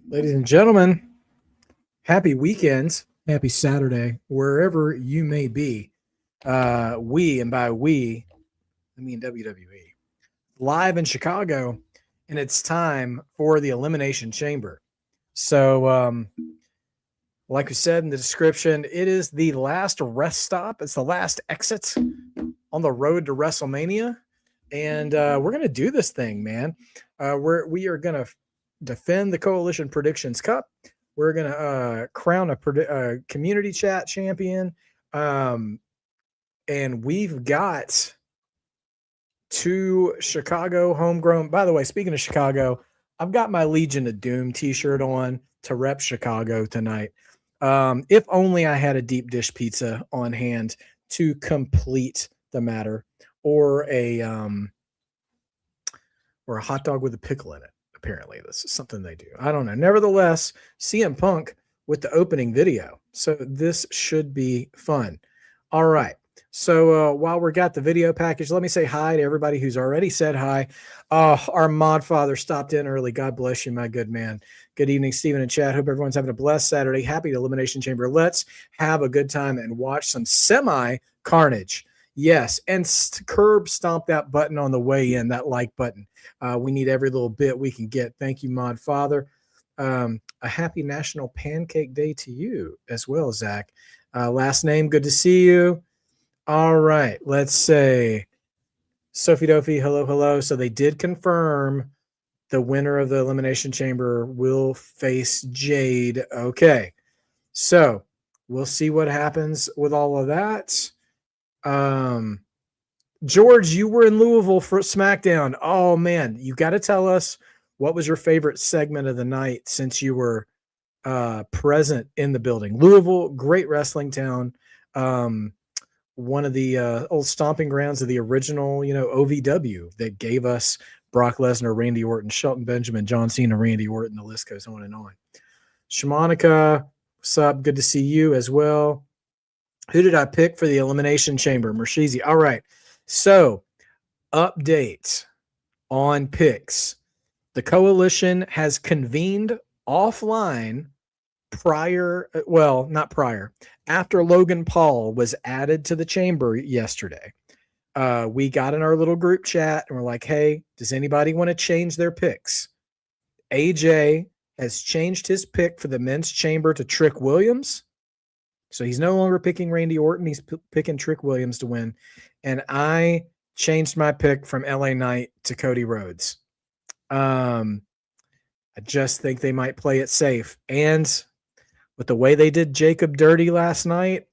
Ladies and gentlemen, happy weekend, happy Saturday, wherever you may be. And by we, I mean WWE, live in Chicago, and it's time for the Elimination Chamber. So, like we said in the description, it is the last rest stop. It's the last exit on the road to WrestleMania, and we're gonna do this thing, man. We are gonna defend the Coalition Predictions Cup. We're gonna crown a community chat champion, and we've got two Chicago homegrown. By the way, speaking of Chicago, I've got my Legion of Doom T-shirt on to rep Chicago tonight. If only I had a deep dish pizza on hand to complete the matter, or a hot dog with a pickle in it. Apparently, this is something they do. I don't know. Nevertheless, CM Punk with the opening video, so this should be fun. All right. So while we got the video package, let me say hi to everybody who's already said hi. Our mod father stopped in early. God bless you, my good man. Good evening, Stephen and Chad. Hope everyone's having a blessed Saturday. Happy Elimination Chamber. Let's have a good time and watch some semi-carnage. Yes, and curb stomp that button on the way in, that like button. We need every little bit we can get. Thank you, mod father. A happy National Pancake Day to you as well, Zach. Last name, good to see you. All right, let's say Sophie Dophie, hello, hello. So they did confirm the winner of the Elimination Chamber will face Jade. Okay, so we'll see what happens with all of that. George, you were in Louisville for SmackDown. Oh, man, you got to tell us what was your favorite segment of the night since you were present in the building. Louisville, great wrestling town. One of the old stomping grounds of the original, OVW that gave us Brock Lesnar, Randy Orton, Shelton Benjamin, John Cena, Randy Orton. The list goes on and on. Shamanica, what's up? Good to see you as well. Who did I pick for the Elimination Chamber? Mershisi. All right. So, update on picks. The Coalition has convened offline after Logan Paul was added to the chamber yesterday. We got in our little group chat and we're like, hey, does anybody want to change their picks? AJ has changed his pick for the men's chamber to Trick Williams. So he's no longer picking Randy Orton. He's picking Trick Williams to win. And I changed my pick from LA Knight to Cody Rhodes. I just think they might play it safe. And with the way they did Jacob dirty last night,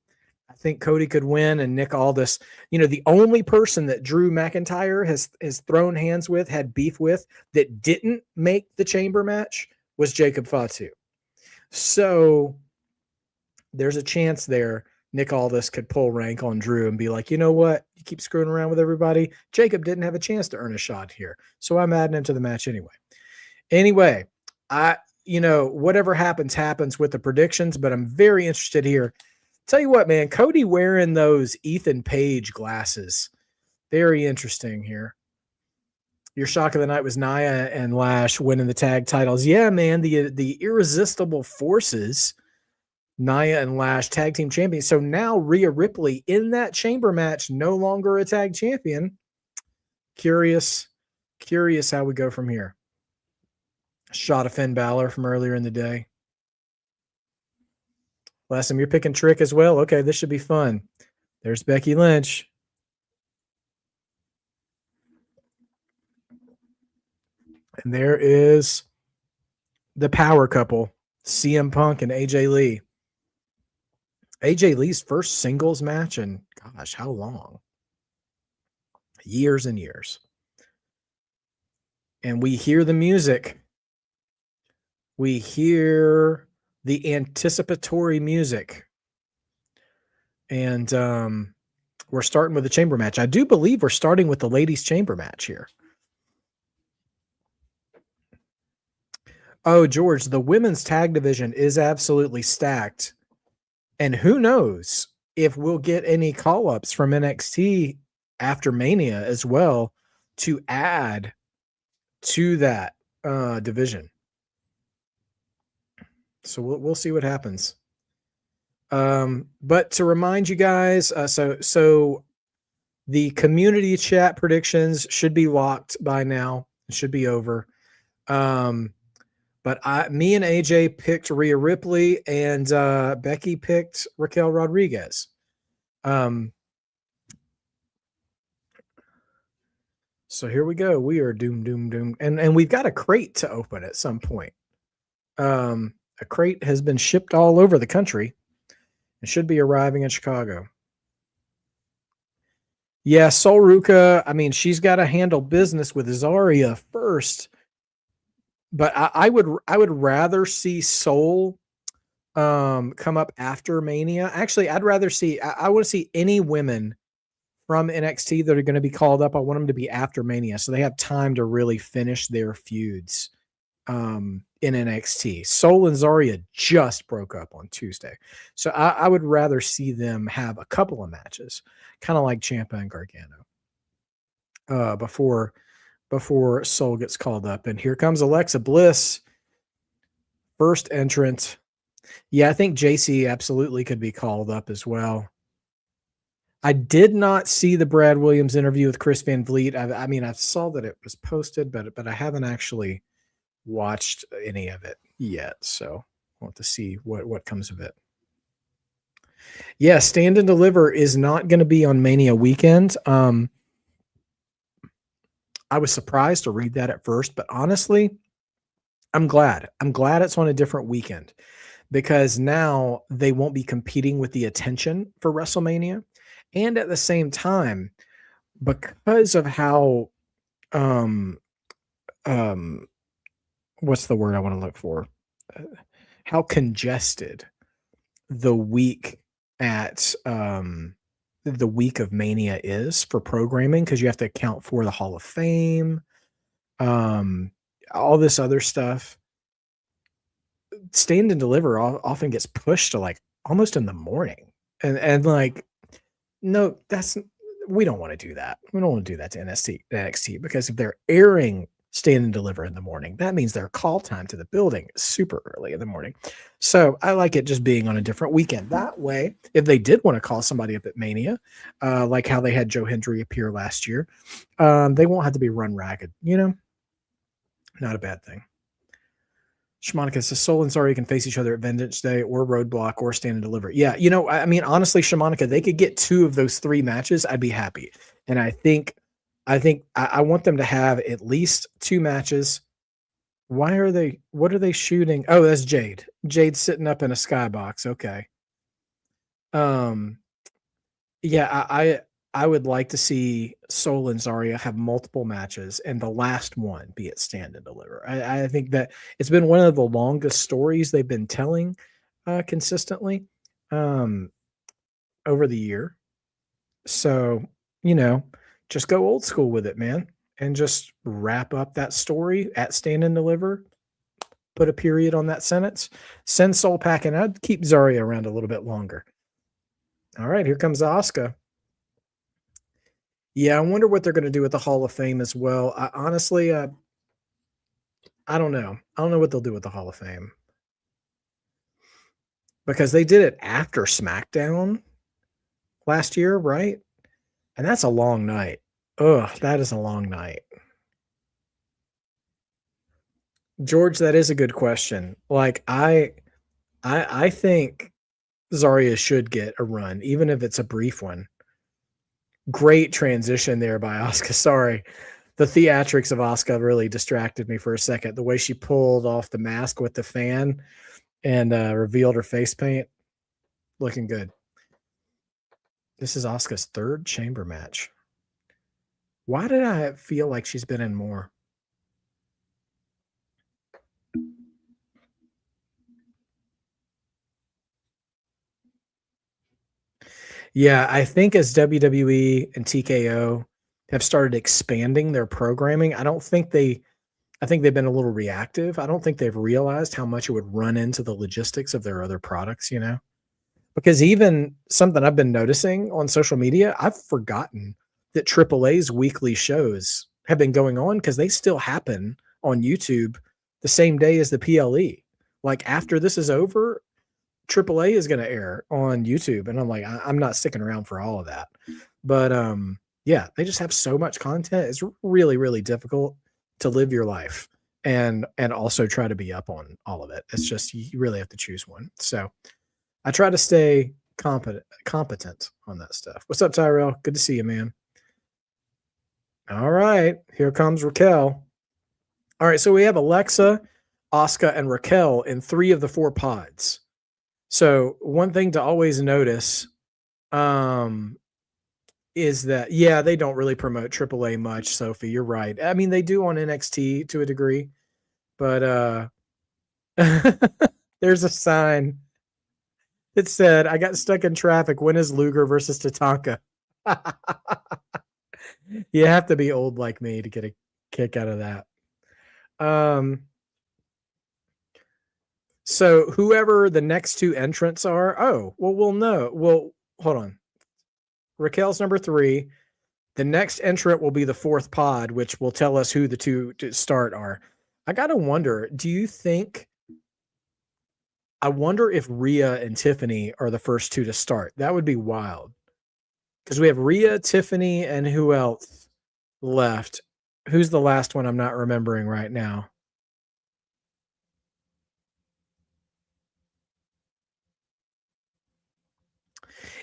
I think Cody could win and Nick Aldis. The only person that Drew McIntyre has thrown hands with, had beef with, that didn't make the chamber match was Jacob Fatu. So there's a chance there Nick Aldis could pull rank on Drew and be like, you know what? You keep screwing around with everybody. Jacob didn't have a chance to earn a shot here. So I'm adding him to the match anyway. Anyway, whatever happens with the predictions, but I'm very interested here. Tell you what, man, Cody wearing those Ethan Page glasses. Very interesting here. Your shock of the night was Nia and Lash winning the tag titles. Yeah, man, the irresistible forces, Nia and Lash tag team champions. So now Rhea Ripley in that chamber match, no longer a tag champion. Curious how we go from here. Shot of Finn Balor from earlier in the day. Last time you're picking Trick as well. Okay, this should be fun. There's Becky Lynch. And there is the power couple, CM Punk and AJ Lee. AJ Lee's first singles match in, gosh, how long? Years and years. And we hear the music. We hear the anticipatory music. And we're starting with the chamber match. I do believe we're starting with the ladies' chamber match here. Oh, George, the women's tag division is absolutely stacked. And who knows if we'll get any call-ups from NXT after Mania as well to add to that division. So we'll see what happens. But to remind you guys, so the community chat predictions should be locked by now. It should be over. But me and AJ picked Rhea Ripley, and Becky picked Raquel Rodriguez. So here we go. We are doom. And we've got a crate to open at some point. A crate has been shipped all over the country. It should be arriving in Chicago. Yeah, Sol Ruka, I mean, she's got to handle business with Zarya first. But I would rather see Sol come up after Mania. Actually, I'd rather see I want to see any women from NXT that are going to be called up. I want them to be after Mania, so they have time to really finish their feuds in NXT. Sol and Zarya just broke up on Tuesday, so I would rather see them have a couple of matches, kind of like Ciampa and Gargano, before Sol gets called up. And here comes Alexa Bliss, first entrant. Yeah, I think JC absolutely could be called up as well. I did not see the Brad Williams interview with Chris Van Vliet. I mean, I saw that it was posted, but I haven't actually watched any of it yet. So I want to see what comes of it. Yeah, Stand and Deliver is not going to be on Mania weekend. I was surprised to read that at first, but honestly, I'm glad. I'm glad it's on a different weekend, because now they won't be competing with the attention for WrestleMania. And at the same time, because of how, what's the word I want to look for? How congested the week at the week of Mania is for programming, because you have to account for the Hall of Fame, all this other stuff. Stand and Deliver often gets pushed to like almost in the morning, and like, no, we don't want to do that. We don't want to do that to NXT, because if they're airing Stand and Deliver in the morning, that means their call time to the building is super early in the morning. So I like it just being on a different weekend. That way, if they did want to call somebody up at Mania, like how they had Joe Hendry appear last year, they won't have to be run ragged, Not a bad thing. Shamanica says Sol and Zarya can face each other at Vengeance Day or Roadblock or Stand and Deliver. Yeah, I mean, honestly, Shamanica, they could get 2 of those 3 matches, I'd be happy. And I think I want them to have at least 2 matches. What are they shooting? Oh, that's Jade. Jade's sitting up in a skybox. Okay. Yeah, I would like to see Sol and Zarya have multiple matches, and the last one be at Stand and Deliver. I think that it's been one of the longest stories they've been telling consistently over the year. So, just go old school with it, man, and just wrap up that story at Stand and Deliver. Put a period on that sentence. Send Sol packing. I'd keep Zarya around a little bit longer. All right, here comes Asuka. Yeah, I wonder what they're going to do with the Hall of Fame as well. Honestly, I don't know. I don't know what they'll do with the Hall of Fame, because they did it after SmackDown last year, right? And that's a long night. Ugh, that is a long night. George, that is a good question. Like, I think Zarya should get a run, even if it's a brief one. Great transition there by Asuka. Sorry. The theatrics of Asuka really distracted me for a second. The way she pulled off the mask with the fan and revealed her face paint. Looking good. This is Asuka's 3rd chamber match. Why did I feel like she's been in more? Yeah, I think as WWE and TKO have started expanding their programming, I think they've been a little reactive. I don't think they've realized how much it would run into the logistics of their other products, Because even something I've been noticing on social media, I've forgotten that AAA's weekly shows have been going on, because they still happen on YouTube the same day as the PLE. Like after this is over, AAA is going to air on YouTube. And I'm like, I'm not sticking around for all of that. But yeah, they just have so much content. It's really, really difficult to live your life and also try to be up on all of it. It's just, you really have to choose one. So I try to stay competent on that stuff. What's up, Tyrell? Good to see you, man. All right, here comes Raquel. All right, so we have Alexa, Asuka, and Raquel in 3 of the 4 pods. So one thing to always notice is that, yeah, they don't really promote AAA much, Sophie. You're right. I mean, they do on NXT to a degree, but there's a sign that said, I got stuck in traffic. When is Luger versus Tatanka? You have to be old like me to get a kick out of that. So whoever the next 2 entrants are, we'll know. Well, hold on. Raquel's number 3. The next entrant will be the 4th pod, which will tell us who the 2 to start are. I got to wonder, I wonder if Rhea and Tiffany are the first 2 to start. That would be wild. Because we have Rhea, Tiffany, and who else left? Who's the last one I'm not remembering right now?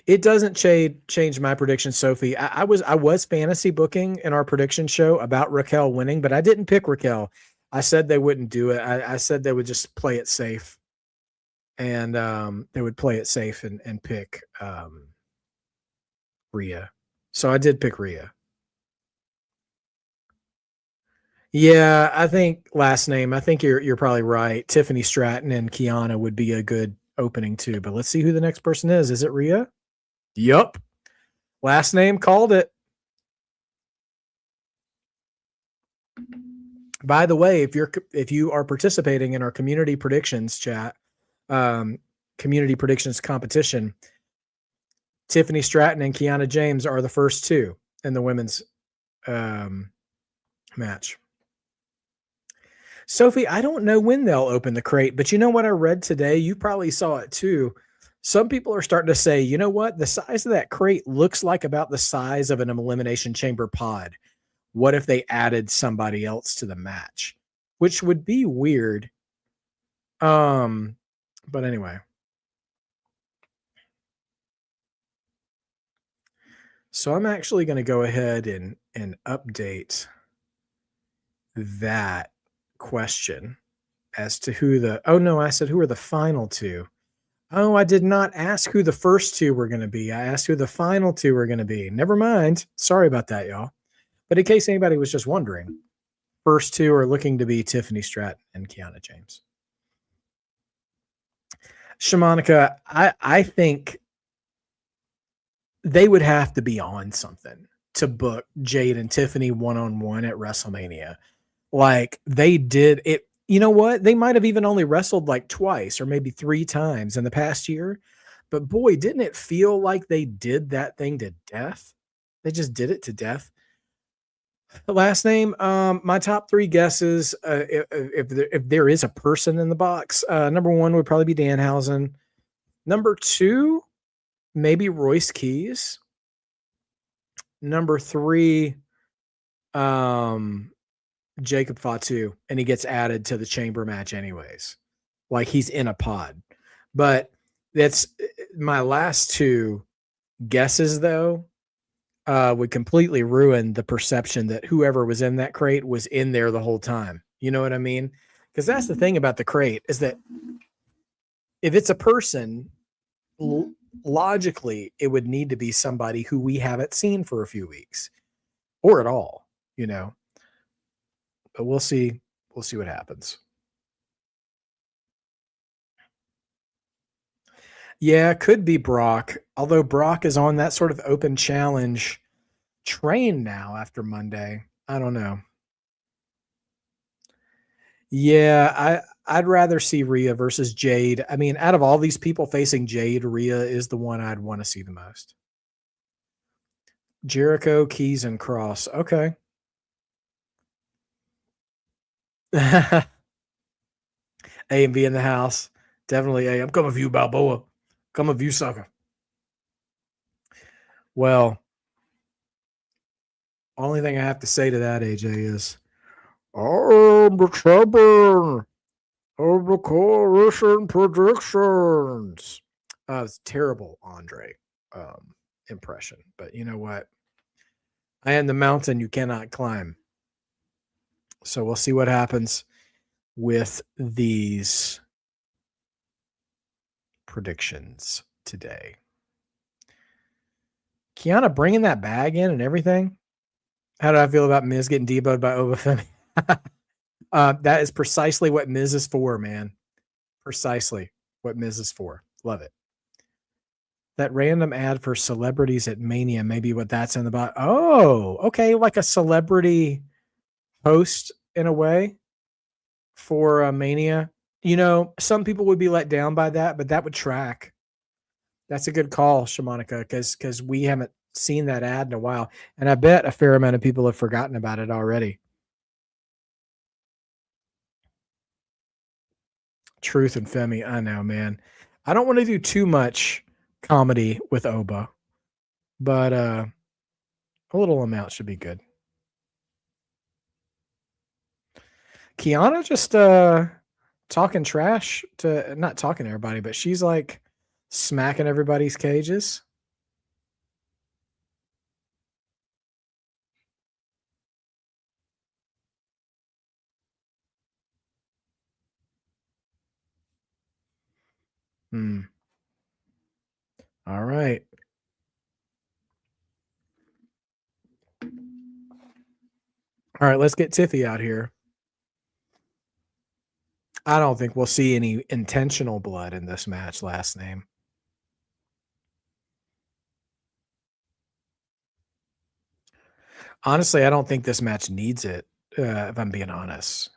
It doesn't change my prediction, Sophie. I was fantasy booking in our prediction show about Raquel winning, but I didn't pick Raquel. I said they wouldn't do it. I said they would just play it safe, and they would play it safe and pick Rhea. So I did pick Rhea. Yeah, I think last name. I think you're probably right. Tiffany Stratton and Kiana would be a good opening too. But let's see who the next person is. Is it Rhea? Yup. Last name called it. By the way, if you are participating in our community predictions chat, community predictions competition, Tiffany Stratton and Kiana James are the first 2 in the women's match. Sophie, I don't know when they'll open the crate, but you know what I read today? You probably saw it too. Some people are starting to say, you know what? The size of that crate looks like about the size of an Elimination Chamber pod. What if they added somebody else to the match? Which would be weird. But anyway. So I'm actually going to go ahead and update that question as to who I said who are the final 2. Oh, I did not ask who the first 2 were going to be. I asked who the final 2 were going to be. Never mind. Sorry about that, y'all. But in case anybody was just wondering, first 2 are looking to be Tiffany Stratton and Kiana James. Shamanica, I think they would have to be on something to book Jade and Tiffany one-on-one at WrestleMania. Like they did it. You know what? They might have even only wrestled like twice or maybe 3 times in the past year. But boy, didn't it feel like they did that thing to death? They just did it to death. The last name, my top 3 guesses, if there is a person in the box, number 1 would probably be Danhausen. Number 2, maybe Royce Keys. Number 3, Jacob Fatu, and he gets added to the chamber match anyways. Like he's in a pod. But that's my last 2 guesses though, would completely ruin the perception that whoever was in that crate was in there the whole time. You know what I mean? Because that's the thing about the crate is that if it's a person, logically, it would need to be somebody who we haven't seen for a few weeks or at all, you know. But we'll see. We'll see what happens. Yeah, could be Brock. Although Brock is on that sort of open challenge train now after Monday. I don't know. Yeah, I'd rather see Rhea versus Jade. I mean, out of all these people facing Jade, Rhea is the one I'd want to see the most. Jericho, Keys, and Cross. Okay. A and B in the house. Definitely A. I'm coming for you, Balboa. Coming for you, sucker. Well, only thing I have to say to that, AJ, is I'm the champion of the coalition predictions. It's terrible, Andre impression. But you know what? I am the mountain you cannot climb. So we'll see what happens with these predictions today. Kiana bringing that bag in and everything. How do I feel about Miz getting deboed by Obafemi? That is precisely what Miz is for, man. Precisely what Miz is for. Love it. That random ad for celebrities at Mania, maybe what that's in the bot. Oh, okay. Like a celebrity host in a way for Mania. You know, some people would be let down by that, but that would track. That's a good call, Shamanica, because we haven't seen that ad in a while. And I bet a fair amount of people have forgotten about it already. Truth and Femi. I know, man. I don't want to do too much comedy with Oba, but a little amount should be good. Kiana just talking trash to not talking to everybody, but she's like smacking everybody's cages. All right. All right, let's get Tiffy out here. I don't think we'll see any intentional blood in this match. Last name. Honestly, I don't think this match needs it, if I'm being honest.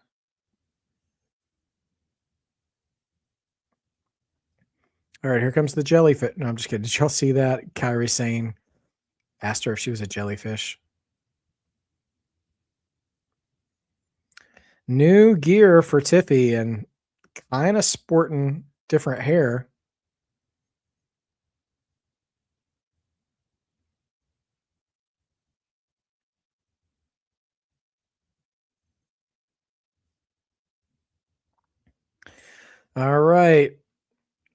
All right, here comes the jellyfish. No, I'm just kidding. Did y'all see that? Kyrie Sane asked her if she was a jellyfish. New gear for Tiffy and kind of sporting different hair. All right.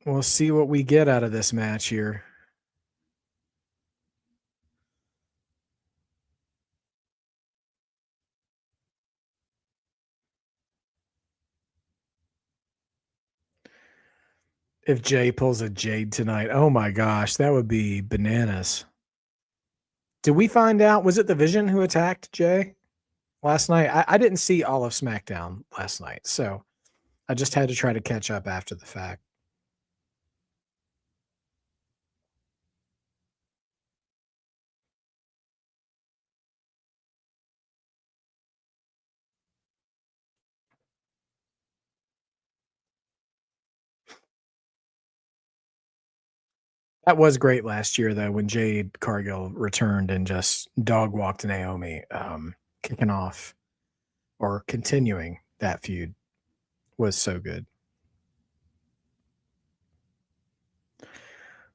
We'll see what we get out of this match here. If Jay pulls a Jade tonight, oh my gosh, that would be bananas. Did we find out? Was it the Vision who attacked Jay last night? I didn't see all of SmackDown last night, so I just had to try to catch up after the fact. That was great last year, though, when Jade Cargill returned and just dog walked Naomi, kicking off or continuing that feud was so good.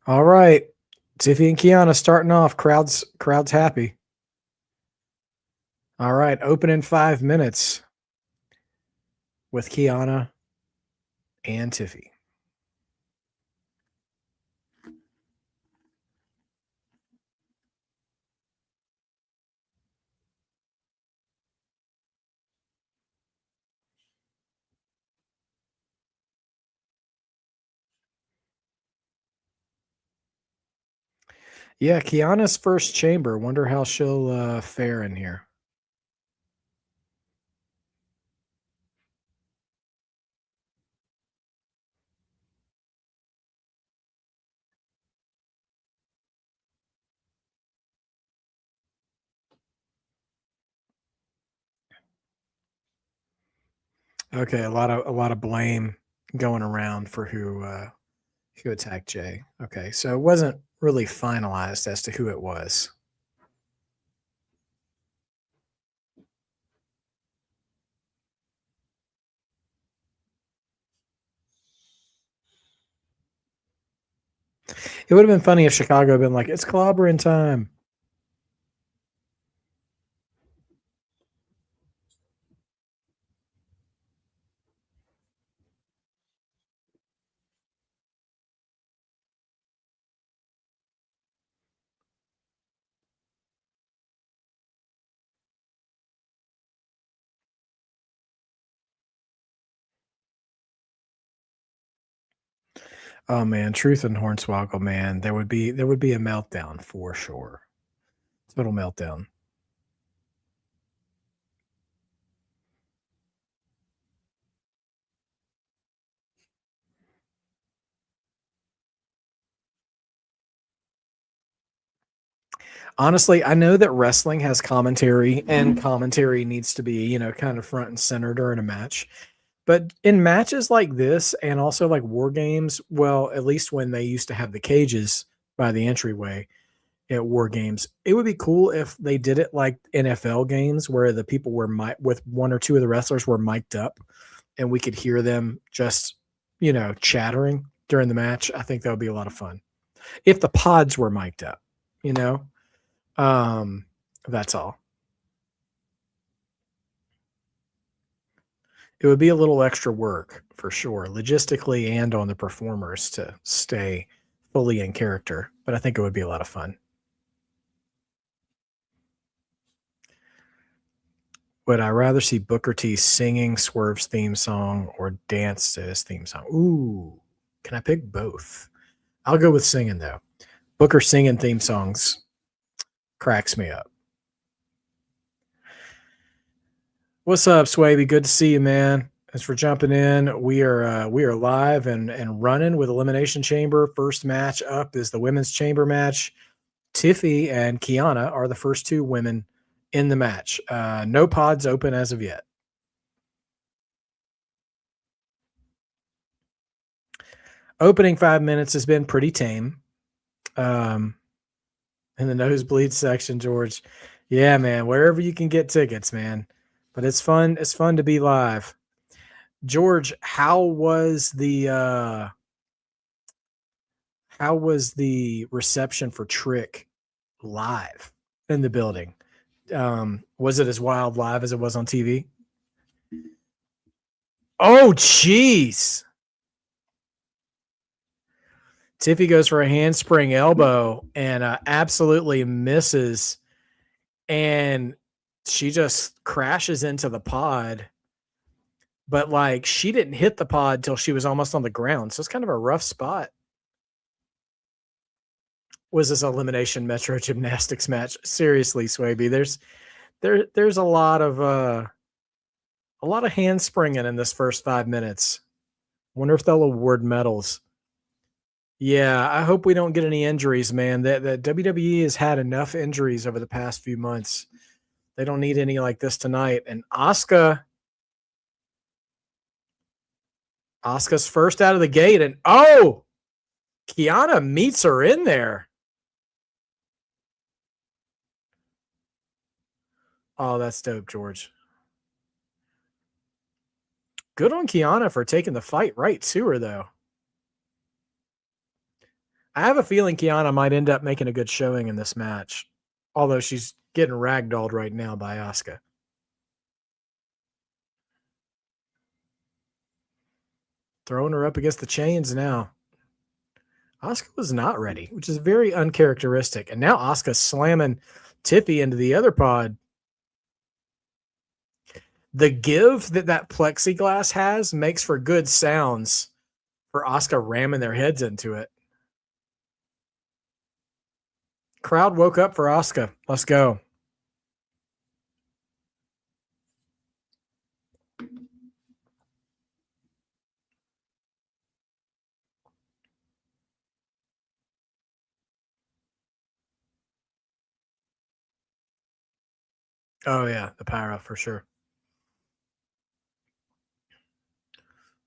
All right, Tiffy and Kiana starting off. Crowd's happy. All right, open in 5 minutes with Kiana and Tiffy. Yeah, Kiana's first chamber. Wonder how she'll fare in here. Okay, a lot of blame going around for who attacked Jay. Okay, so it wasn't really finalized as to who it was. It would have been funny if Chicago had been like, it's clobbering time. Oh man, Truth and Hornswoggle, man, there would be a meltdown for sure. Total meltdown. Honestly, I know that wrestling has commentary, and commentary needs to be, kind of front and center during a match. But in matches like this, and also like war games, well, at least when they used to have the cages by the entryway at war games, it would be cool if they did it like NFL games where the people were with one or two of the wrestlers were mic'd up and we could hear them just, chattering during the match. I think that would be a lot of fun. If the pods were mic'd up, you know? That's all. It would be a little extra work for sure, logistically and on the performers to stay fully in character, but I think it would be a lot of fun. Would I rather see Booker T singing Swerve's theme song or dance to his theme song? Ooh, can I pick both? I'll go with singing though. Booker singing theme songs cracks me up. What's up, Swaby? Good to see you, man. Thanks for jumping in. We are live and running with Elimination Chamber. First match up is the women's chamber match. Tiffany and Kiana are the first two women in the match. No pods open as of yet. Opening 5 minutes has been pretty tame. In the nosebleed section, George. Yeah, man, wherever you can get tickets, man. But it's fun. It's fun to be live. George, how was the reception for Trick live in the building? Was it as wild live as it was on TV? Oh, jeez. Tiffy goes for a handspring elbow and absolutely misses. And she just crashes into the pod. But like she didn't hit the pod till she was almost on the ground. So it's kind of a rough spot. Was this elimination metro gymnastics match? Seriously, Swaby, there's a lot of handspringing in this first 5 minutes. Wonder if they'll award medals. Yeah, I hope we don't get any injuries, man. That WWE has had enough injuries over the past few months. They don't need any like this tonight. And Asuka's first out of the gate, and Kiana meets her in there. Oh, that's dope, George. Good on Kiana for taking the fight right to her, though. I have a feeling Kiana might end up making a good showing in this match, although she's getting ragdolled right now by Asuka. Throwing her up against the chains now. Asuka was not ready, which is very uncharacteristic. And now Asuka's slamming Tiffy into the other pod. The give that plexiglass has makes for good sounds for Asuka ramming their heads into it. Crowd woke up for Asuka. Let's go. Oh yeah, the pyro for sure.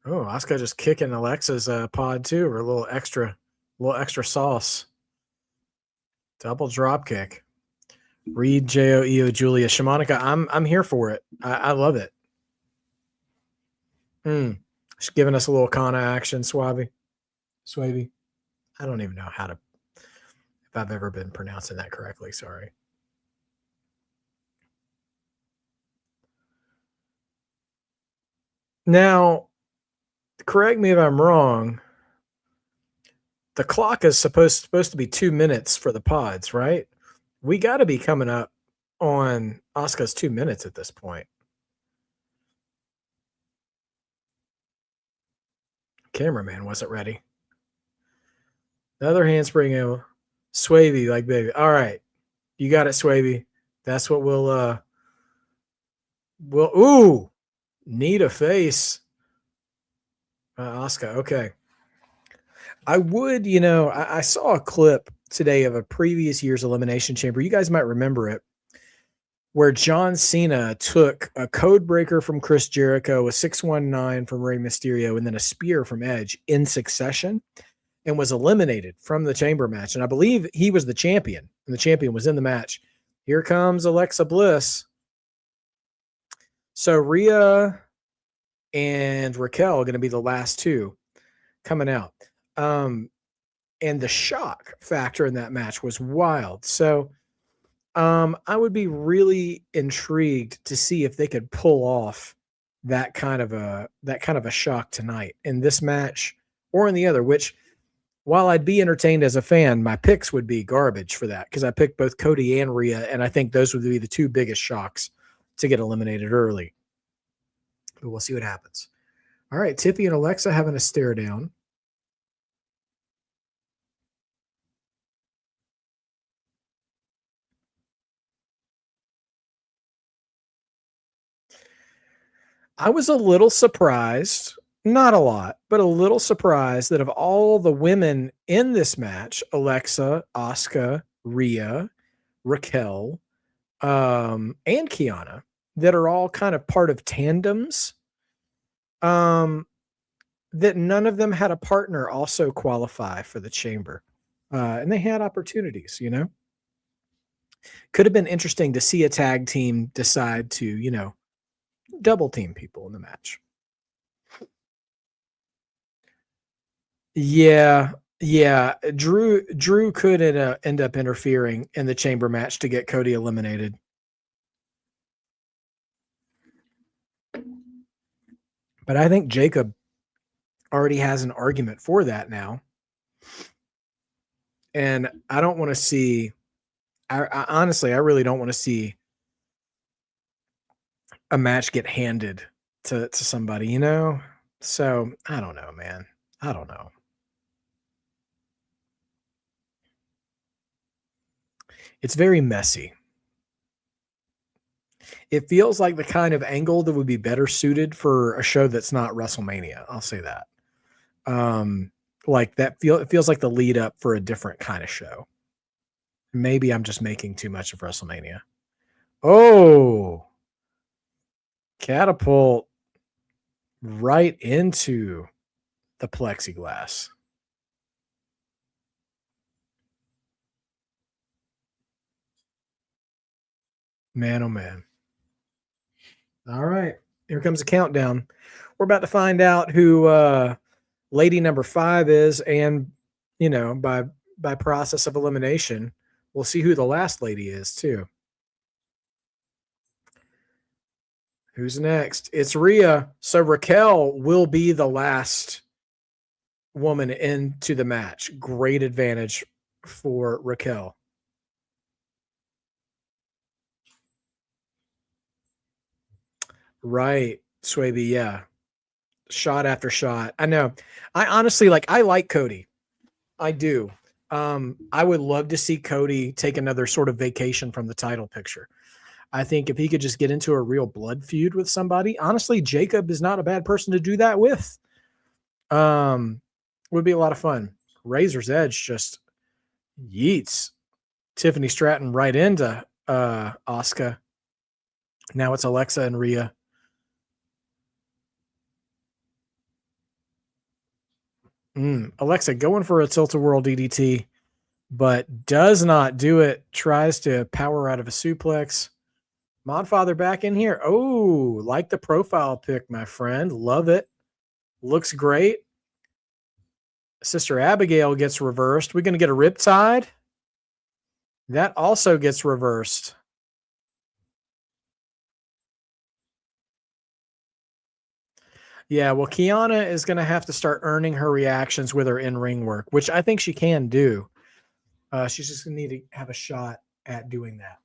Oh, Asuka just kicking Alexa's pod too, or a little extra sauce. Double drop kick. Reed Joeo Julia Shimonica. I'm here for it. I love it. She's giving us a little Kana action, Swaby. I don't even know how to If I've ever been pronouncing that correctly, sorry. Now, correct me if I'm wrong. The clock is supposed to be 2 minutes for the pods, right? We got to be coming up on Asuka's 2 minutes at this point. Cameraman wasn't ready. The other handspring, Swavey, like baby. All right, you got it, Swavey. That's what we'll ooh, need a face. Asuka, okay. I would, I saw a clip today of a previous year's Elimination Chamber. You guys might remember it, where John Cena took a code breaker from Chris Jericho, a 619 from Rey Mysterio, and then a spear from Edge in succession, and was eliminated from the chamber match. And I believe he was the champion, and the champion was in the match. Here comes Alexa Bliss. So Rhea and Raquel are going to be the last two coming out. And the shock factor in that match was wild. So I would be really intrigued to see if they could pull off that kind of a shock tonight in this match or in the other, which, while I'd be entertained as a fan, my picks would be garbage for that because I picked both Cody and Rhea, and I think those would be the two biggest shocks to get eliminated early. But we'll see what happens. All right, Tiffany and Alexa having a stare down. I was a little surprised, not a lot, but a little surprised that of all the women in this match, Alexa, Asuka, Rhea, Raquel, and Kiana, that are all kind of part of tandems, that none of them had a partner also qualify for the chamber. And they had opportunities, Could have been interesting to see a tag team decide to, double team people in the match. Yeah. Drew could end up interfering in the chamber match to get Cody eliminated. But I think Jacob already has an argument for that now. And I don't want to see, I honestly, I really don't want to see a match get handed to somebody, So I don't know, man. I don't know. It's very messy. It feels like the kind of angle that would be better suited for a show that's not WrestleMania. I'll say that. Like that it feels like the lead up for a different kind of show. Maybe I'm just making too much of WrestleMania. Oh, catapult right into the plexiglass. Man, oh man. All right. Here comes a countdown. We're about to find out who lady number 5 is, and by process of elimination, we'll see who the last lady is too. Who's next? It's Rhea. So Raquel will be the last woman into the match. Great advantage for Raquel. Right, Swaby, yeah. Shot after shot. I know. I honestly I like Cody. I do. I would love to see Cody take another sort of vacation from the title picture. I think if he could just get into a real blood feud with somebody, honestly, Jacob is not a bad person to do that with. Would be a lot of fun. Razor's Edge just yeets Tiffany Stratton right into Asuka. Now it's Alexa and Rhea. Alexa going for a tilt-a-whirl DDT, but does not do it. Tries to power out of a suplex. Modfather back in here. Oh, like the profile pic, my friend. Love it. Looks great. Sister Abigail gets reversed. We're going to get a riptide. That also gets reversed. Yeah, well, Kiana is going to have to start earning her reactions with her in-ring work, which I think she can do. She's just going to need to have a shot at doing that.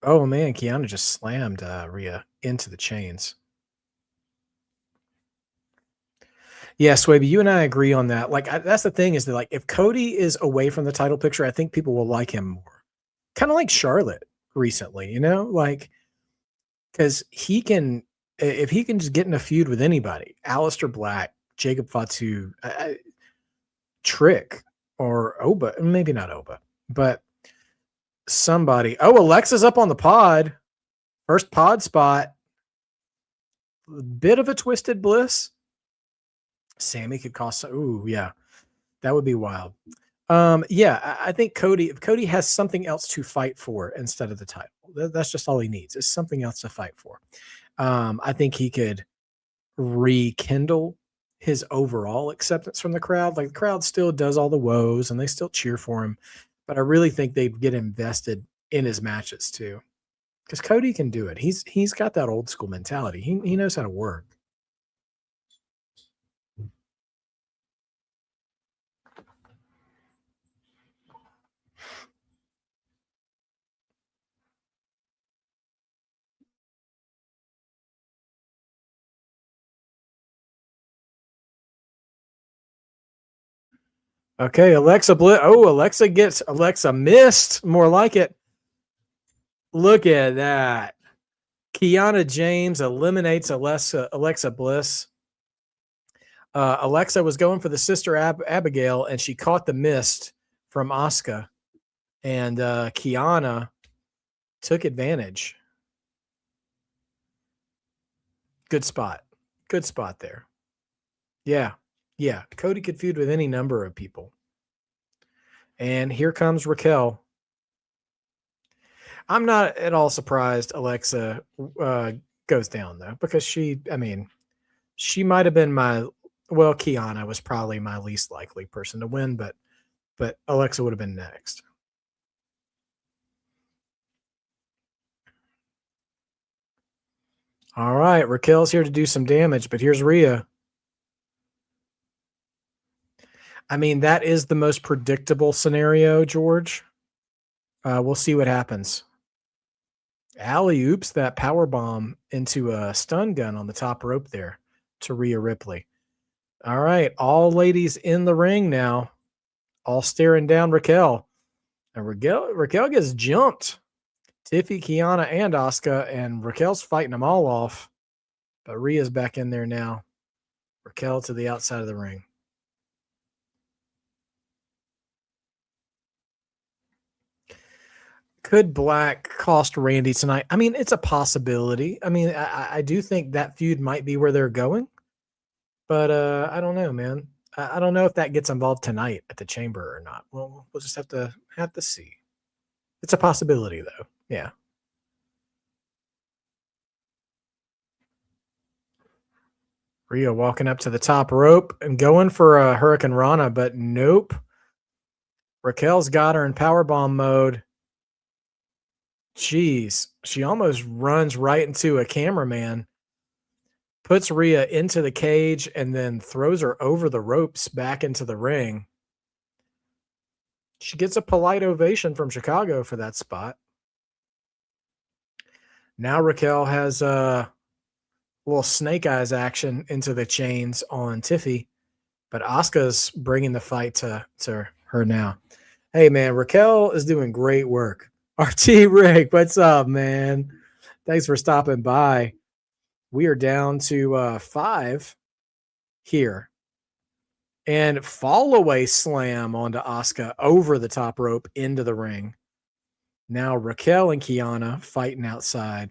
Oh, man, Kiana just slammed Rhea into the chains. Yeah, Swaby, you and I agree on that. Like, that's the thing is that, like, if Cody is away from the title picture, I think people will like him more. Kind of like Charlotte recently, like, because he can, if he can just get in a feud with anybody, Aleister Black, Jacob Fatu, Trick, or Oba, maybe not Oba, but somebody. Oh, Alexa's up on the pod. First pod spot. Bit of a twisted Bliss. Sammy could cost. Ooh, yeah, that would be wild. Yeah, I think if Cody has something else to fight for instead of the title, that's just all he needs is something else to fight for. I think he could rekindle his overall acceptance from the crowd. Like the crowd still does all the woes and they still cheer for him, but I really think they'd get invested in his matches too, because Cody can do it. He's got that old school mentality. He knows how to work. Okay, Alexa Alexa missed. More like it. Look at that. Kiana James eliminates Alexa Bliss. Alexa was going for the sister Abigail, and she caught the mist from Asuka, and Kiana took advantage. Good spot there. Yeah. Cody could feud with any number of people. And here comes Raquel. I'm not at all surprised Alexa goes down though, because she might have been Kiana was probably my least likely person to win, but Alexa would have been next. All right, Raquel's here to do some damage, but here's Rhea. I mean, that is the most predictable scenario, George. We'll see what happens. Alley oops that power bomb into a stun gun on the top rope there to Rhea Ripley. All right, all ladies in the ring now, all staring down Raquel. And Raquel gets jumped. Tiffy, Kiana, and Asuka, and Raquel's fighting them all off. But Rhea's back in there now. Raquel to the outside of the ring. Could Black cost Randy tonight? I mean, it's a possibility. I mean, I do think that feud might be where they're going. But I don't know, man. I don't know if that gets involved tonight at the Chamber or not. Well, we'll just have to see. It's a possibility, though. Yeah. Rhea walking up to the top rope and going for a Hurricane Rana, but nope. Raquel's got her in powerbomb mode. Jeez, she almost runs right into a cameraman, puts Rhea into the cage, and then throws her over the ropes back into the ring. She gets a polite ovation from Chicago for that spot. Now Raquel has a little snake eyes action into the chains on Tiffy, but Asuka's bringing the fight to her now. Hey, man, Raquel is doing great work. RT Rick, what's up, man? Thanks for stopping by. We are down to 5 here. And fall away slam onto Asuka over the top rope into the ring. Now Raquel and Kiana fighting outside.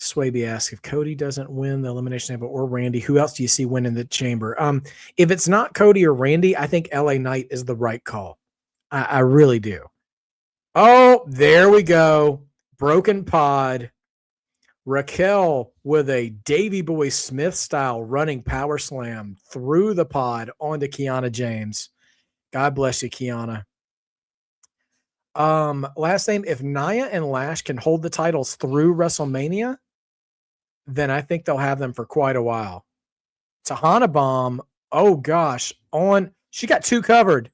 Swaby asks, if Cody doesn't win the Elimination Chamber or Randy, who else do you see winning the Chamber? If it's not Cody or Randy, I think LA Knight is the right call. I really do. Oh, there we go. Broken pod. Raquel with a Davy Boy Smith style running power slam through the pod onto Kiana James. God bless you, Kiana. Last name, if Nia and Lash can hold the titles through WrestleMania, then I think they'll have them for quite a while. Tahana Bomb, oh gosh, she got 2 covered.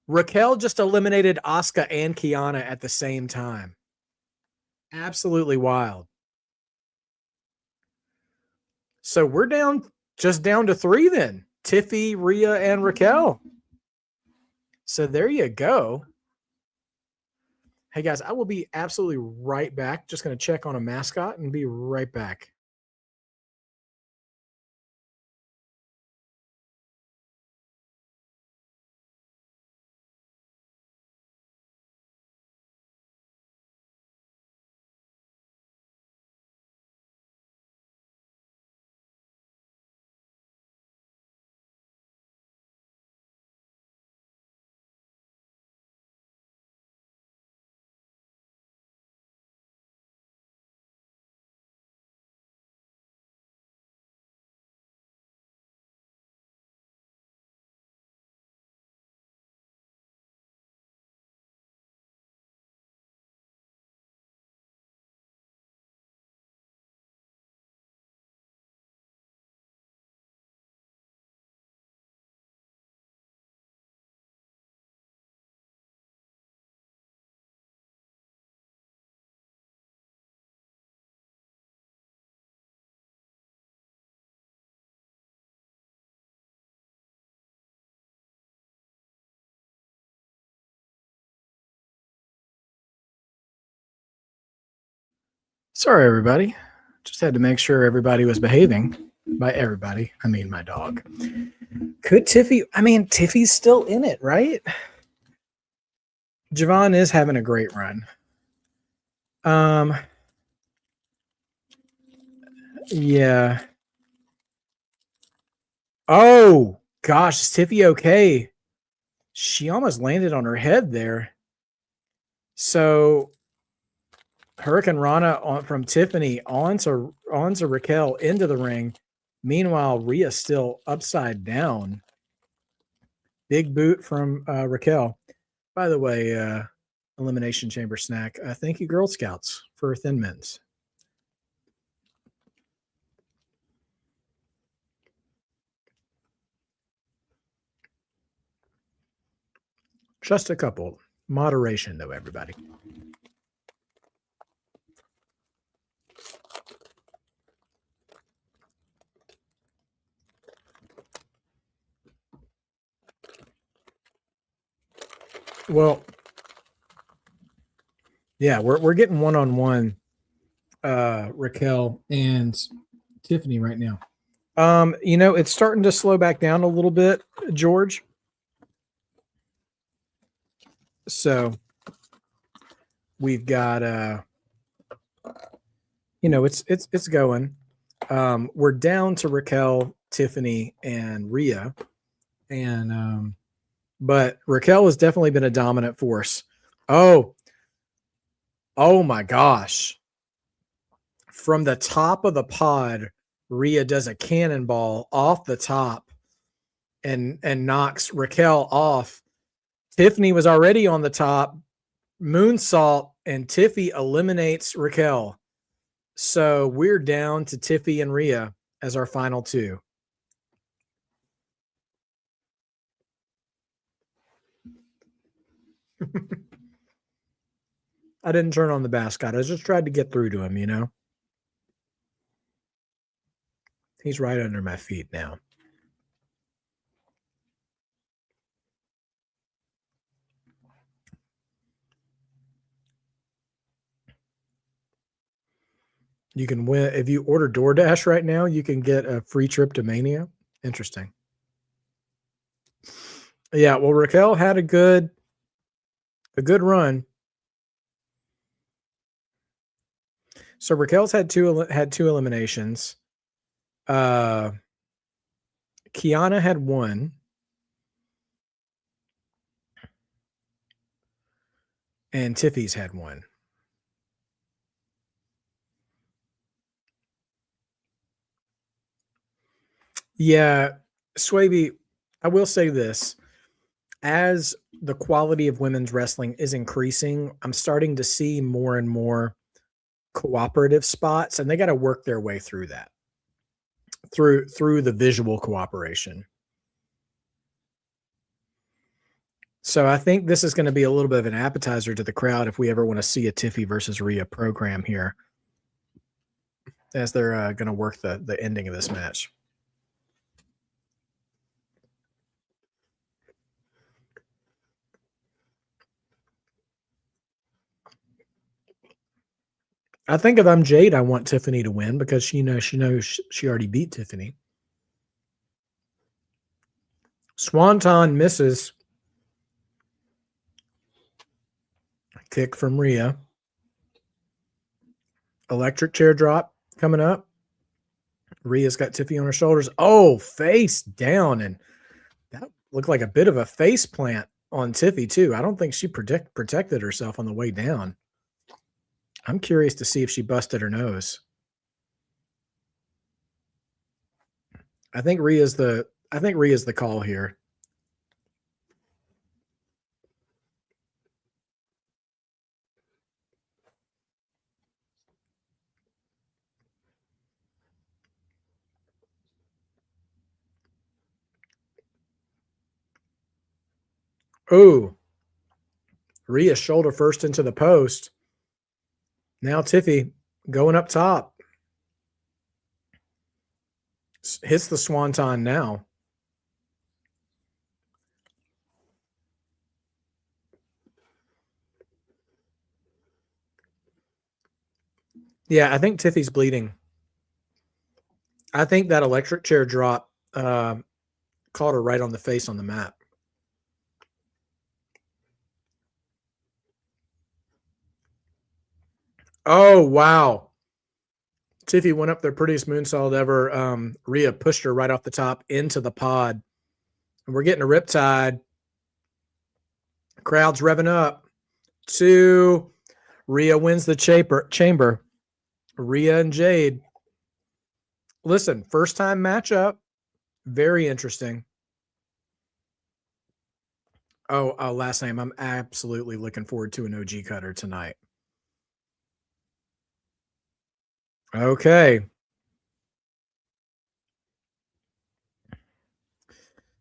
Raquel just eliminated Asuka and Kiana at the same time. Absolutely wild. So we're down to 3 then. Tiffy, Rhea, and Raquel. So there you go. Hey guys, I will be absolutely right back. Just going to check on a mascot and be right back. Sorry, everybody. Just had to make sure everybody was behaving. By everybody, I mean my dog. Could Tiffy? I mean, Tiffy's still in it, right? Javon is having a great run. Yeah. Oh gosh, is Tiffy okay? She almost landed on her head there. So Hurricane Rana from Tiffany onto Raquel into the ring. Meanwhile, Rhea still upside down. Big boot from Raquel. By the way, Elimination Chamber snack. Thank you, Girl Scouts, for Thin Mints. Just a couple. Moderation, though, everybody. Well, yeah, we're getting one-on-one Raquel and Tiffany right now. It's starting to slow back down a little bit, George. So we've got it's going. We're down to Raquel, Tiffany, and Rhea. And but Raquel has definitely been a dominant force. Oh my gosh. From the top of the pod, Rhea does a cannonball off the top and knocks Raquel off. Tiffany was already on the top, moonsault, and Tiffy eliminates Raquel. So we're down to Tiffy and Rhea as our final 2. I didn't turn on the mascot. I just tried to get through to him, He's right under my feet now. You can win if you order DoorDash right now. You can get a free trip to Mania. Interesting. Yeah, well, Raquel had a good run. So Raquel's had two eliminations. Kiana had 1. And Tiffy's had one. Yeah, Swaby, I will say this. As the quality of women's wrestling is increasing, I'm starting to see more and more cooperative spots, and they got to work their way through that, through the visual cooperation. So I think this is going to be a little bit of an appetizer to the crowd if we ever want to see a Tiffy versus Rhea program here, as they're going to work the ending of this match. I think if I'm Jade, I want Tiffany to win because she knows she already beat Tiffany. Swanton misses. Kick from Rhea. Electric chair drop coming up. Rhea's got Tiffany on her shoulders. Oh, face down. And that looked like a bit of a face plant on Tiffy, too. I don't think she protected herself on the way down. I'm curious to see if she busted her nose. I think Rhea's the call here. Oh, Rhea shoulder first into the post. Now Tiffy going up top. Hits the swanton now. Yeah, I think Tiffy's bleeding. I think that electric chair drop caught her right on the face on the mat. Oh, wow. Tiffy went up their prettiest moonsault ever. Rhea pushed her right off the top into the pod. And we're getting a riptide. Crowd's revving up. 2. Rhea wins the chamber. Rhea and Jade. Listen, first time matchup. Very interesting. Oh, last name. I'm absolutely looking forward to an OG cutter tonight. Okay.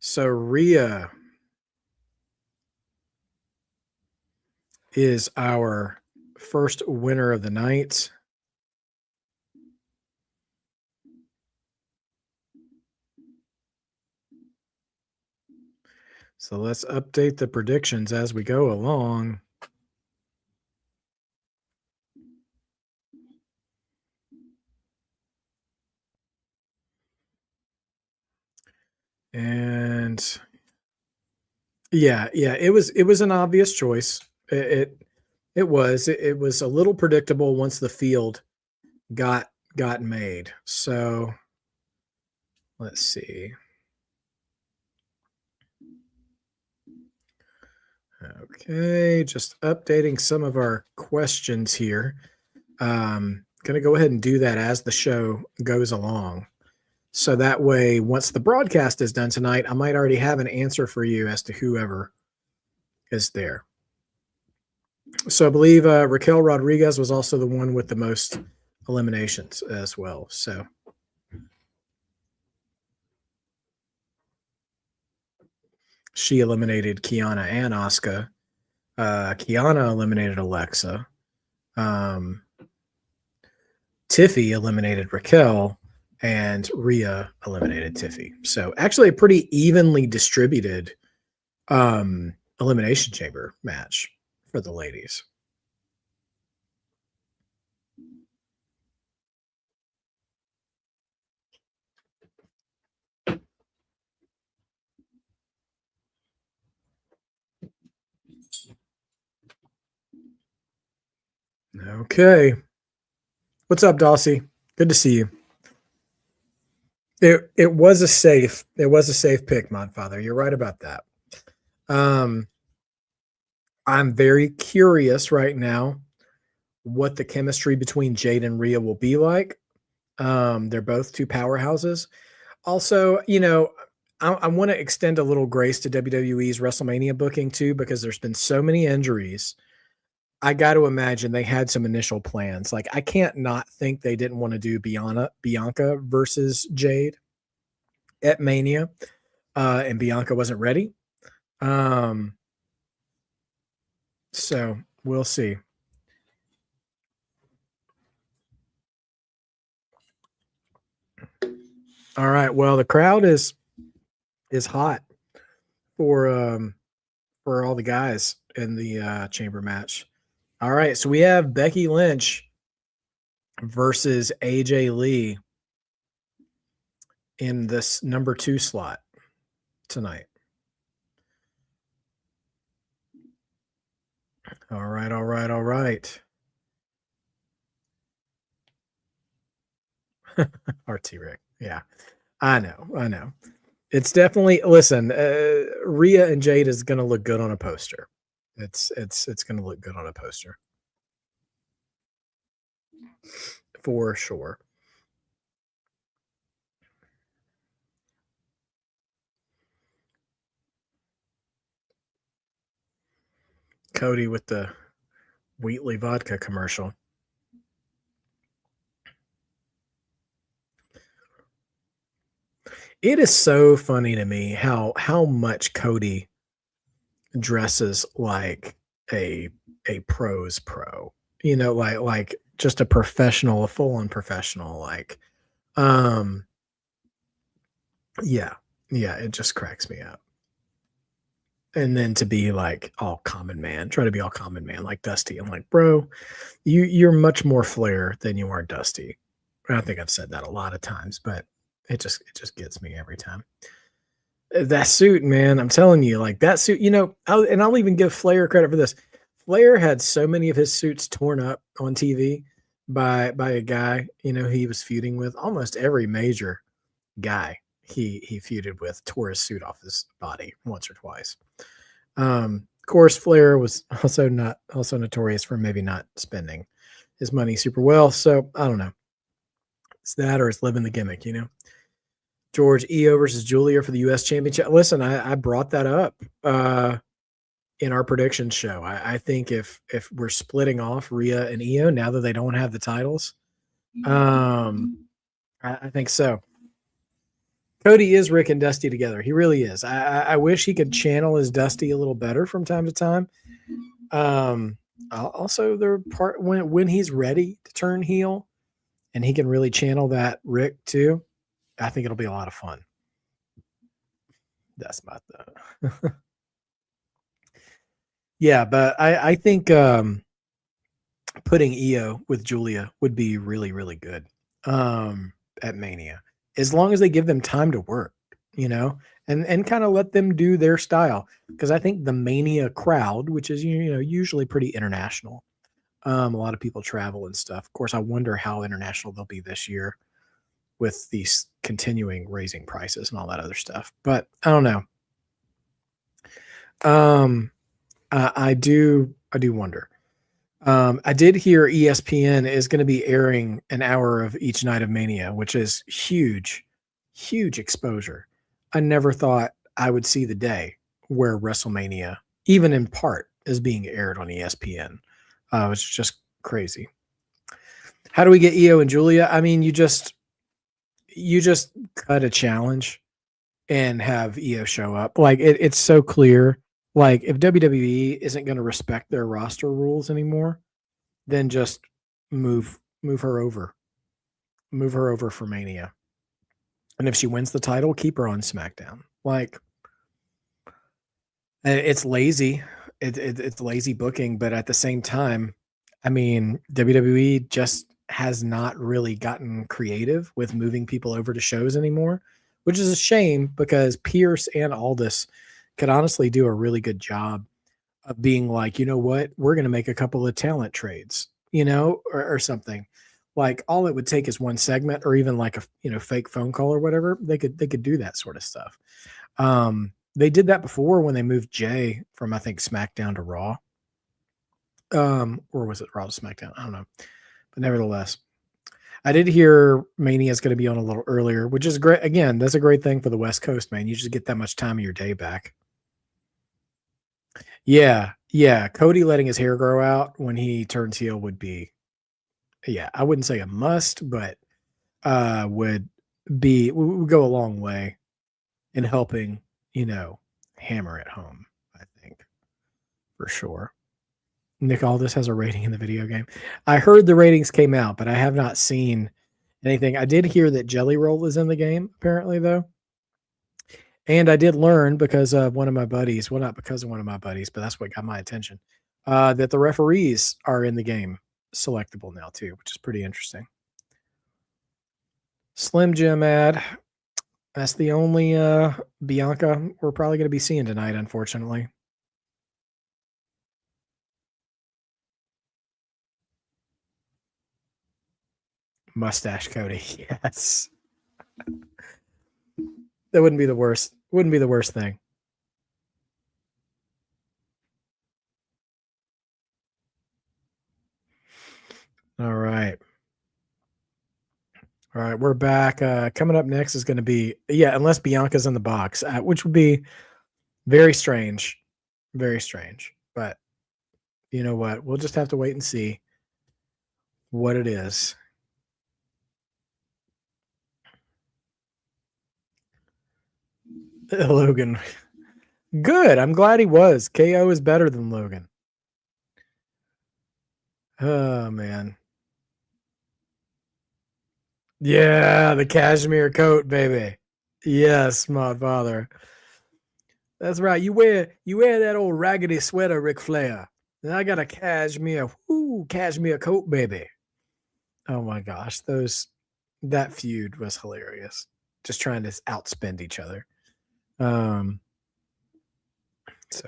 So Rhea is our first winner of the night. So let's update the predictions as we go along. And yeah, it was an obvious choice. It was a little predictable once the field got made. So let's see. Okay, just updating some of our questions here. Going to go ahead and do that as the show goes along. So that way, once the broadcast is done tonight, I might already have an answer for you as to whoever is there. So I believe Raquel Rodriguez was also the one with the most eliminations as well. So she eliminated Kiana and Asuka. Kiana eliminated Alexa. Tiffy eliminated Raquel, and Rhea eliminated Tiffy. So actually a pretty evenly distributed elimination chamber match for the ladies. Okay. What's up, Dossie? Good to see you. It was a safe pick, Modfather. You're right about that. I'm very curious right now what the chemistry between Jade and Rhea will be like. They're both two powerhouses. Also, I want to extend a little grace to WWE's WrestleMania booking too, because there's been so many injuries. I got to imagine they had some initial plans. Like, I can't not think they didn't want to do Bianca versus Jade at Mania, and Bianca wasn't ready. So we'll see. All right. Well, the crowd is hot for all the guys in the chamber match. All right. So we have Becky Lynch versus AJ Lee in this number 2 slot tonight. All right. RT Rick. Yeah. I know. It's definitely, listen, Rhea and Jade is going to look good on a poster. It's going to look good on a poster. For sure. Cody with the Wheatley vodka commercial. It is so funny to me how much Cody dresses like a pro's pro. Like just a professional, a full-on professional. Like, yeah, it just cracks me up. And then to be like all common man, try to be all common man like Dusty. I'm like, bro, you're much more Flair than you are Dusty. I think I've said that a lot of times, but it just gets me every time. That suit, man, I'm telling you, like that suit, I'll even give Flair credit for this. Flair had so many of his suits torn up on TV by a guy, he was feuding with. Almost every major guy he feuded with tore his suit off his body once or twice. Of course, Flair was also notorious for maybe not spending his money super well. So I don't know. It's that or it's living the gimmick, George, Io versus Julia for the U.S. Championship. Listen, I brought that up in our predictions show. I think if we're splitting off Rhea and Io now that they don't have the titles, I think so. Cody is Rick and Dusty together. He really is. I wish he could channel his Dusty a little better from time to time. Also, the part when he's ready to turn heel, and he can really channel that Rick too. I think it'll be a lot of fun. That's about that. Yeah, but I think putting Io with Julia would be really, really good at Mania, as long as they give them time to work, and kind of let them do their style. Because I think the Mania crowd, which is usually pretty international, a lot of people travel and stuff. Of course, I wonder how international they'll be this year with these continuing raising prices and all that other stuff. But I don't know. I do wonder. I did hear ESPN is going to be airing an hour of each night of Mania, which is huge exposure. I never thought I would see the day where WrestleMania, even in part, is being aired on ESPN. It's just crazy. How do we get Io and Julia? I mean, you just cut a challenge and have Io show up. Like it's so clear. Like if WWE isn't going to respect their roster rules anymore, then just move her over. Move her over for Mania. And if she wins the title, keep her on SmackDown. Like it's lazy. It's lazy booking, but at the same time, I mean, WWE just has not really gotten creative with moving people over to shows anymore, which is a shame because Pierce and Aldis could honestly do a really good job of being like, you know what, we're going to make a couple of talent trades, or something. Like all it would take is one segment or even like a fake phone call or whatever. They could do that sort of stuff. They did that before when they moved Jay from, I think, SmackDown to Raw. Or was it Raw to SmackDown? I don't know. But nevertheless, I did hear Mania is going to be on a little earlier, which is great. Again, that's a great thing for the West Coast, man. You just get that much time of your day back. Yeah. Yeah. Cody letting his hair grow out when he turns heel would be, yeah, I wouldn't say a must, but would go a long way in helping, hammer it home, I think, for sure. Nick Aldis has a rating in the video game. I heard the ratings came out, but I have not seen anything. I did hear that Jelly Roll is in the game, apparently, though. And I did learn because of one of my buddies, well, not because of one of my buddies, but that's what got my attention, that the referees are in the game selectable now, too, which is pretty interesting. Slim Jim ad. That's the only Bianca we're probably going to be seeing tonight, unfortunately. Mustache Cody. Yes. That wouldn't be the worst. Wouldn't be the worst thing. All right. All right, we're back. Coming up next is going to be, unless Bianca's in the box, which would be very strange. Very strange. But you know what? We'll just have to wait and see what it is. Logan. Good. I'm glad he was. KO is better than Logan. Oh, man. Yeah, the cashmere coat, baby. Yes, my father. That's right. You wear that old raggedy sweater, Ric Flair. And I got a cashmere coat, baby. Oh my gosh, that feud was hilarious. Just trying to outspend each other. So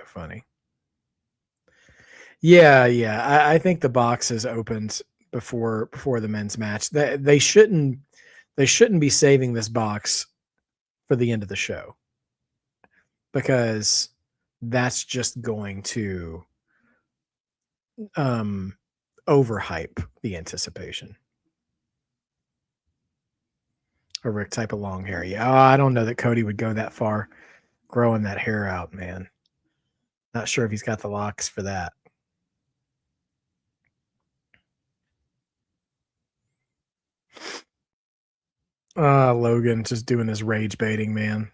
funny. Yeah. I think the box is opened before the men's match. They shouldn't be saving this box for the end of the show, because that's just going to overhype the anticipation. A Rick type of long hair. Yeah, I don't know that Cody would go that far growing that hair out, man. Not sure if he's got the locks for that. Logan just doing his rage baiting, man.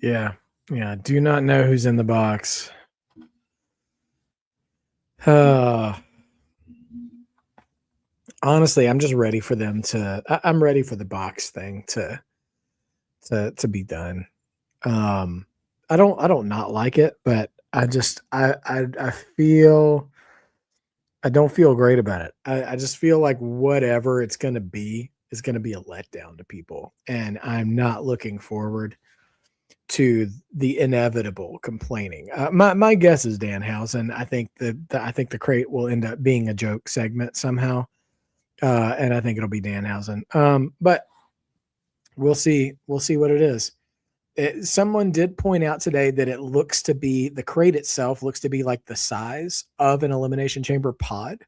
Yeah. Do not know who's in the box. Honestly, I'm just ready for them to. I'm ready for the box thing to be done. I don't not like it, but I just I feel I don't feel great about it. I just feel like whatever it's going to be is going to be a letdown to people, and I'm not looking forward to the inevitable complaining. My guess is Danhausen. I think I think the crate will end up being a joke segment somehow, and I think it'll be Danhausen. But we'll see. We'll see what it is. Someone did point out today that it looks to be, the crate itself looks to be like the size of an Elimination Chamber pod.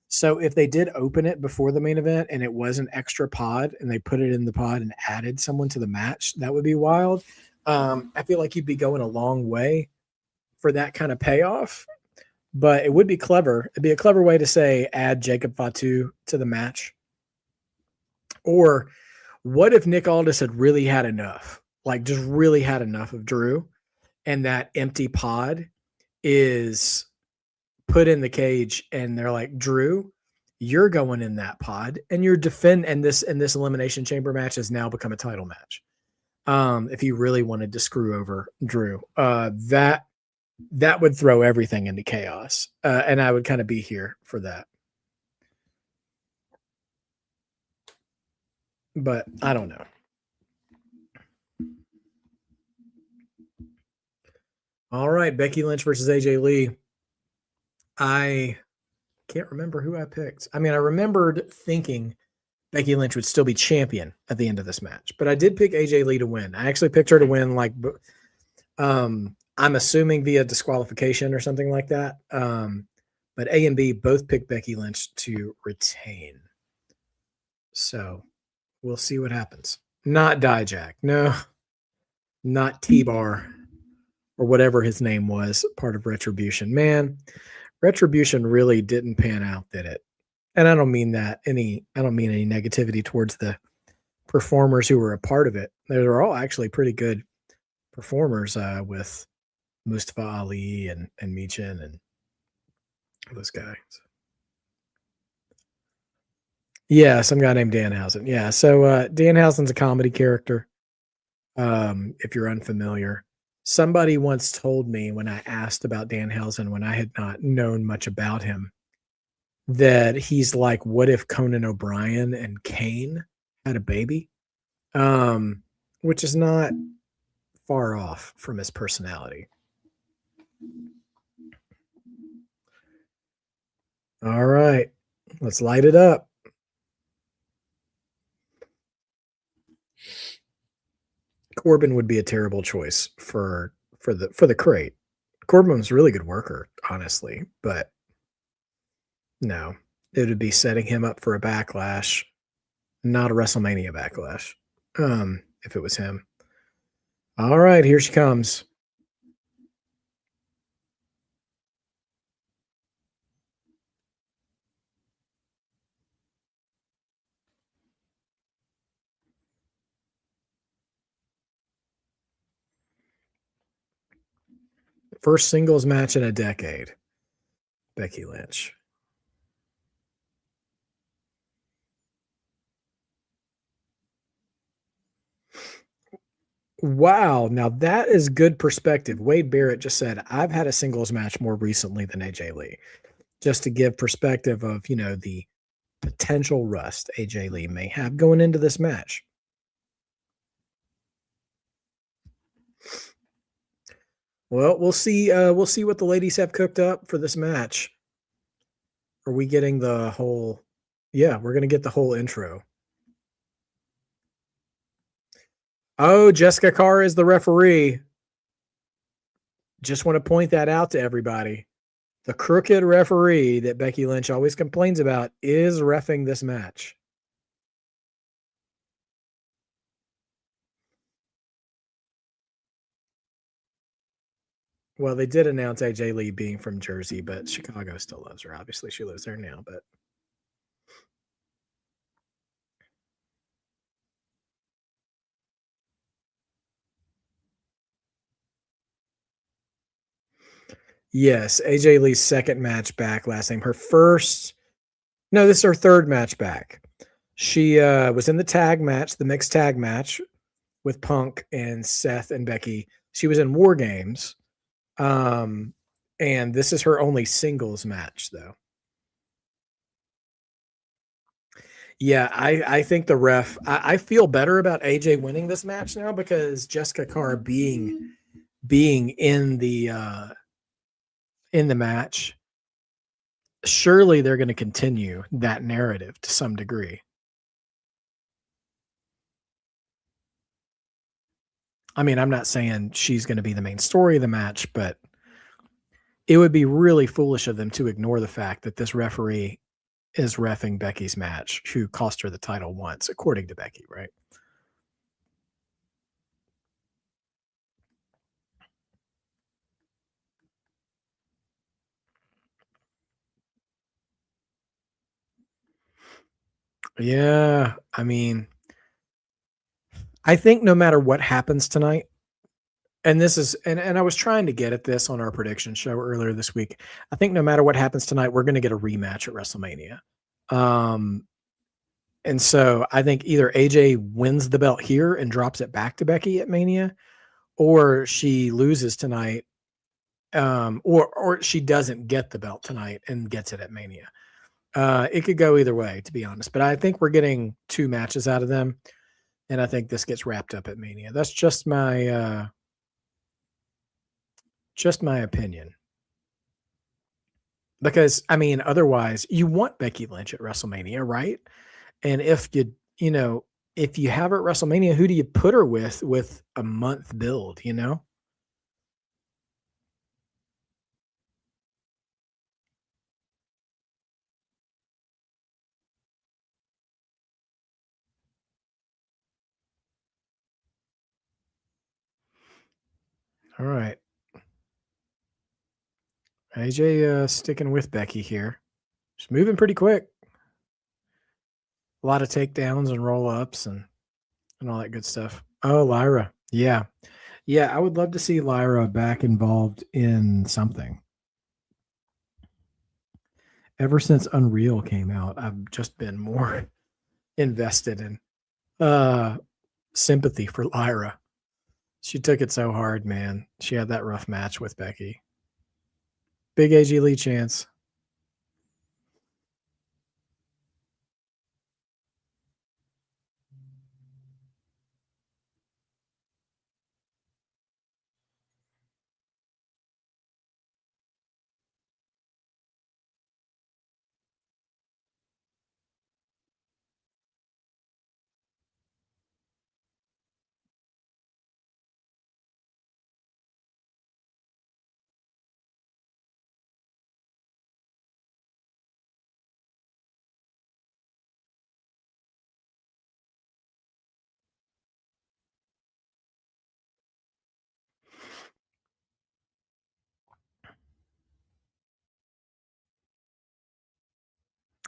So if they did open it before the main event and it was an extra pod and they put it in the pod and added someone to the match, that would be wild. I feel like you'd be going a long way for that kind of payoff, but it would be clever. It'd be a clever way to say, add Jacob Fatu to the match. Or what if Nick Aldis had really had enough? Like just really had enough of Drew, and that empty pod is put in the cage and they're like, Drew, you're going in that pod and you're and this Elimination Chamber match has now become a title match. If you really wanted to screw over Drew, that that would throw everything into chaos. And I would kind of be here for that. But I don't know. All right, Becky Lynch versus AJ Lee. I can't remember who I picked. I mean, I remembered thinking Becky Lynch would still be champion at the end of this match, but I did pick AJ Lee to win. I actually picked her to win, like, I'm assuming via disqualification or something like that. But A and B both picked Becky Lynch to retain. So we'll see what happens. Not Dijak. No, not T-Bar or whatever his name was, part of Retribution. Man, Retribution really didn't pan out, did it? And I don't mean any negativity towards the performers who were a part of it. They were all actually pretty good performers with Mustafa Ali and Michin and those guys. Yeah, some guy named Danhausen. Yeah, so Danhausen's a comedy character. If you're unfamiliar, somebody once told me when I asked about Danhausen when I had not known much about him that he's like, what if Conan O'Brien and Kane had a baby? Which is not far off from his personality. All right, let's light it up. Corbin would be a terrible choice for the crate. Corbin was a really good worker, honestly, but no, it would be setting him up for a backlash, not a WrestleMania backlash. If it was him. All right, here she comes. First singles match in a decade. Becky Lynch. Wow, now that is good perspective. Wade Barrett just said, I've had a singles match more recently than AJ Lee. Just to give perspective of, the potential rust AJ Lee may have going into this match. Well, we'll see. We'll see what the ladies have cooked up for this match. Are we getting the whole? Yeah, we're gonna get the whole intro. Oh, Jessica Carr is the referee. Just want to point that out to everybody. The crooked referee that Becky Lynch always complains about is reffing this match. Well, they did announce AJ Lee being from Jersey, but Chicago still loves her. Obviously, she lives there now, but yes, AJ Lee's second match back last name. Her first, no, this is her third match back. She was in the tag match, the mixed tag match with Punk and Seth and Becky. She was in War Games. And this is her only singles match, though. Yeah, I think the ref. I feel better about AJ winning this match now because Jessica Carr being in the match. Surely they're going to continue that narrative to some degree. I mean, I'm not saying she's going to be the main story of the match, but it would be really foolish of them to ignore the fact that this referee is reffing Becky's match, who cost her the title once, according to Becky, right? Yeah, I mean, I think no matter what happens tonight, and this is, and I was trying to get at this on our prediction show earlier this week. I think no matter what happens tonight, we're going to get a rematch at WrestleMania. And so I think either AJ wins the belt here and drops it back to Becky at Mania, or she loses tonight Or she doesn't get the belt tonight and gets it at Mania. It could go either way, to be honest. But I think we're getting 2 matches out of them, and I think this gets wrapped up at Mania. That's just my opinion. Because I mean, otherwise, you want Becky Lynch at WrestleMania, right? And if if you have her at WrestleMania, who do you put her with a month build? All right. AJ sticking with Becky here. She's moving pretty quick. A lot of takedowns and roll ups and all that good stuff. Oh, Lyra. Yeah. Yeah, I would love to see Lyra back involved in something. Ever since Unreal came out, I've just been more invested in sympathy for Lyra. She took it so hard, man. She had that rough match with Becky. Big AJ Lee chance.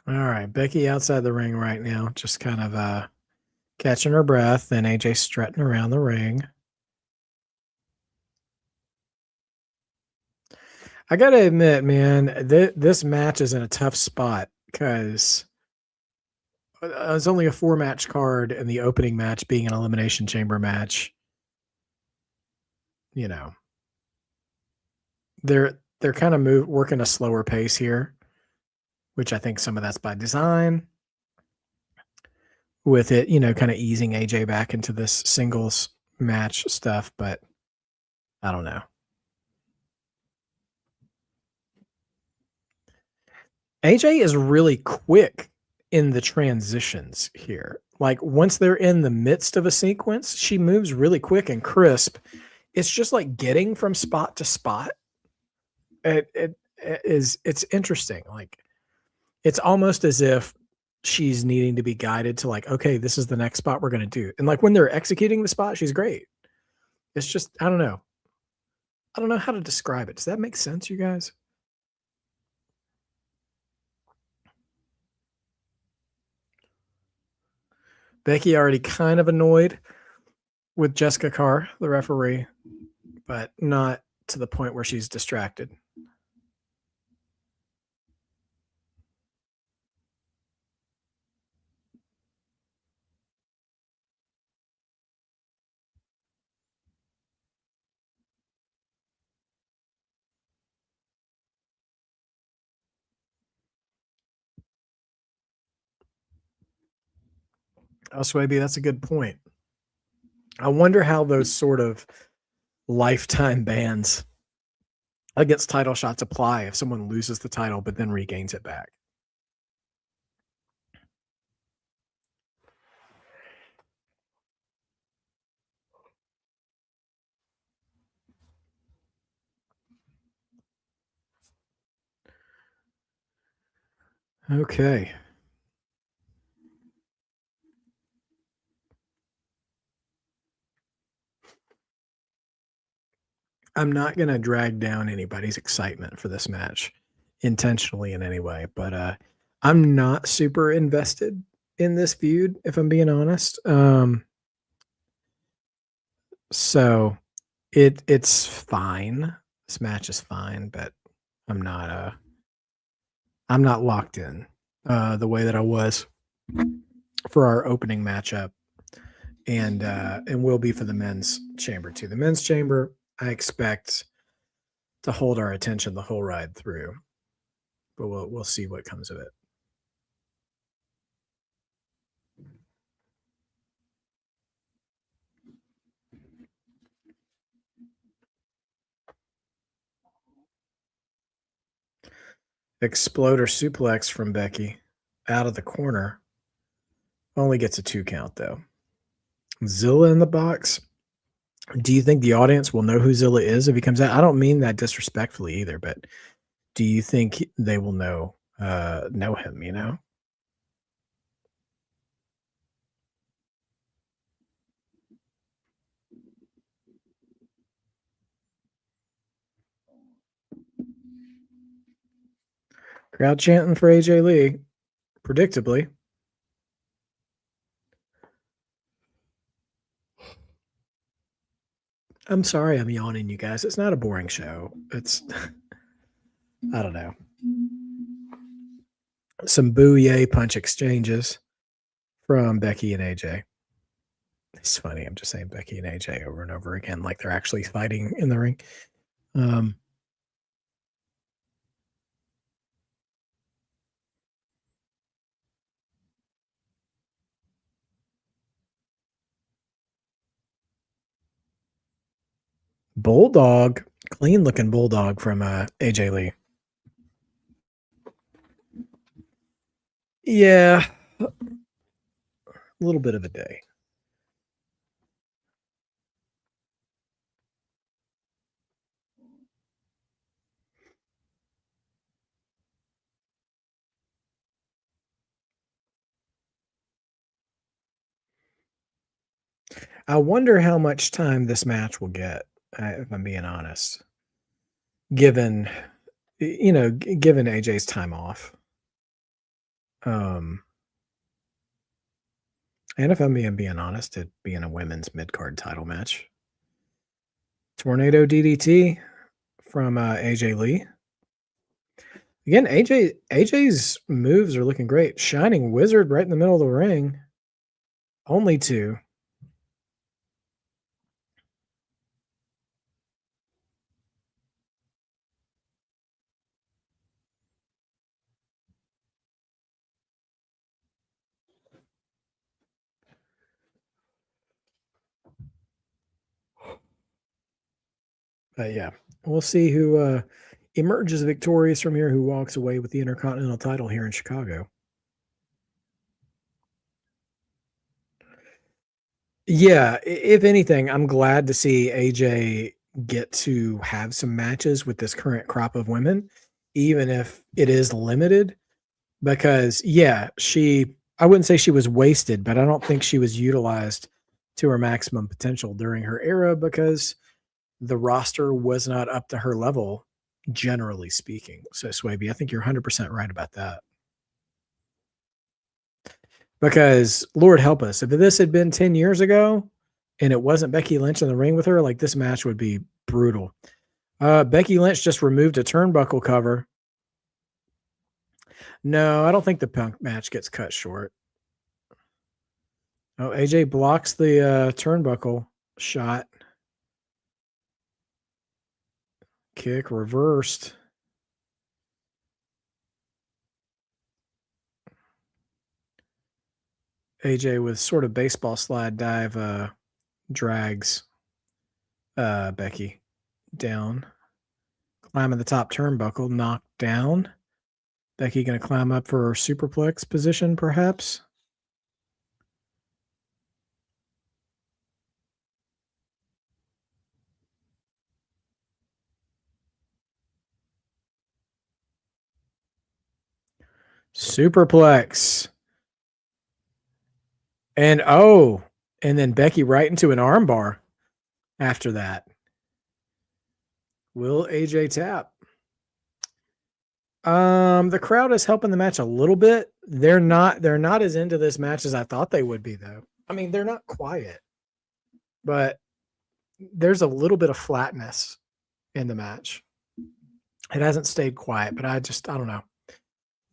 All right, Becky outside the ring right now, just kind of catching her breath, and AJ strutting around the ring. I gotta admit, man, this match is in a tough spot because it's only a 4-match card, and the opening match being an Elimination Chamber match. They're kind of working a slower pace here, which I think some of that's by design. With it, kind of easing AJ back into this singles match stuff, but I don't know. AJ is really quick in the transitions here. Like once they're in the midst of a sequence, she moves really quick and crisp. It's just like getting from spot to spot. It's interesting. Like it's almost as if she's needing to be guided to like, okay, this is the next spot we're going to do. And like when they're executing the spot, she's great. It's just, I don't know. I don't know how to describe it. Does that make sense, you guys? Becky already kind of annoyed with Jessica Carr, the referee, but not to the point where she's distracted. Oh, Swaby, that's a good point. I wonder how those sort of lifetime bans against title shots apply if someone loses the title but then regains it back. Okay. I'm not going to drag down anybody's excitement for this match intentionally in any way, but I'm not super invested in this feud, if I'm being honest. So it's fine. This match is fine, but I'm not locked in the way that I was for our opening matchup, and will be for the men's chamber too. The men's chamber, I expect to hold our attention the whole ride through. But we'll see what comes of it. Exploder suplex from Becky out of the corner. Only gets a 2 count, though. Zilla in the box. Do you think the audience will know who Zilla is if he comes out? I don't mean that disrespectfully either, but do you think they will know him, you know? Crowd chanting for AJ Lee, predictably. I'm sorry I'm yawning, you guys. It's not a boring show. It's, I don't know. Some boo-yay punch exchanges from Becky and AJ. It's funny. I'm just saying Becky and AJ over and over again, like they're actually fighting in the ring. Bulldog, clean looking bulldog from AJ Lee. Yeah, a little bit of a day. I wonder how much time this match will get, if I'm being honest. Given AJ's time off. And if I'm being honest, it being a women's mid-card title match. Tornado DDT from AJ Lee. Again, AJ's moves are looking great. Shining Wizard right in the middle of the ring. Only 2. Yeah, we'll see who emerges victorious from here, who walks away with the Intercontinental title here in Chicago. Yeah, if anything, I'm glad to see AJ get to have some matches with this current crop of women, even if it is limited, because yeah, I wouldn't say she was wasted, but I don't think she was utilized to her maximum potential during her era because the roster was not up to her level, generally speaking. So Swaby, I think you're 100% right about that. Because Lord help us, if this had been 10 years ago and it wasn't Becky Lynch in the ring with her, like this match would be brutal. Becky Lynch just removed a turnbuckle cover. No, I don't think the Punk match gets cut short. Oh, AJ blocks the turnbuckle shot. Kick reversed. AJ with sort of baseball slide dive drags Becky down. Climbing the top turnbuckle, knocked down. Becky going to climb up for her superplex position, perhaps. Superplex. And then Becky right into an armbar after that. Will AJ tap? The crowd is helping the match a little bit. They're not as into this match as I thought they would be, though. I mean, they're not quiet, but there's a little bit of flatness in the match. It hasn't stayed quiet, but I don't know.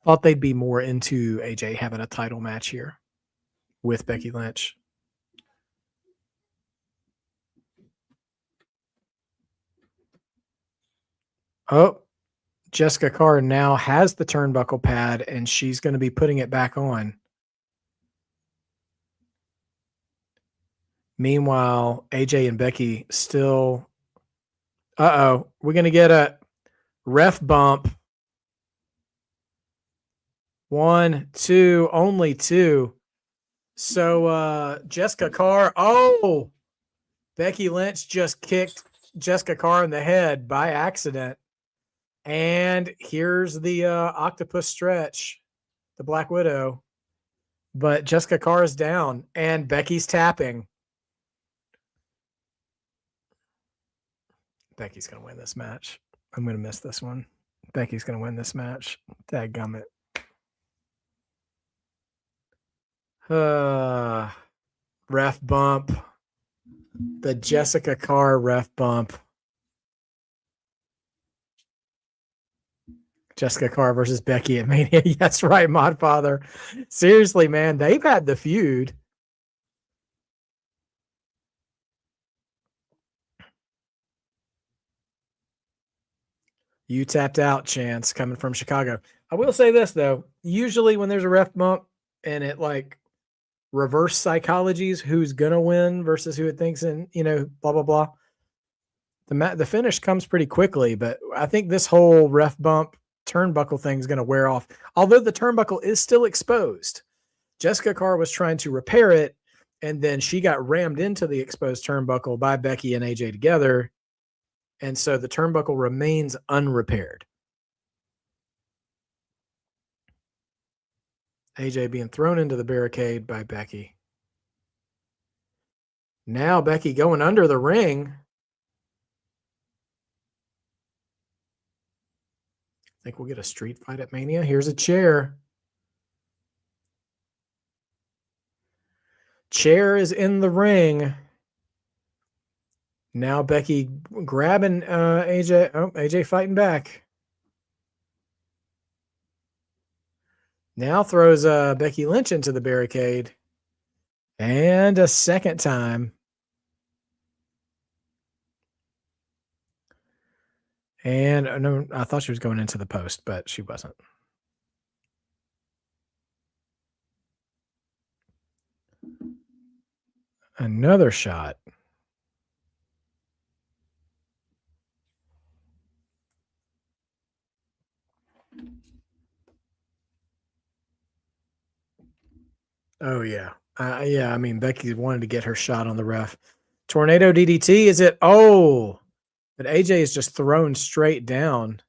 Thought they'd be more into AJ having a title match here with Becky Lynch. Oh, Jessica Carr now has the turnbuckle pad, and she's going to be putting it back on. Meanwhile, AJ and Becky still... Uh-oh. We're going to get a ref bump. 1, 2, only 2. So Jessica Carr... Oh! Becky Lynch just kicked Jessica Carr in the head by accident. And here's the octopus stretch, the Black Widow. But Jessica Carr is down, and Becky's tapping. Becky's going to win this match. I'm going to miss this one. Becky's going to win this match. Dadgummit. Ref bump. The Jessica Carr ref bump. Jessica Carr versus Becky at Mania. That's right, Modfather. Seriously, man, they've had the feud. You tapped out, Chance, coming from Chicago. I will say this, though. Usually when there's a ref bump and it like reverse psychologies who's going to win versus who it thinks, and, you know, blah, blah, blah. The finish comes pretty quickly, but I think this whole ref bump turnbuckle thing is going to wear off. Although the turnbuckle is still exposed. Jessica Carr was trying to repair it, and then she got rammed into the exposed turnbuckle by Becky and AJ together. And so the turnbuckle remains unrepaired. AJ being thrown into the barricade by Becky. Now Becky going under the ring. I think we'll get a street fight at Mania. Here's a chair. Chair is in the ring. Now Becky grabbing AJ. Oh, AJ fighting back. Now throws Becky Lynch into the barricade. And a second time. And no, I thought she was going into the post, but she wasn't. Another shot. Oh, yeah. Yeah, I mean, Becky wanted to get her shot on the ref. Tornado DDT, is it? Oh, but AJ is just thrown straight down.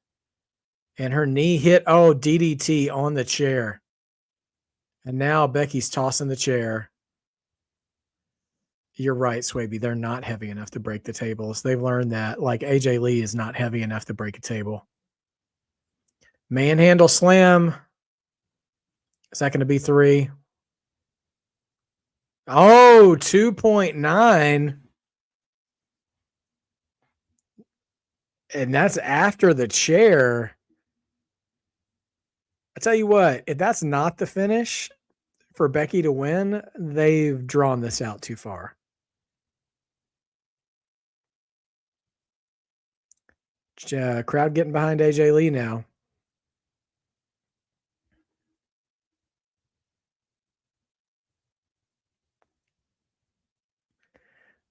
And her knee hit, oh, DDT on the chair. And now Becky's tossing the chair. You're right, Swaby. They're not heavy enough to break the tables. They've learned that. Like, AJ Lee is not heavy enough to break a table. Manhandle slam. Is that going to be 3? Oh, 2.9. And that's after the chair. I tell you what, if that's not the finish for Becky to win, they've drawn this out too far. Crowd getting behind AJ Lee now.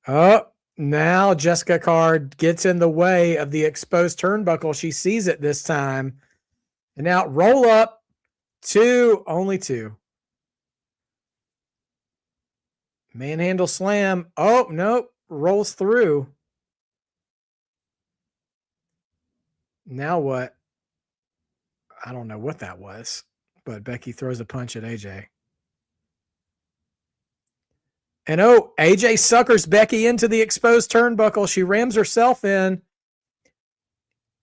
Oh, now Jessica Carr gets in the way of the exposed turnbuckle. She sees it this time. And now roll up. 2, only 2. Manhandle slam. Oh, nope. Rolls through. Now what? I don't know what that was, but Becky throws a punch at AJ. And oh, AJ suckers Becky into the exposed turnbuckle. She rams herself in.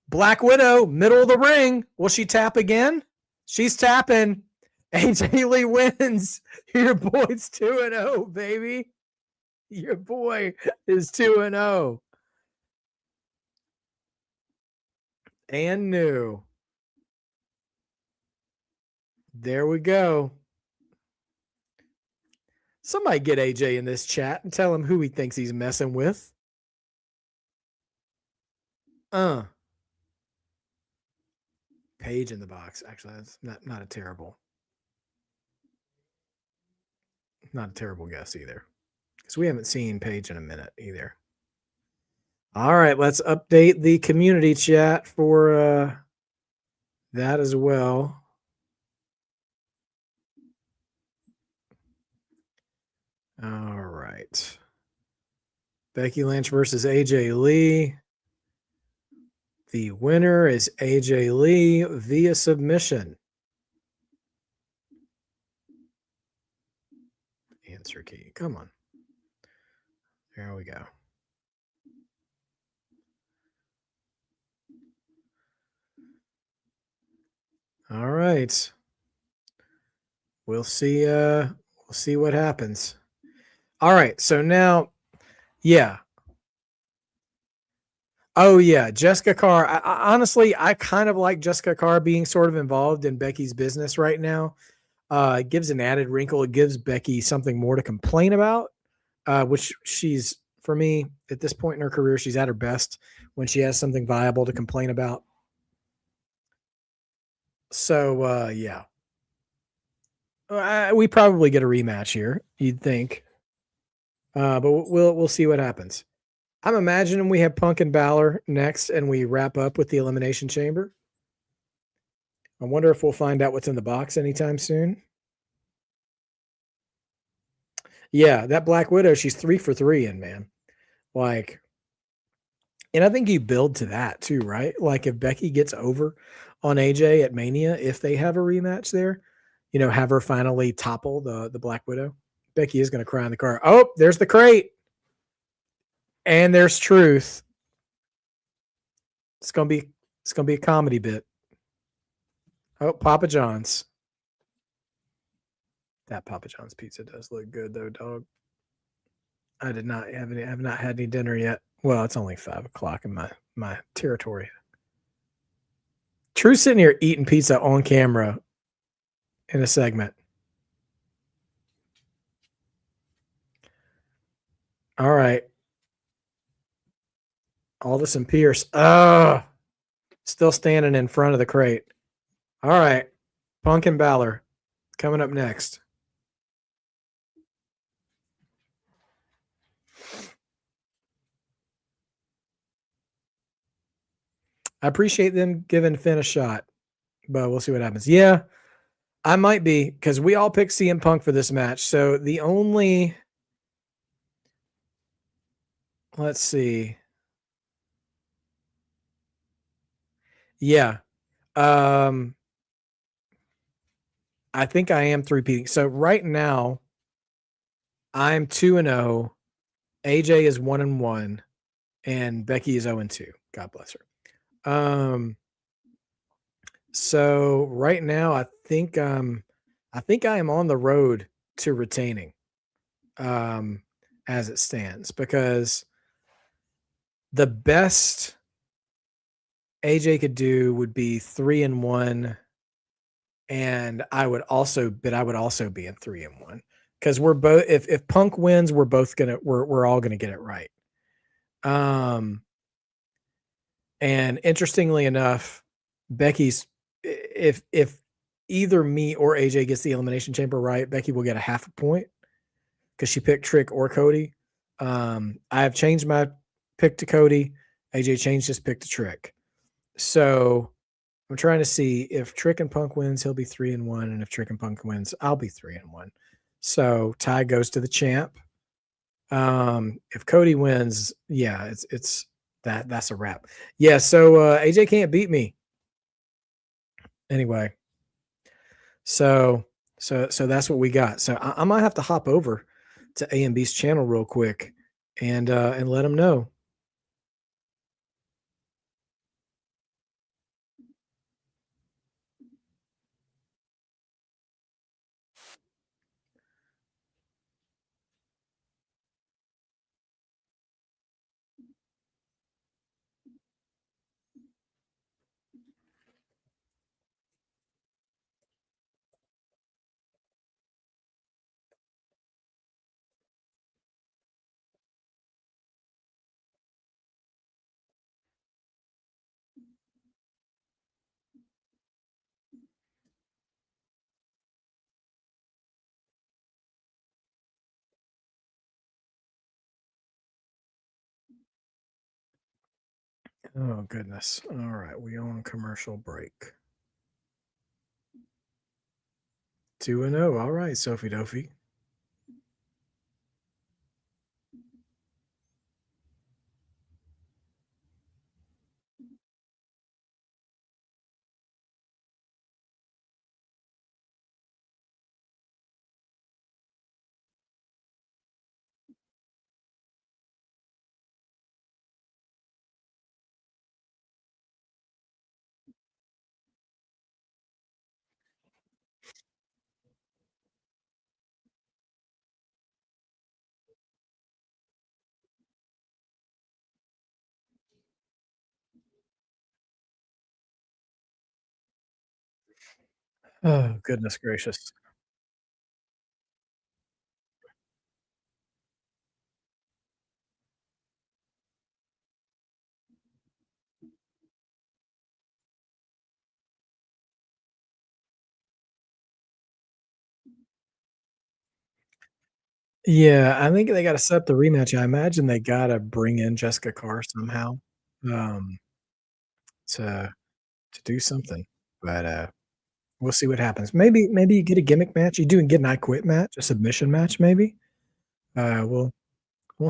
Black Widow, middle of the ring. Will she tap again? She's tapping. AJ Lee wins. Your boy's 2-0, baby. Your boy is 2-0. And new. There we go. Somebody get AJ in this chat and tell him who he thinks he's messing with. Paige in the box. Actually, that's not a terrible guess either. Because we haven't seen Paige in a minute either. All right, let's update the community chat for that as well. All right. Becky Lynch versus AJ Lee. The winner is AJ Lee via submission. Answer key. Come on. There we go. All right. We'll see what happens. All right. So now, yeah. Oh yeah, Jessica Carr. Honestly, I kind of like Jessica Carr being sort of involved in Becky's business right now. It gives an added wrinkle. It gives Becky something more to complain about, which she's, for me, at this point in her career, she's at her best when she has something viable to complain about. So yeah, we probably get a rematch here, you'd think, but we'll see what happens. I'm imagining we have Punk and Balor next, and we wrap up with the Elimination Chamber. I wonder if we'll find out what's in the box anytime soon. Yeah, that Black Widow, she's 3 for 3 in, man. Like, and I think you build to that too, right? Like if Becky gets over on AJ at Mania, if they have a rematch there, have her finally topple the Black Widow. Becky is going to cry in the car. Oh, there's the crate. And there's truth. It's gonna be a comedy bit. Oh, Papa John's. That Papa John's pizza does look good though, dog. I have not had any dinner yet. Well, it's only 5:00 in my territory. True sitting here eating pizza on camera in a segment. All right. Aldis and Pierce. Still standing in front of the crate. All right. Punk and Balor coming up next. I appreciate them giving Finn a shot, but we'll see what happens. Yeah, I might be, because we all picked CM Punk for this match. So the only, let's see. Yeah. I think I am three-peating. So right now, I'm 2-0. AJ is 1-1, and Becky is 0-2. God bless her. So right now, I think I am on the road to retaining, as it stands, because the best AJ could do would be 3-1, and I would also be in 3-1, because we're both, if Punk wins, we're all gonna get it right. And interestingly enough, Becky's, if either me or AJ gets the Elimination Chamber right, Becky will get a half a point because she picked Trick or Cody. I have changed my pick to Cody. AJ changed his pick to Trick. So I'm trying to see if Trick and Punk wins, he'll be 3-1, and if Trick and Punk wins, I'll be 3-1. So tie goes to the champ. If Cody wins, yeah, it's that's a wrap. Yeah, so AJ can't beat me. Anyway, so that's what we got. So I might have to hop over to AMB's channel real quick and let him know. Oh, goodness. All right. We on commercial break. 2-0. All right, Sophie Dophie. Oh, goodness gracious. Yeah, I think they gotta set up the rematch. I imagine they gotta bring in Jessica Carr somehow, um, to do something, but, we'll see what happens. Maybe you get a gimmick match, you do and get an I Quit match, a submission match maybe? We'll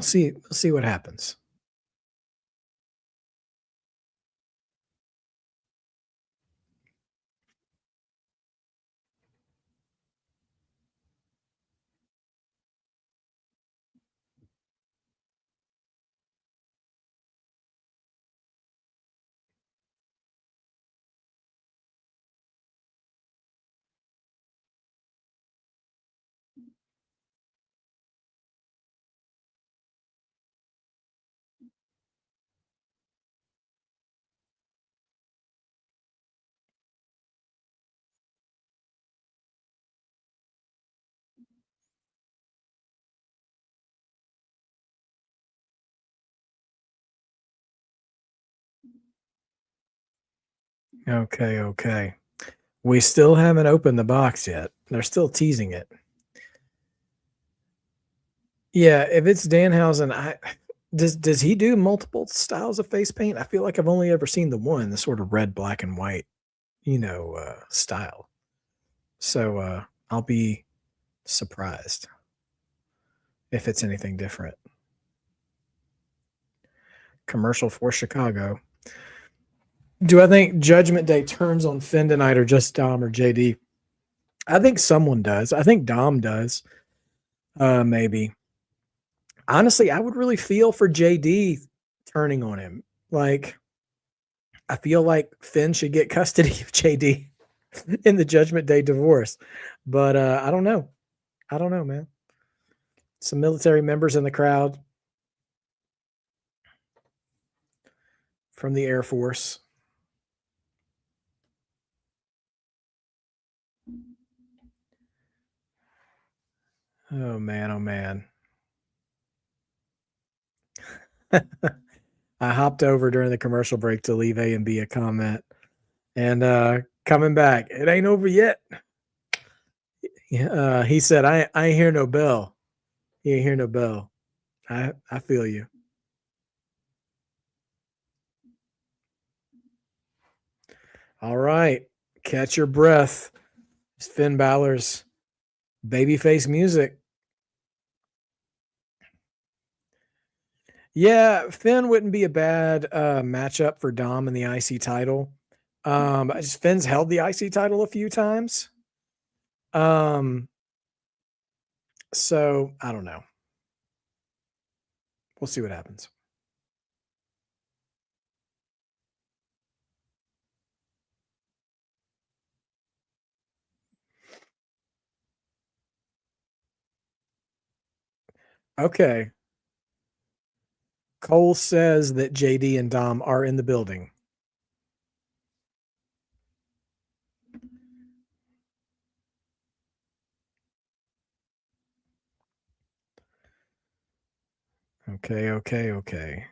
see what happens. Okay, okay. We still haven't opened the box yet. They're still teasing it. Yeah, if it's Danhausen, I does he do multiple styles of face paint? I feel like I've only ever seen the one, the sort of red, black, and white, style. So, I'll be surprised if it's anything different. Commercial for Chicago. Do I think Judgment Day turns on Finn tonight or just Dom or JD? I think someone does. I think Dom does. Maybe. Honestly, I would really feel for JD turning on him. Like, I feel like Finn should get custody of JD in the Judgment Day divorce. But I don't know. I don't know, man. Some military members in the crowd from the Air Force. Oh man, oh man. I hopped over during the commercial break to leave A and B a comment. And coming back, it ain't over yet. Yeah, he said, I ain't hear no bell. He ain't hear no bell. I feel you. All right. Catch your breath. It's Finn Balor's babyface music. Yeah, Finn wouldn't be a bad matchup for Dom in the IC title. Finn's held the IC title a few times. Um, so I don't know. We'll see what happens. Okay. Cole says that JD and Dom are in the building. Okay, okay, okay.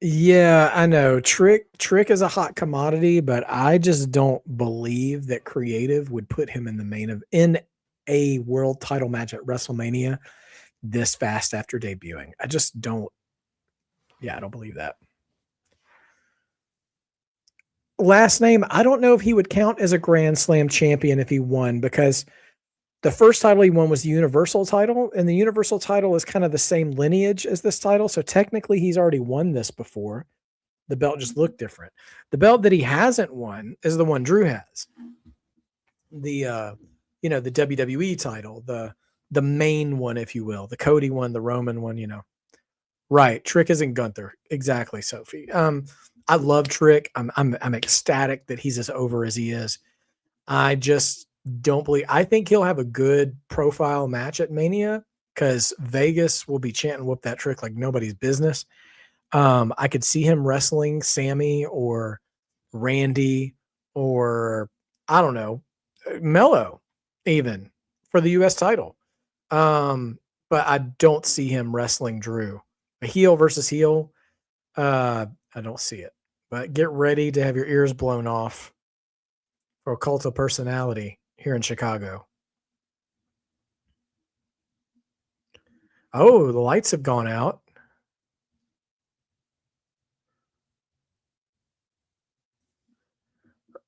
Yeah, I know. Trick is a hot commodity, but I just don't believe that creative would put him in the in a world title match at WrestleMania this fast after debuting. I just don't. Yeah, I don't believe that. Last name, I don't know if he would count as a Grand Slam champion if he won, because the first title he won was the Universal title, and the Universal title is kind of the same lineage as this title. So technically, he's already won this before. The belt just looked different. The belt that he hasn't won is the one Drew has. The the WWE title, the main one, if you will, the Cody one, the Roman one, Right. Trick isn't Gunther. Exactly, Sophie. I love Trick. I'm ecstatic that he's as over as he is. I just don't believe. I think he'll have a good profile match at Mania, because Vegas will be chanting "whoop that Trick" like nobody's business. I could see him wrestling Sammy or Randy, or I don't know, Mello even for the US title. But I don't see him wrestling Drew. A heel versus heel, I don't see it. But get ready to have your ears blown off for a Cult of Personality here in Chicago. Oh, the lights have gone out.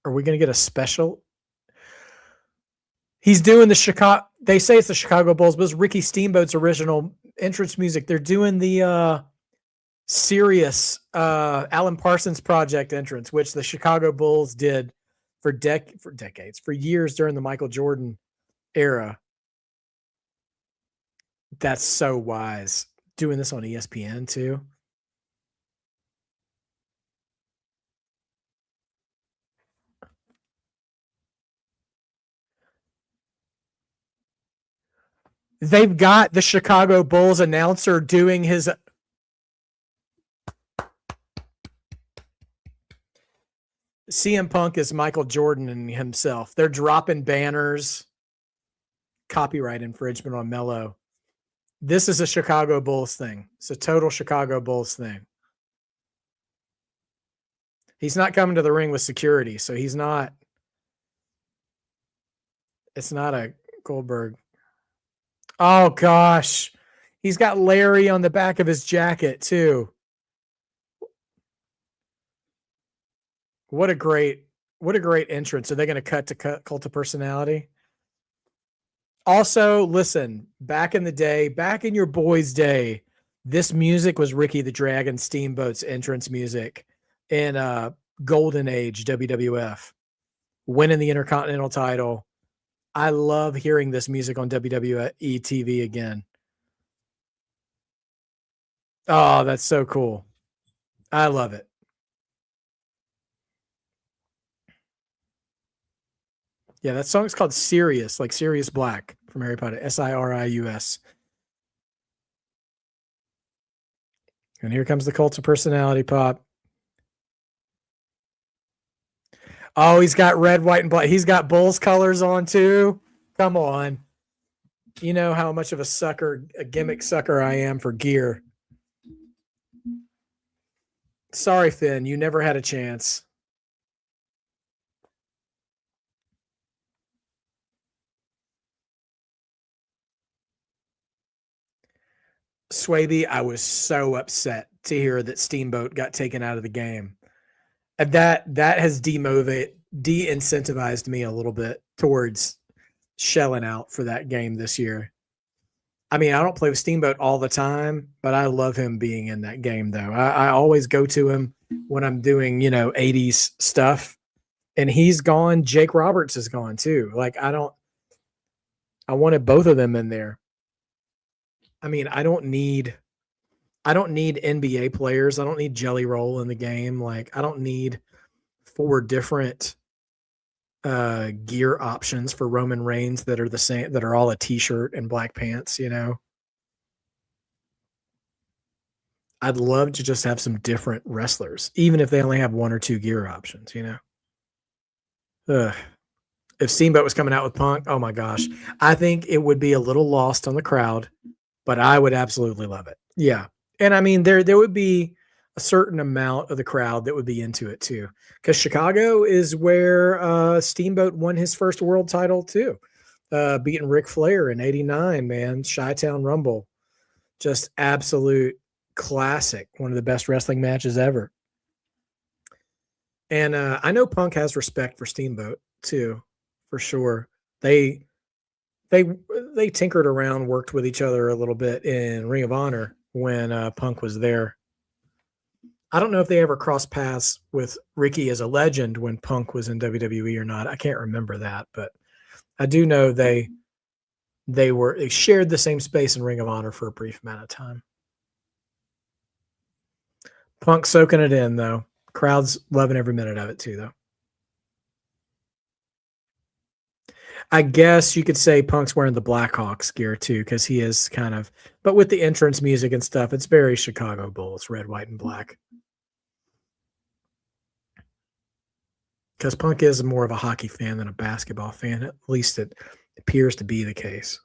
Are we going to get a special? He's doing the Chicago. They say it's the Chicago Bulls, but it's Ricky Steamboat's original entrance music. They're doing the Sirius Alan Parsons Project entrance, which the Chicago Bulls did for decades, for years during the Michael Jordan era. That's so wise. Doing this on ESPN too. They've got the Chicago Bulls announcer doing his. CM Punk is Michael Jordan and himself. They're dropping banners. Copyright infringement on Mello. This is a Chicago Bulls thing. It's a total Chicago Bulls thing. He's not coming to the ring with security, so he's not. It's not a Goldberg. Oh gosh, he's got Larry on the back of his jacket too. What a great entrance. Are they going to cut to Cult of Personality? Also, listen, back in the day, back in your boy's day, this music was Ricky the Dragon Steamboat's entrance music in Golden Age WWF, winning the Intercontinental title. I love hearing this music on WWE TV again. Oh, that's so cool. I love it. Yeah, that song's called Sirius, like Sirius Black from Harry Potter. Sirius. And here comes the Cult of Personality pop. Oh, he's got red, white, and black. He's got Bulls colors on too. Come on. You know how much of a gimmick sucker I am for gear. Sorry, Finn. You never had a chance. Swaby, I was so upset to hear that Steamboat got taken out of the game. And that has de-incentivized me a little bit towards shelling out for that game this year. I mean, I don't play with Steamboat all the time, but I love him being in that game, though. I always go to him when I'm doing, 80s stuff. And he's gone. Jake Roberts is gone, too. Like, I wanted both of them in there. I mean, I don't need NBA players. I don't need Jelly Roll in the game. Like, I don't need 4 different gear options for Roman Reigns that are the same, that are all a t-shirt and black pants, I'd love to just have some different wrestlers, even if they only have 1 or 2 gear options, Ugh. If Steamboat was coming out with Punk, oh my gosh, I think it would be a little lost on the crowd, but I would absolutely love it. Yeah. And I mean, there would be a certain amount of the crowd that would be into it too. Because Chicago is where Steamboat won his first world title too, beating Ric Flair in '89. Man, Chi-Town Rumble, just absolute classic. One of the best wrestling matches ever. And I know Punk has respect for Steamboat too, for sure. They they tinkered around, worked with each other a little bit in Ring of Honor when Punk was there. I don't know if they ever crossed paths with Ricky as a legend when Punk was in WWE or not. I can't remember that, but I do know they shared the same space in Ring of Honor for a brief amount of time. Punk soaking it in though. Crowd's loving every minute of it too, though. I guess you could say Punk's wearing the Blackhawks gear too, because he is kind of, but with the entrance music and stuff, it's very Chicago Bulls, red, white, and black. Because Punk is more of a hockey fan than a basketball fan. At least it appears to be the case.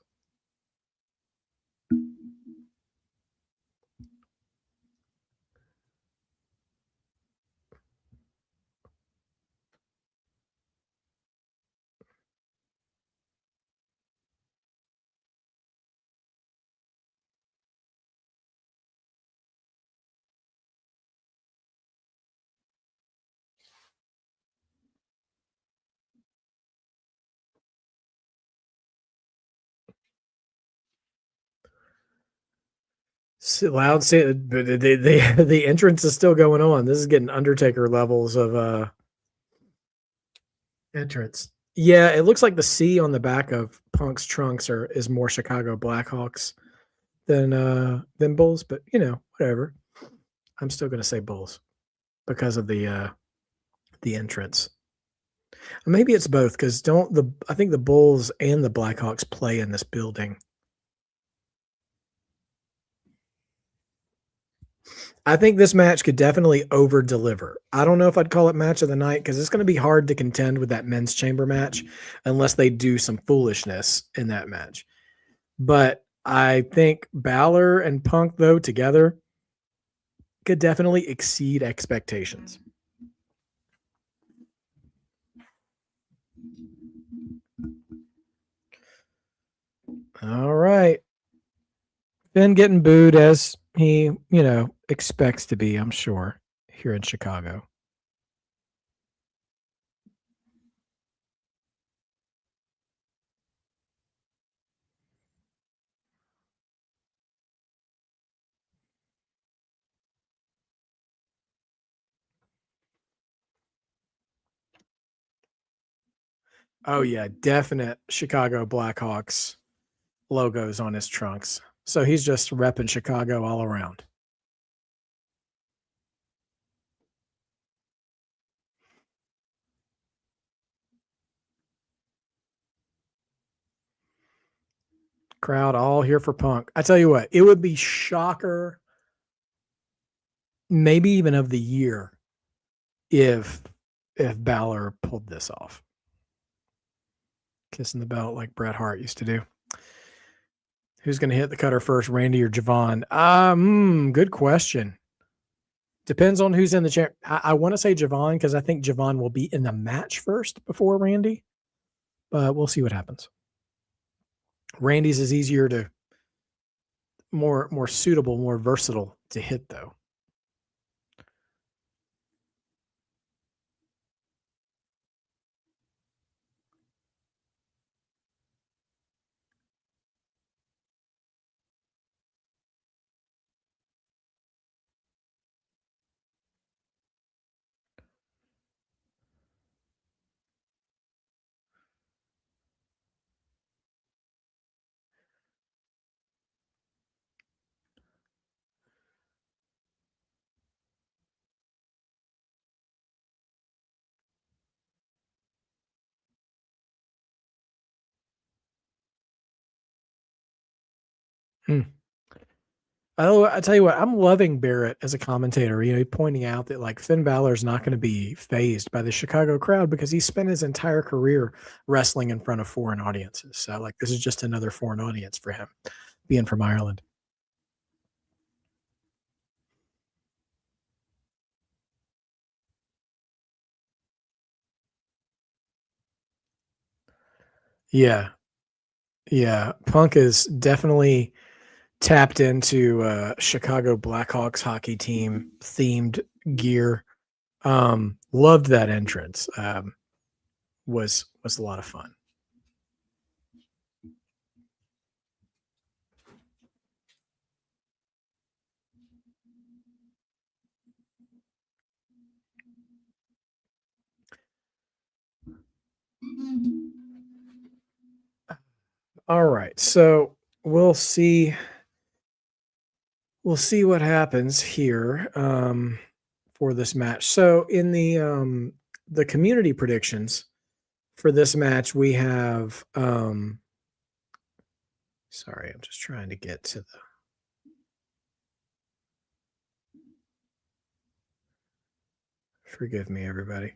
Loud, but the entrance is still going on. This is getting Undertaker levels of entrance. Yeah, it looks like the C on the back of Punk's trunks is more Chicago Blackhawks than Bulls, but whatever. I'm still gonna say Bulls because of the entrance. Maybe it's both because I think the Bulls and the Blackhawks play in this building. I think this match could definitely over deliver. I don't know if I'd call it match of the night because it's going to be hard to contend with that men's chamber match unless they do some foolishness in that match. But I think Balor and Punk, though, together could definitely exceed expectations. All right. Finn getting booed as he, expects to be, I'm sure, here in Chicago. Oh yeah, definite Chicago Blackhawks logos on his trunks. So he's just repping Chicago all around. Crowd all here for Punk. I tell you what, it would be shocker, maybe even of the year, if Balor pulled this off. Kissing the belt like Bret Hart used to do. Who's going to hit the cutter first, Randy or Javon? Good question. Depends on who's in the chair. I want to say Javon because I think Javon will be in the match first before Randy, but we'll see what happens. Randy's is easier to, more suitable, more versatile to hit though. Oh, I tell you what, I'm loving Barrett as a commentator. Pointing out that like Finn Balor's not going to be phased by the Chicago crowd because he spent his entire career wrestling in front of foreign audiences. So like this is just another foreign audience for him, being from Ireland. Yeah. Yeah. Punk is definitely tapped into Chicago Blackhawks hockey team themed gear. Loved that entrance. Was a lot of fun. All right. So we'll see. We'll see what happens here for this match. So in the community predictions for this match, we have sorry, I'm just trying to get to the forgive me, everybody.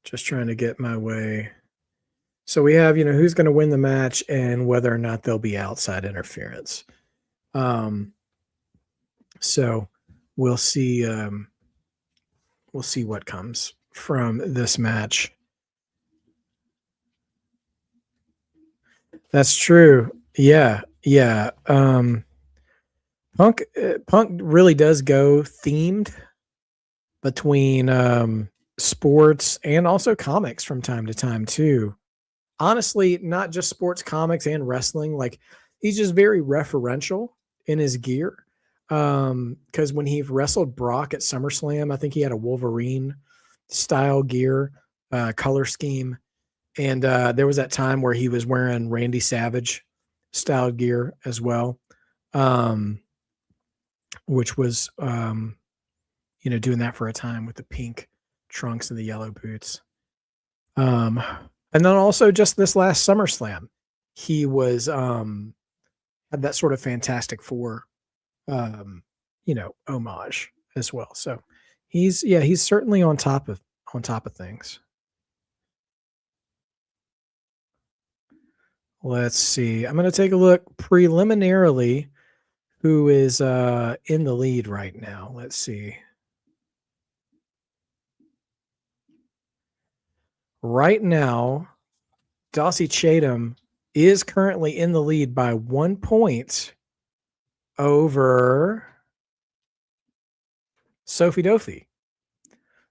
Just trying to get my way. So we have, who's going to win the match and whether or not there'll be outside interference. So we'll see. We'll see what comes from this match. That's true. Yeah, yeah. Punk really does go themed between sports and also comics from time to time too. Honestly, not just sports, comics, and wrestling. Like he's just very referential in his gear. Because when he wrestled Brock at SummerSlam, I think he had a Wolverine style gear, color scheme. And there was that time where he was wearing Randy Savage style gear as well, which was, doing that for a time with the pink trunks and the yellow boots. And then also just this last SummerSlam, he was had that sort of Fantastic Four, homage as well. So he's certainly on top of things. Let's see. I'm going to take a look preliminarily who is in the lead right now. Let's see. Right now, Dossie Chatham is currently in the lead by 1 point over Sophie Dophie.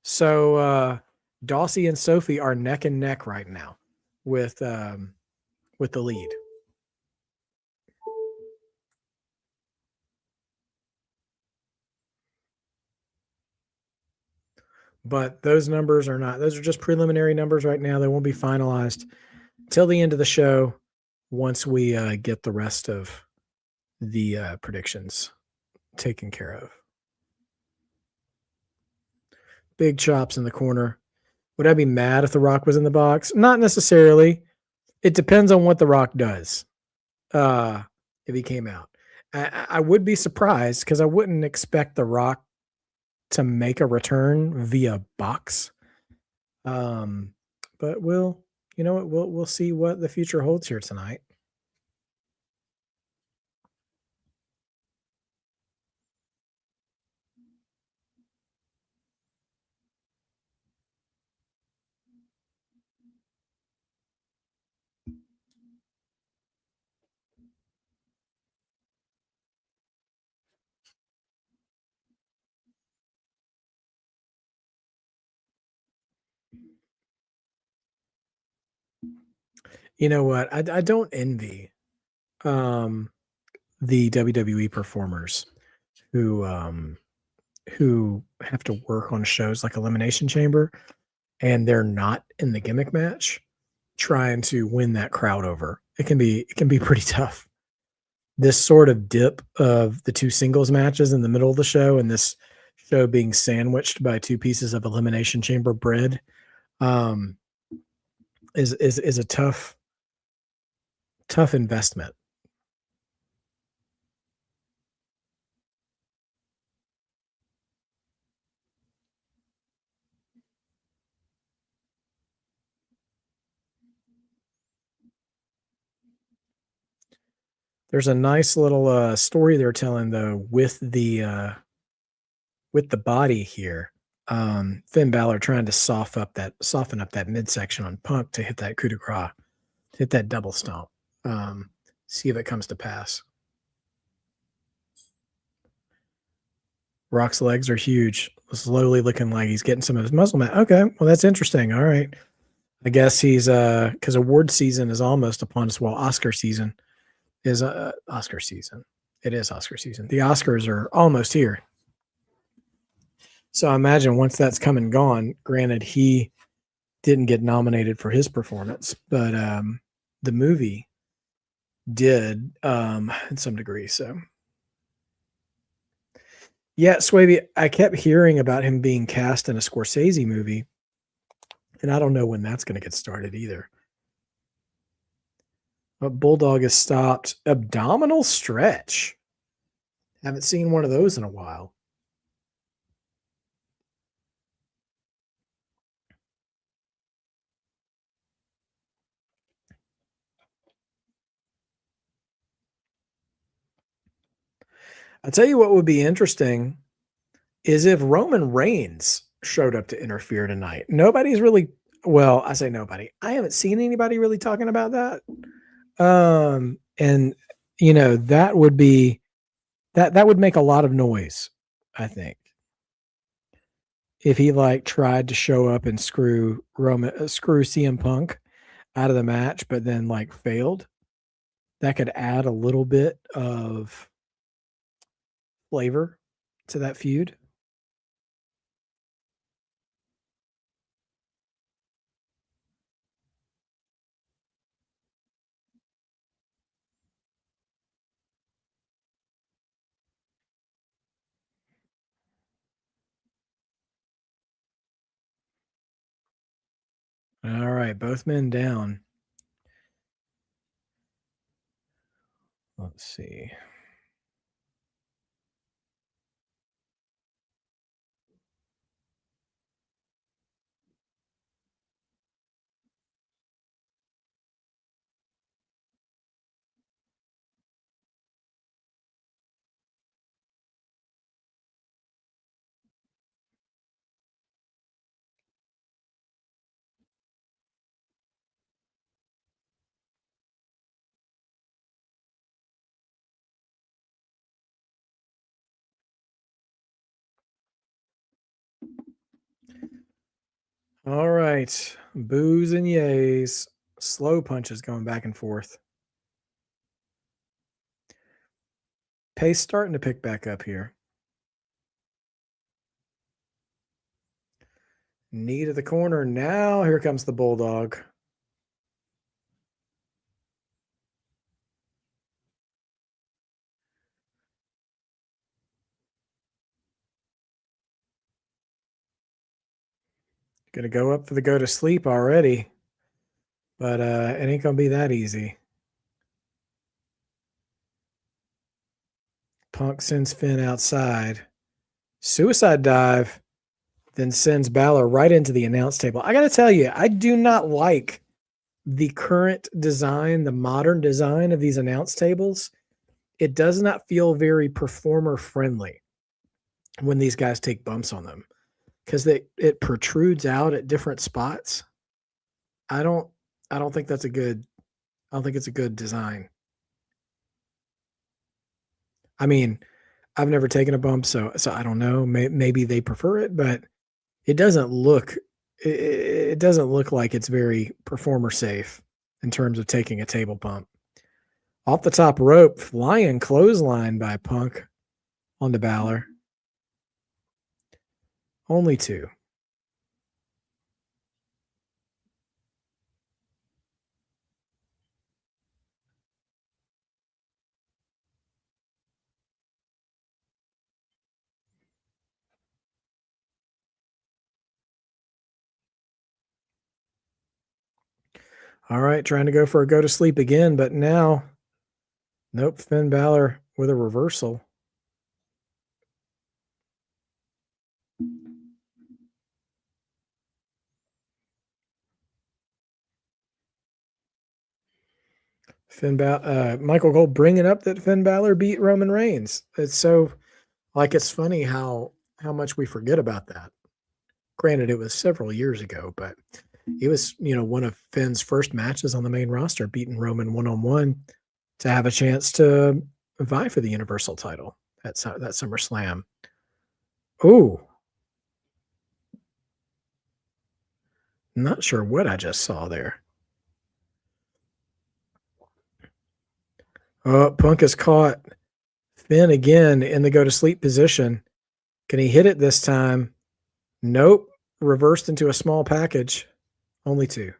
So Dossie and Sophie are neck and neck right now with the lead. But those numbers are not, those are just preliminary numbers right now. They won't be finalized till the end of the show once we get the rest of the predictions taken care of. Big chops in the corner. Would I be mad if The Rock was in the box? Not necessarily. It depends on what The Rock does. If he came out, I would be surprised because I wouldn't expect The Rock to make a return via box. But we'll see what the future holds here tonight. You know what? I don't envy the WWE performers who have to work on shows like Elimination Chamber and they're not in the gimmick match trying to win that crowd over. It can be pretty tough. This sort of dip of the two singles matches in the middle of the show and this show being sandwiched by two pieces of Elimination Chamber bread is a tough investment. There's a nice little story they're telling though with the body here. Finn Balor trying to soften up that midsection on Punk to hit that coup de grace. Hit that double stomp. See if it comes to pass. Rock's legs are huge. Slowly looking like he's getting some of his muscle mass. Okay, well, that's interesting. All right. I guess he's because award season is almost upon us. Well, Oscar season is Oscar season. It is Oscar season. The Oscars are almost here. So I imagine once that's come and gone, granted, he didn't get nominated for his performance, but the movie did in some degree. So yeah, Swaby, I kept hearing about him being cast in a Scorsese movie, and I don't know when that's going to get started either. But Bulldog has stopped. Abdominal stretch. Haven't seen one of those in a while. I'll tell you what would be interesting is if Roman Reigns showed up to interfere tonight. Nobody's really, well, I say nobody. I haven't seen anybody really talking about that. And you know, that would be that would make a lot of noise, I think. If he like tried to show up and screw CM Punk out of the match, but then like failed, that could add a little bit of flavor to that feud. All right, both men down. Let's see. All right. Boos and yays. Slow punches going back and forth. Pace starting to pick back up here. Knee to the corner. Now here comes the Bulldog. Gonna go up for the go to sleep already. But it ain't gonna be that easy. Punk sends Finn outside. Suicide dive. Then sends Balor right into the announce table. I gotta tell you, I do not like the current design, the modern design of these announce tables. It does not feel very performer friendly when these guys take bumps on them because it protrudes out at different spots. I don't think that's a good. I don't think it's a good design. I mean, I've never taken a bump, so I don't know. Maybe they prefer it, but it doesn't look. It doesn't look like it's very performer safe in terms of taking a table bump. Off the top rope, flying clothesline by Punk onto Balor. Only two. All right, trying to go for a go to sleep again, but now, nope, Finn Balor with a reversal. Michael Cole bringing up that Finn Balor beat Roman Reigns. It's so like it's funny how much we forget about that. Granted, it was several years ago, but He was, one of Finn's first matches on the main roster, beating Roman one-on-one to have a chance to vie for the Universal title at that SummerSlam. Oh, not sure what I just saw there. Oh, Punk is caught. Finn again in the go to sleep position. Can he hit it this time? Nope. Reversed into a small package. Only 2.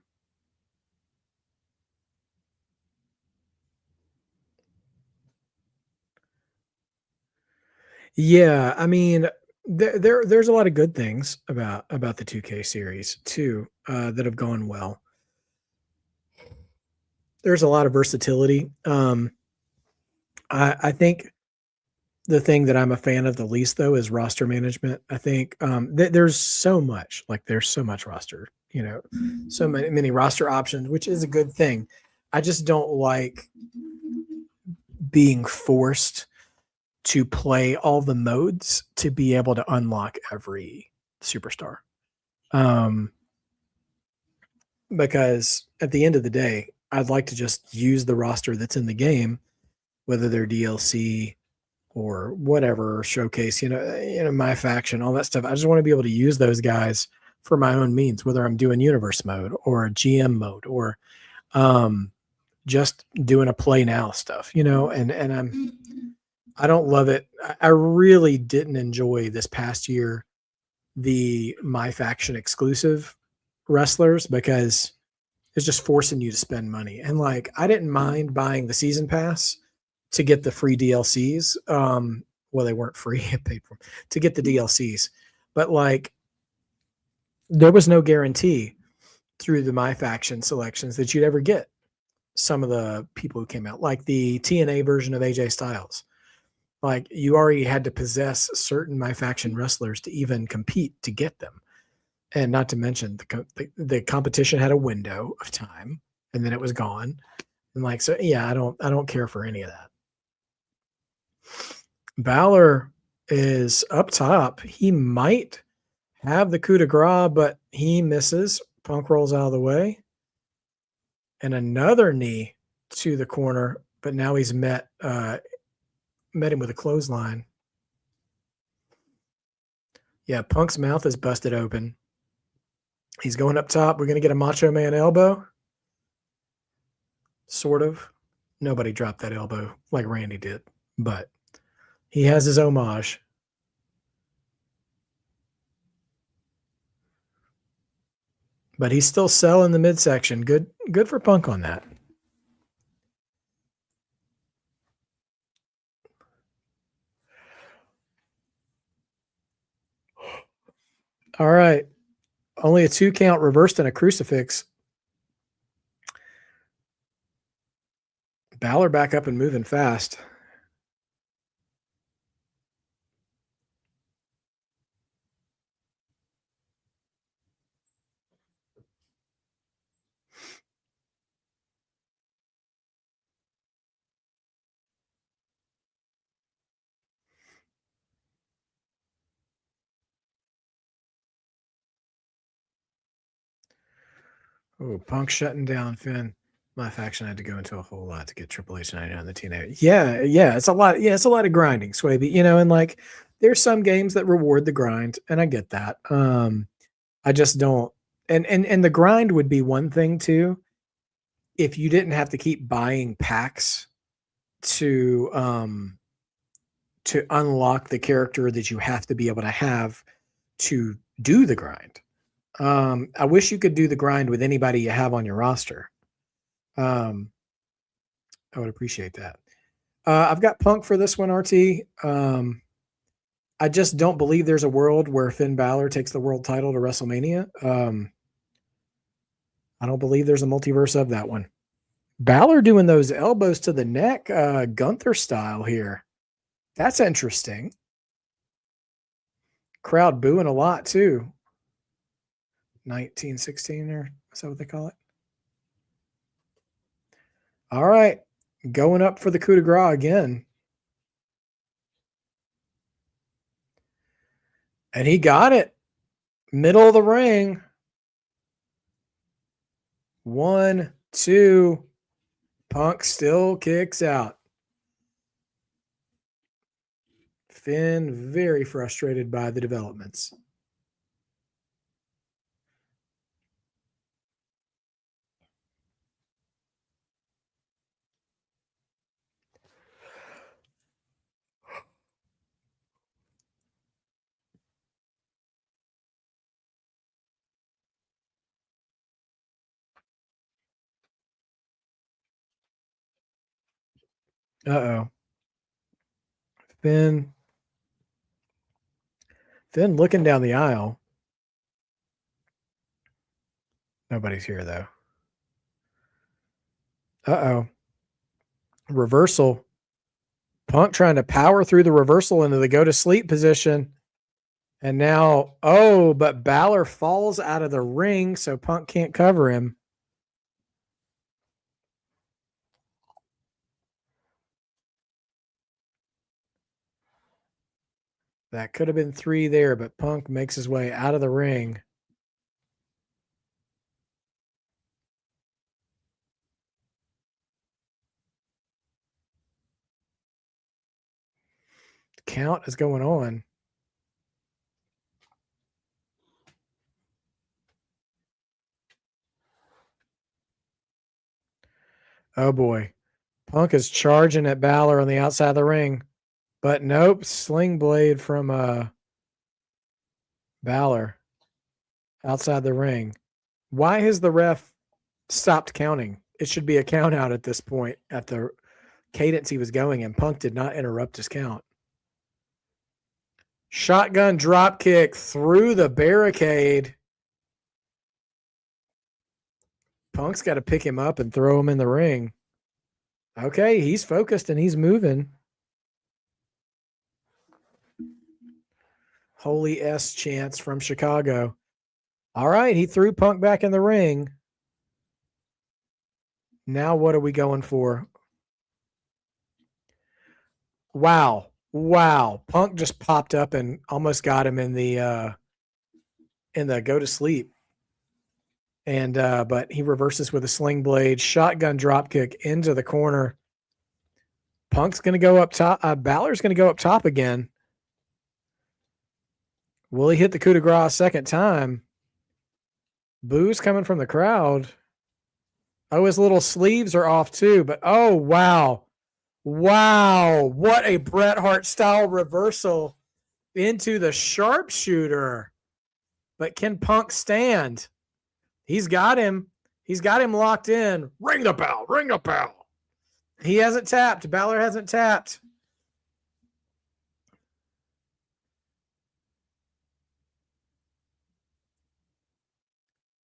Yeah, I mean, there's a lot of good things about the 2K series too, that have gone well. There's a lot of versatility. I think the thing that I'm a fan of the least, though, is roster management. I think there's so much, roster, so many roster options, which is a good thing. I just don't like being forced to play all the modes to be able to unlock every superstar. Because at the end of the day, I'd like to just use the roster that's in the game, whether they're DLC or whatever, showcase, my faction, all that stuff. I just want to be able to use those guys for my own means, whether I'm doing universe mode or a GM mode or just doing a play now stuff, and I don't love it. I really didn't enjoy this past year the my faction exclusive wrestlers because it's just forcing you to spend money. And I didn't mind buying the season pass to get the free DLCs. Well, they weren't free; I paid for them to get the DLCs, but there was no guarantee through the my faction selections that you'd ever get some of the people who came out, like the TNA version of AJ Styles. You already had to possess certain my faction wrestlers to even compete to get them. And not to mention the competition had a window of time and then it was gone. And so, yeah, I don't care for any of that. Balor is up top. He might have the coup de grace, but he misses. Punk rolls out of the way. And another knee to the corner, but now he's met him with a clothesline. Yeah, Punk's mouth is busted open. He's going up top. We're going to get a Macho Man elbow. Sort of. Nobody dropped that elbow like Randy did, but he has his homage. But he's still selling the midsection. Good for Punk on that. All right. Only a 2 count reversed and a crucifix. Balor back up and moving fast. Oh, Punk shutting down Finn. My faction had to go into a whole lot to get Triple H 99 on the TNA. Yeah, it's a lot. Yeah, it's a lot of grinding, Swaby. And there's some games that reward the grind, and I get that. I just don't. And the grind would be one thing too, if you didn't have to keep buying packs to unlock the character that you have to be able to have to do the grind. I wish you could do the grind with anybody you have on your roster. I would appreciate that. I've got Punk for this one, RT. I just don't believe there's a world where Finn Balor takes the world title to WrestleMania. I don't believe there's a multiverse of that one. Balor doing those elbows to the neck, Gunther style here. That's interesting. Crowd booing a lot too. 1916, or is that what they call it? All right. Going up for the coup de grace again. And he got it. Middle of the ring. 1, 2. Punk still kicks out. Finn very frustrated by the developments. Uh-oh. Finn looking down the aisle. Nobody's here, though. Uh-oh. Reversal. Punk trying to power through the reversal into the go-to-sleep position. And now, but Balor falls out of the ring, so Punk can't cover him. That could have been 3 there, but Punk makes his way out of the ring. Count is going on. Oh boy. Punk is charging at Balor on the outside of the ring. But nope, sling blade from Balor outside the ring. Why has the ref stopped counting? It should be a count out at this point at the cadence he was going, and Punk did not interrupt his count. Shotgun drop kick through the barricade. Punk's got to pick him up and throw him in the ring. Okay, he's focused and he's moving. Holy S chants from Chicago. All right, he threw Punk back in the ring. Now what are we going for? Wow. Punk just popped up and almost got him in the go to sleep. And but he reverses with a sling blade, shotgun drop kick into the corner. Punk's going to go up top. Balor's going to go up top again. Will he hit the coup de grace a second time? Boo's coming from the crowd. Oh, his little sleeves are off too. But oh, wow. What a Bret Hart style reversal into the sharpshooter. But can Punk stand? He's got him. He's got him locked in. Ring the bell. He hasn't tapped. Balor hasn't tapped.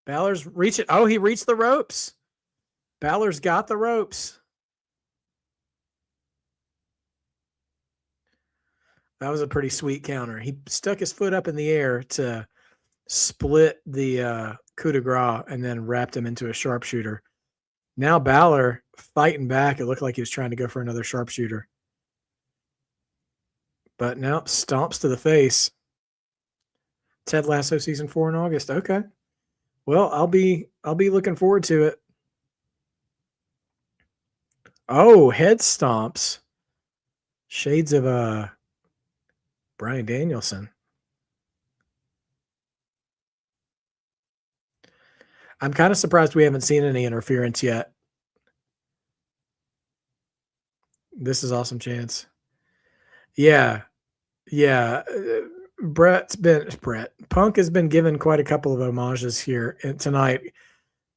Balor's reaching. Oh, he reached the ropes. Balor's got the ropes. That was a pretty sweet counter. He stuck his foot up in the air to split the coup de grace and then wrapped him into a sharpshooter. Now Balor fighting back. It looked like he was trying to go for another sharpshooter. But now stomps to the face. Ted Lasso season 4 in August. Okay. Well, I'll be looking forward to it. Oh, head stomps. Shades of Bryan Danielson. I'm kind of surprised we haven't seen any interference yet. This is awesome chance. Yeah. Punk has been given quite a couple of homages here tonight.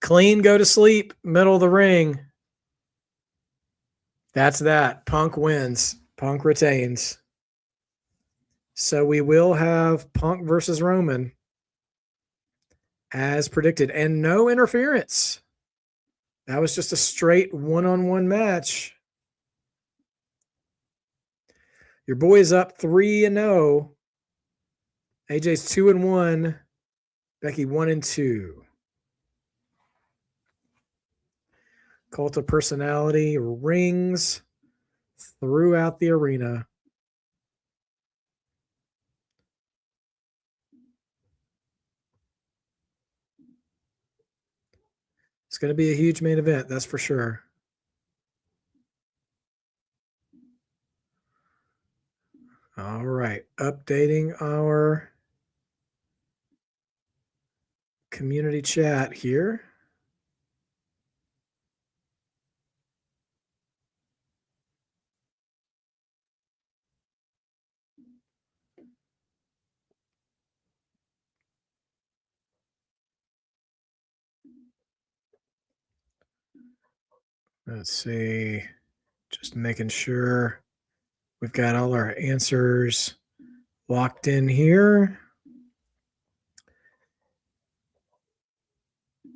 Clean go to sleep, middle of the ring. That's that. Punk wins. Punk retains. So we will have Punk versus Roman as predicted, and no interference. That was just a straight one-on-one match. Your boy is up 3-0. AJ's 2-1. Becky 1-2. Cult of Personality rings throughout the arena. going to be a huge main event, that's for sure. All right, updating our community chat here. Let's see, just making sure we've got all our answers locked in here.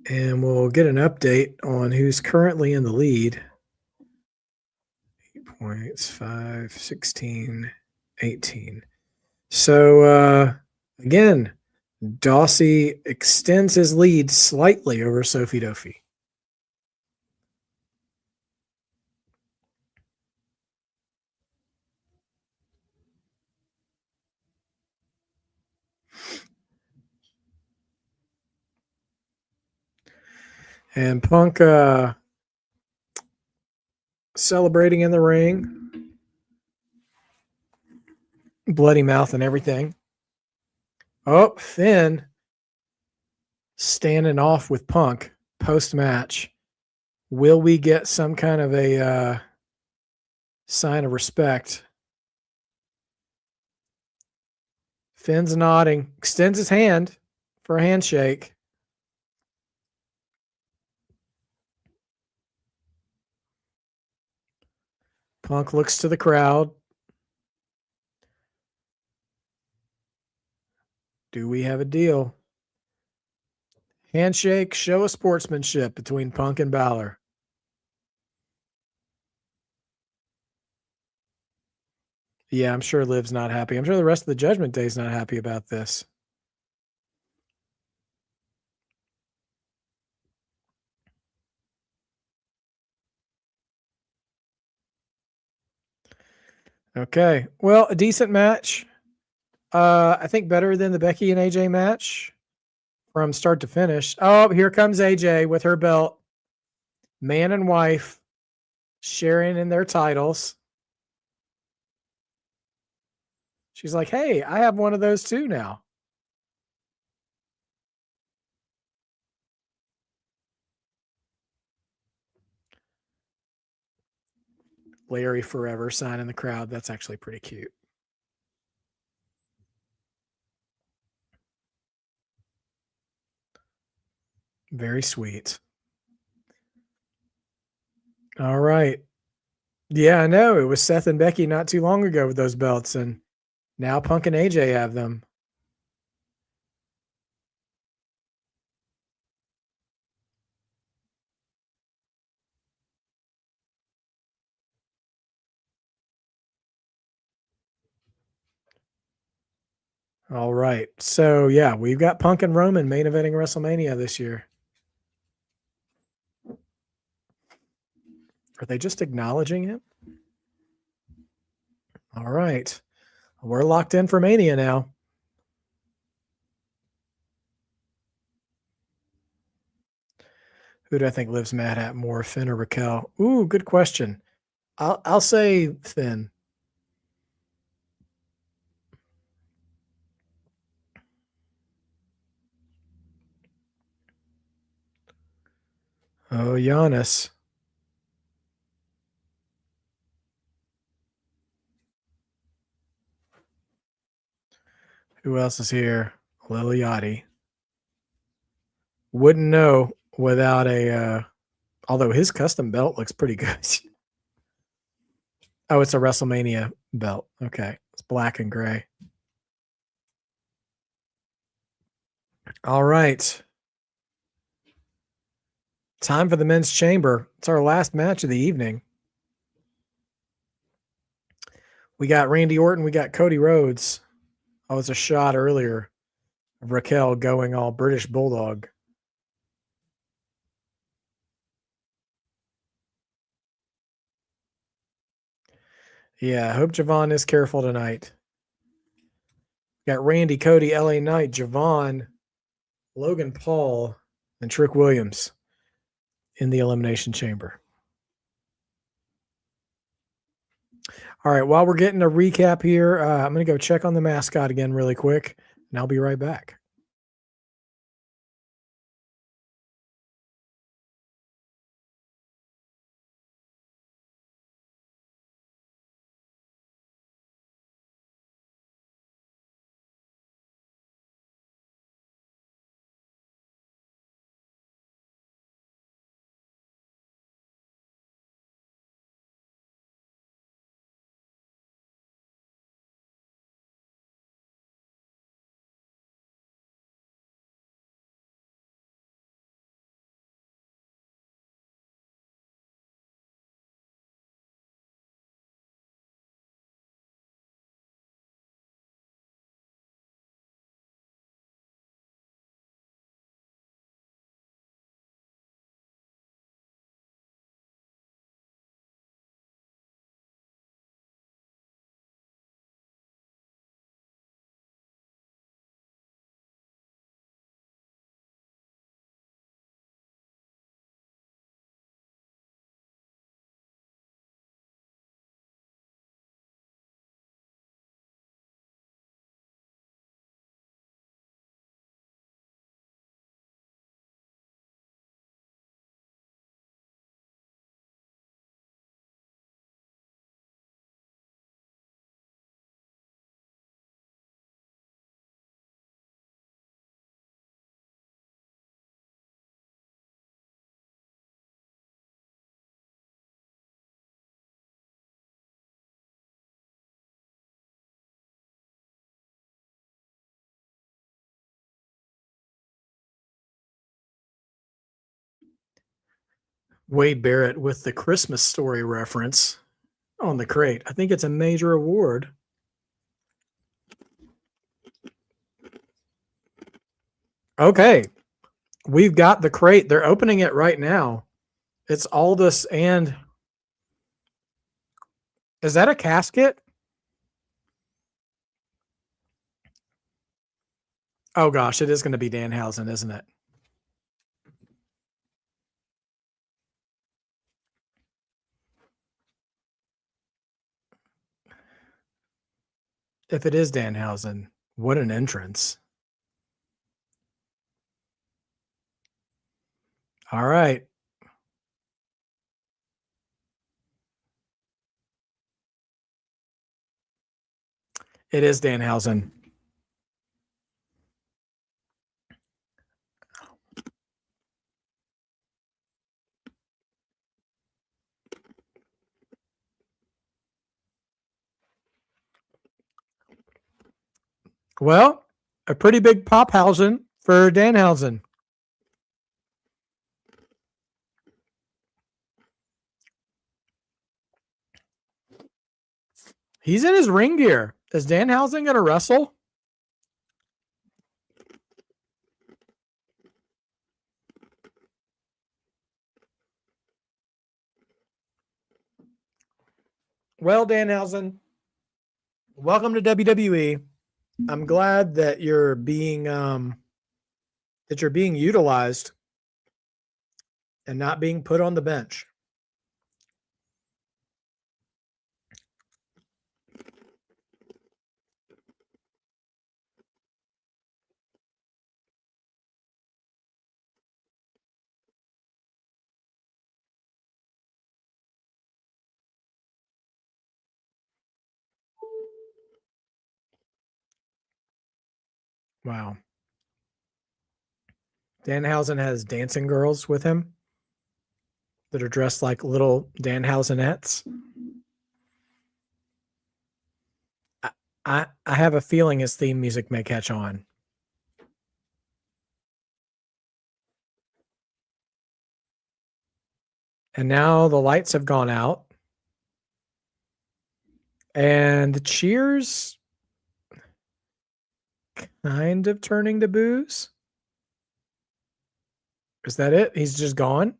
And we'll get an update on who's currently in the lead. 8 points, 5, 16, 18. So, again, Dawsey extends his lead slightly over Sophie Dofi. And Punk celebrating in the ring. Bloody mouth and everything. Oh, Finn standing off with Punk post-match. Will we get some kind of a sign of respect? Finn's nodding, extends his hand for a handshake. Punk looks to the crowd. Do we have a deal? Handshake, show of sportsmanship between Punk and Balor. Yeah, I'm sure Liv's not happy. I'm sure the rest of the Judgment Day is not happy about this. Okay. Well, a decent match. I think better than the Becky and AJ match from start to finish. Oh, here comes AJ with her belt. Man and wife sharing in their titles. She's like, hey, I have one of those too now. Larry Forever sign in the crowd. That's actually pretty cute. Very sweet. All right. Yeah, I know. It was Seth and Becky not too long ago with those belts, and now Punk and AJ have them. All right. So, yeah, we've got Punk and Roman main eventing WrestleMania this year. Are they just acknowledging it? All right. We're locked in for Mania now. Who do I think Liv's mad at more, Finn or Raquel? Ooh, good question. I'll say Finn. Oh, Giannis. Who else is here? Liliati. Wouldn't know without a although his custom belt looks pretty good. Oh, it's a WrestleMania belt. Okay. It's black and gray. All right. Time for the men's chamber. It's our last match of the evening. We got Randy Orton. We got Cody Rhodes. Oh, it's a shot earlier of Raquel going all British Bulldog. Yeah, I hope Javon is careful tonight. Got Randy, Cody, LA Knight, Javon, Logan Paul, and Trick Williams. in the Elimination Chamber. All right, while we're getting a recap here, I'm going to go check on the mascot again really quick, and I'll be right back. Wade Barrett with the Christmas Story reference on the crate. I think it's a major award. Okay. We've got the crate. They're opening it right now. It's Aldous and... Is that a casket? Oh, gosh. It is going to be Danhausen, isn't it? If it is Danhausen, what an entrance. All right. It is Danhausen. Well, a pretty big Pophausen for Danhausen. He's in his ring gear. Is Danhausen going to wrestle? Well, Danhausen, welcome to WWE. I'm glad that you're being utilized and not being put on the bench. Wow. Danhausen has dancing girls with him that are dressed like little Danhausenettes. I have a feeling his theme music may catch on. And now the lights have gone out. And the cheers kind of turning to boos. Is that it? He's just gone?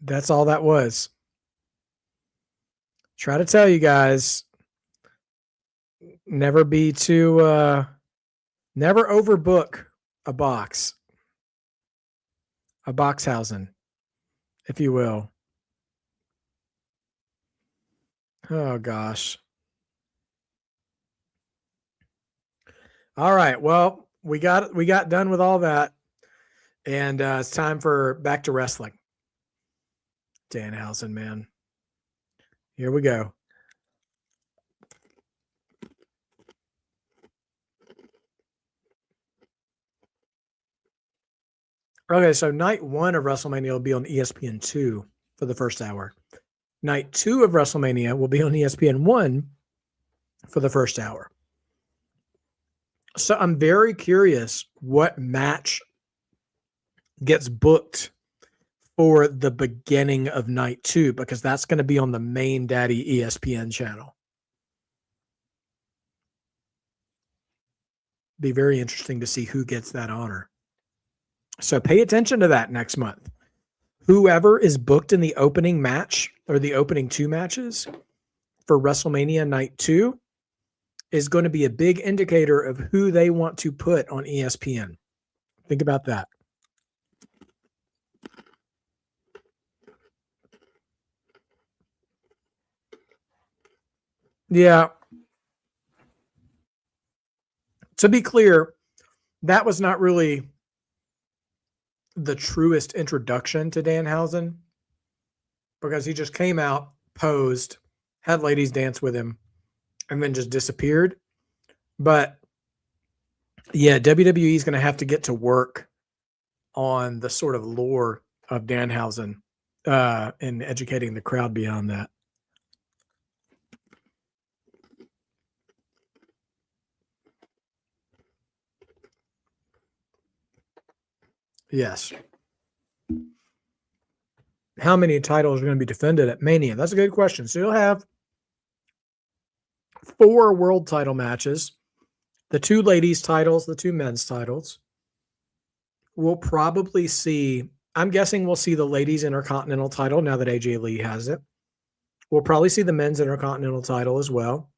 That's all that was. Try to tell you guys, never overbook a box. a Boxhausen, if you will. Oh gosh. All right. Well, we got done with all that, and it's time for back to wrestling. Danhausen, man. Here we go. Okay, so night 1 of WrestleMania will be on ESPN2 for the first hour. Night 2 of WrestleMania will be on ESPN1 for the first hour. So I'm very curious what match gets booked for the beginning of night 2, because that's going to be on the main daddy ESPN channel. Be very interesting to see who gets that honor. So pay attention to that next month. Whoever is booked in the opening match or the opening 2 matches for WrestleMania night 2 is going to be a big indicator of who they want to put on ESPN. Think about that. Yeah. To be clear, that was not really the truest introduction to Danhausen, because he just came out, posed, had ladies dance with him, and then just disappeared. But yeah, WWE is going to have to get to work on the sort of lore of Danhausen and educating the crowd beyond that. Yes. How many titles are going to be defended at Mania? That's a good question. So you'll have 4 world title matches, the 2 ladies titles, the 2 men's titles. We'll probably see, I'm guessing we'll see the ladies Intercontinental title now that AJ Lee has it. We'll probably see the men's Intercontinental title as well.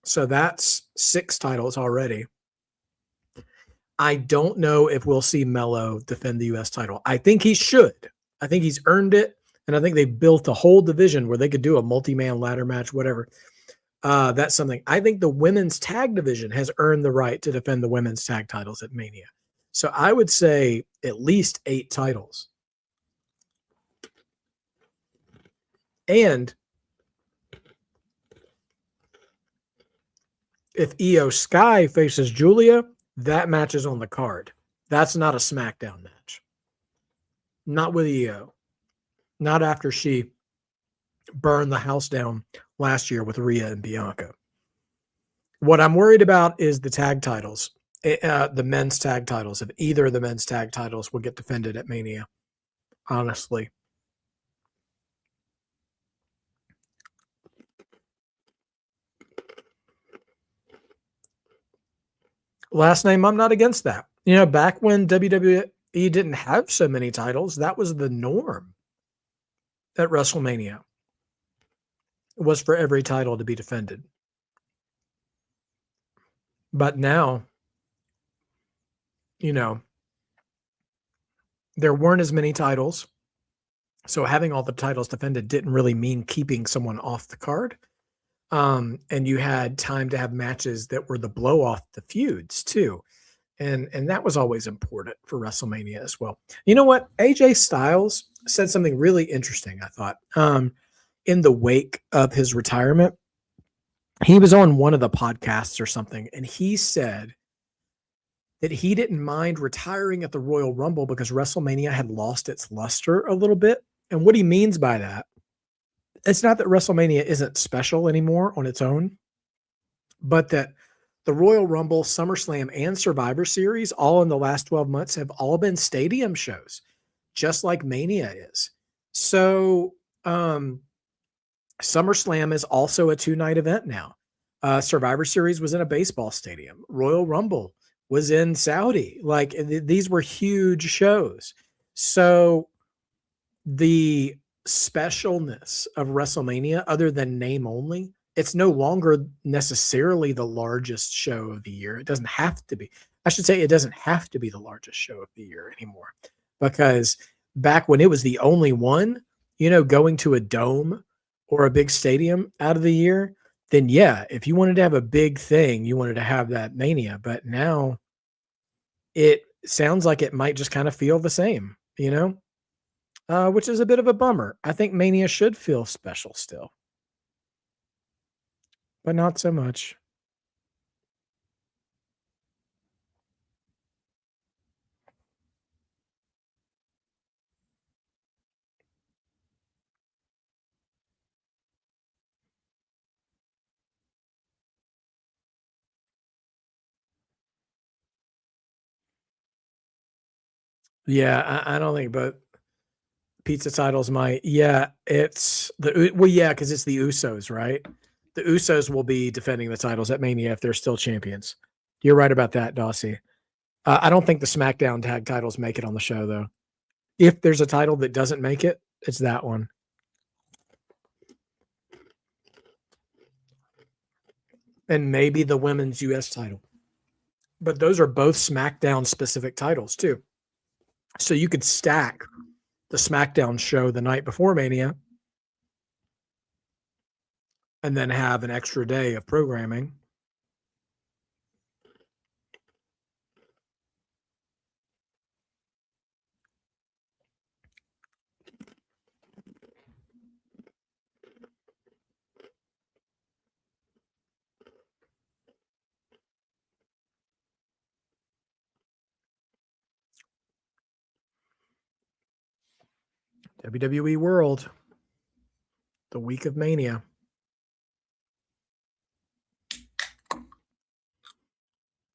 So that's 6 titles already. I don't know if we'll see Mello defend the U.S. title. I think he should. I think he's earned it. And I think they built a whole division where they could do a multi-man ladder match, whatever. That's something. I think the women's tag division has earned the right to defend the women's tag titles at Mania. So I would say at least 8 titles. And if Io Sky faces Julia, that match is on the card. That's not a SmackDown match. Not with Io. Not after she burned the house down last year with Rhea and Bianca. What I'm worried about is the tag titles, the men's tag titles. If either of the men's tag titles will get defended at Mania, honestly. Last name, I'm not against that. You know, back when WWE didn't have so many titles, that was the norm at WrestleMania. It was for every title to be defended. But now, you know, there weren't as many titles. So having all the titles defended didn't really mean keeping someone off the card. And you had time to have matches that were the blow off the feuds too. And that was always important for WrestleMania as well. You know what? AJ Styles said something really interesting, I thought. In the wake of his retirement, he was on one of the podcasts or something, and he said that he didn't mind retiring at the Royal Rumble because WrestleMania had lost its luster a little bit. And what he means by that, it's not that WrestleMania isn't special anymore on its own, but that the Royal Rumble, SummerSlam, and Survivor Series, all in the last 12 months, have all been stadium shows, just like Mania is. So SummerSlam is also a 2-night event now. Survivor Series was in a baseball stadium. Royal Rumble was in Saudi. Like, these were huge shows. So the specialness of WrestleMania, other than name only, it's no longer necessarily the largest show of the year. It doesn't have to be. I should say it doesn't have to be the largest show of the year anymore, because back when it was the only one, you know, going to a dome or a big stadium out of the year, then yeah, if you wanted to have a big thing, you wanted to have that Mania. But now it sounds like it might just kind of feel the same, you know, which is a bit of a bummer. I think Mania should feel special still, but not so much. Yeah, I don't think, but pizza titles might. Yeah, it's well, yeah, because it's the Usos, right? The Usos will be defending the titles at Mania if they're still champions. You're right about that, Dossie. I don't think the SmackDown tag titles make it on the show, though. If there's a title that doesn't make it, it's that one. And maybe the women's US title. But those are both SmackDown specific titles, too. So you could stack the SmackDown show the night before Mania and then have an extra day of programming. WWE World, the week of Mania.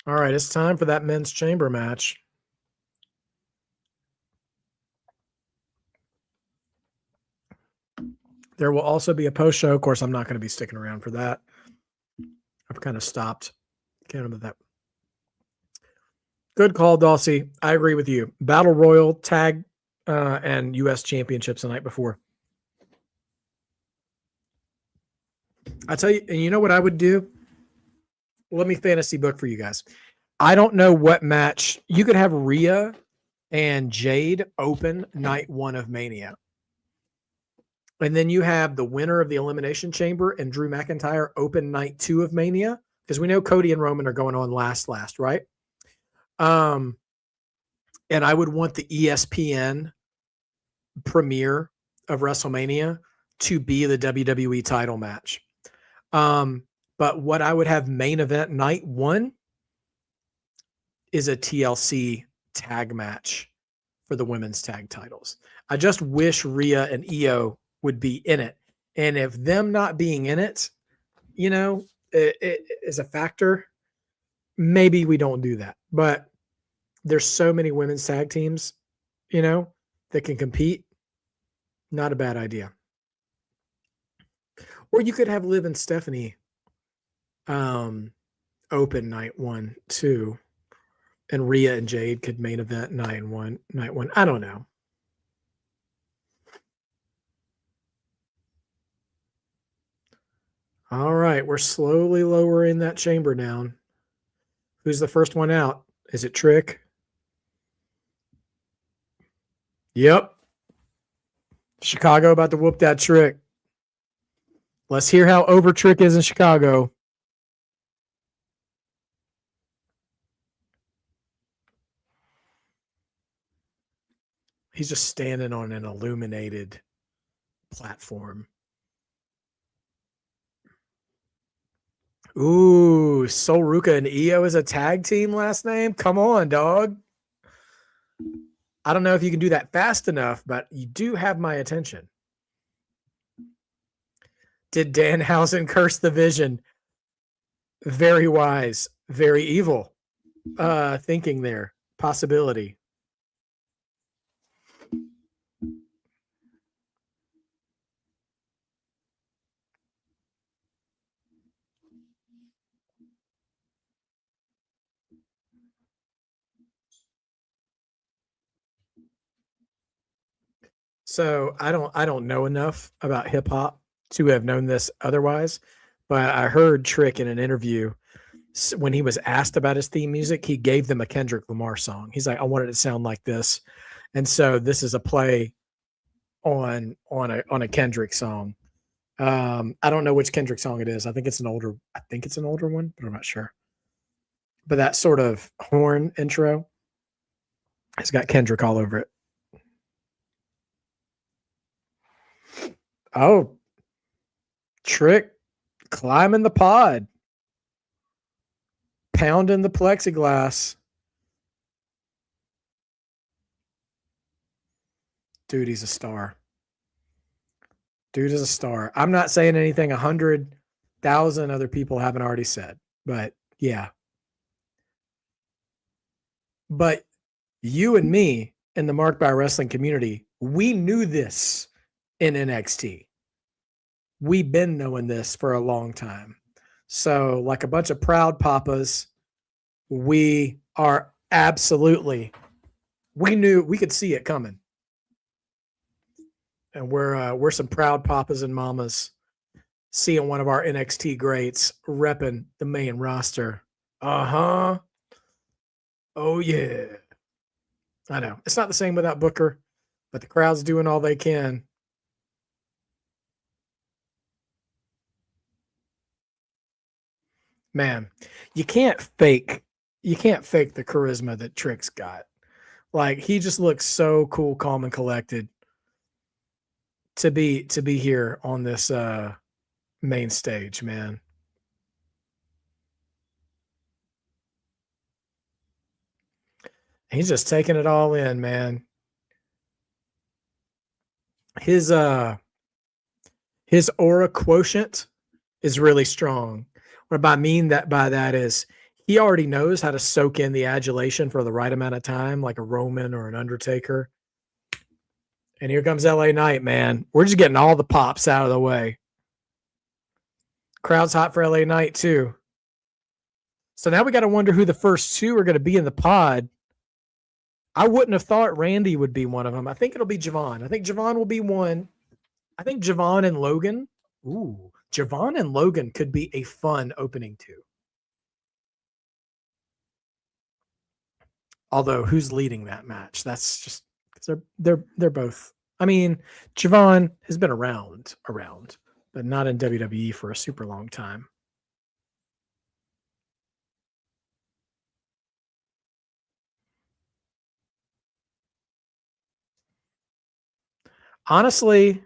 All right, it's time for that men's chamber match. There will also be a post show. Of course, I'm not going to be sticking around for that. I've kind of stopped. Can't remember that. Good call, Dulcie. I agree with you. Battle Royal, tag, and U.S. championships the night before. I tell you, and you know what I would do? Let me fantasy book for you guys. I don't know what match you could have Rhea and Jade open night one of Mania. And then you have the winner of the Elimination Chamber and Drew McIntyre open night 2 of Mania, because we know Cody and Roman are going on last, right? And I would want the ESPN premiere of WrestleMania to be the WWE title match. But what I would have main event night 1 is a TLC tag match for the women's tag titles. I just wish Rhea and Io would be in it. And if them not being in it, you know, it is a factor, maybe we don't do that. But there's so many women's tag teams, you know, that can compete. Not a bad idea. Or you could have Liv and Stephanie open night 1, 2, and Rhea and Jade could main event night 1. I don't know. All right, we're slowly lowering that chamber down. Who's the first one out? Is it Trick? Yep. Chicago about to whoop that Trick. Let's hear how over Trick is in Chicago. He's just standing on an illuminated platform. Ooh, Sol Ruca and Io is a tag team last name? Come on, dog. I don't know if you can do that fast enough, but you do have my attention. Did Danhausen curse the vision? Very wise, very evil thinking there. Possibility. So I don't know enough about hip hop to have known this otherwise, but I heard Trick in an interview when he was asked about his theme music, he gave them a Kendrick Lamar song. He's like, I wanted it to sound like this. And so this is a play on a Kendrick song. I don't know which Kendrick song it is. I think it's an older one, but I'm not sure. But that sort of horn intro has got Kendrick all over it. Oh, Trick climbing the pod, pounding the plexiglass. Dude, he's a star. Dude is a star. I'm not saying anything 100,000 other people haven't already said, but yeah. But you and me in the Marked by Wrestling community, we knew this in NXT. We've been knowing this for a long time. So, like a bunch of proud papas, we are absolutely, we knew we could see it coming. And we're some proud papas and mamas seeing one of our NXT greats repping the main roster. Uh-huh. Oh, yeah. I know. It's not the same without Booker, but the crowd's doing all they can. Man, you can't fake the charisma that Trick's got. Like, he just looks so cool, calm, and collected to be here on this main stage, man. He's just taking it all in, man. His aura quotient is really strong. What I mean by that is he already knows how to soak in the adulation for the right amount of time, like a Roman or an Undertaker. And here comes LA Knight, man. We're just getting all the pops out of the way. Crowd's hot for LA Knight, too. So now we got to wonder who the first two are going to be in the pod. I wouldn't have thought Randy would be one of them. I think it'll be Javon. I think Javon will be one. I think Javon and Logan. Ooh, Javon and Logan could be a fun opening too. Although, who's leading that match? That's just they're both. I mean, Javon has been around, but not in WWE for a super long time. Honestly,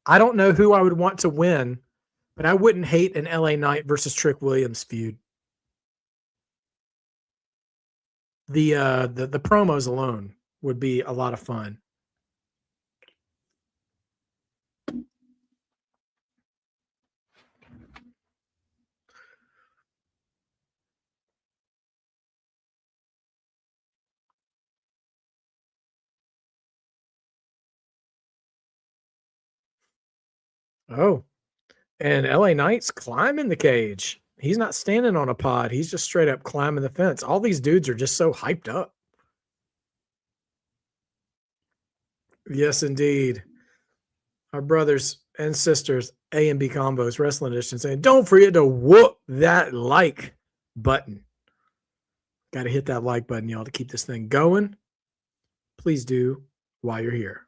I don't know who I would want to win, but I wouldn't hate an LA Knight versus Trick Williams feud. The promos alone would be a lot of fun. Oh, and LA Knight's climbing the cage. He's not standing on a pod. He's just straight up climbing the fence. All these dudes are just so hyped up. Yes, indeed. Our brothers and sisters, A and B Combos Wrestling Edition, saying, don't forget to whoop that like button. Got to hit that like button, y'all, to keep this thing going. Please do while you're here.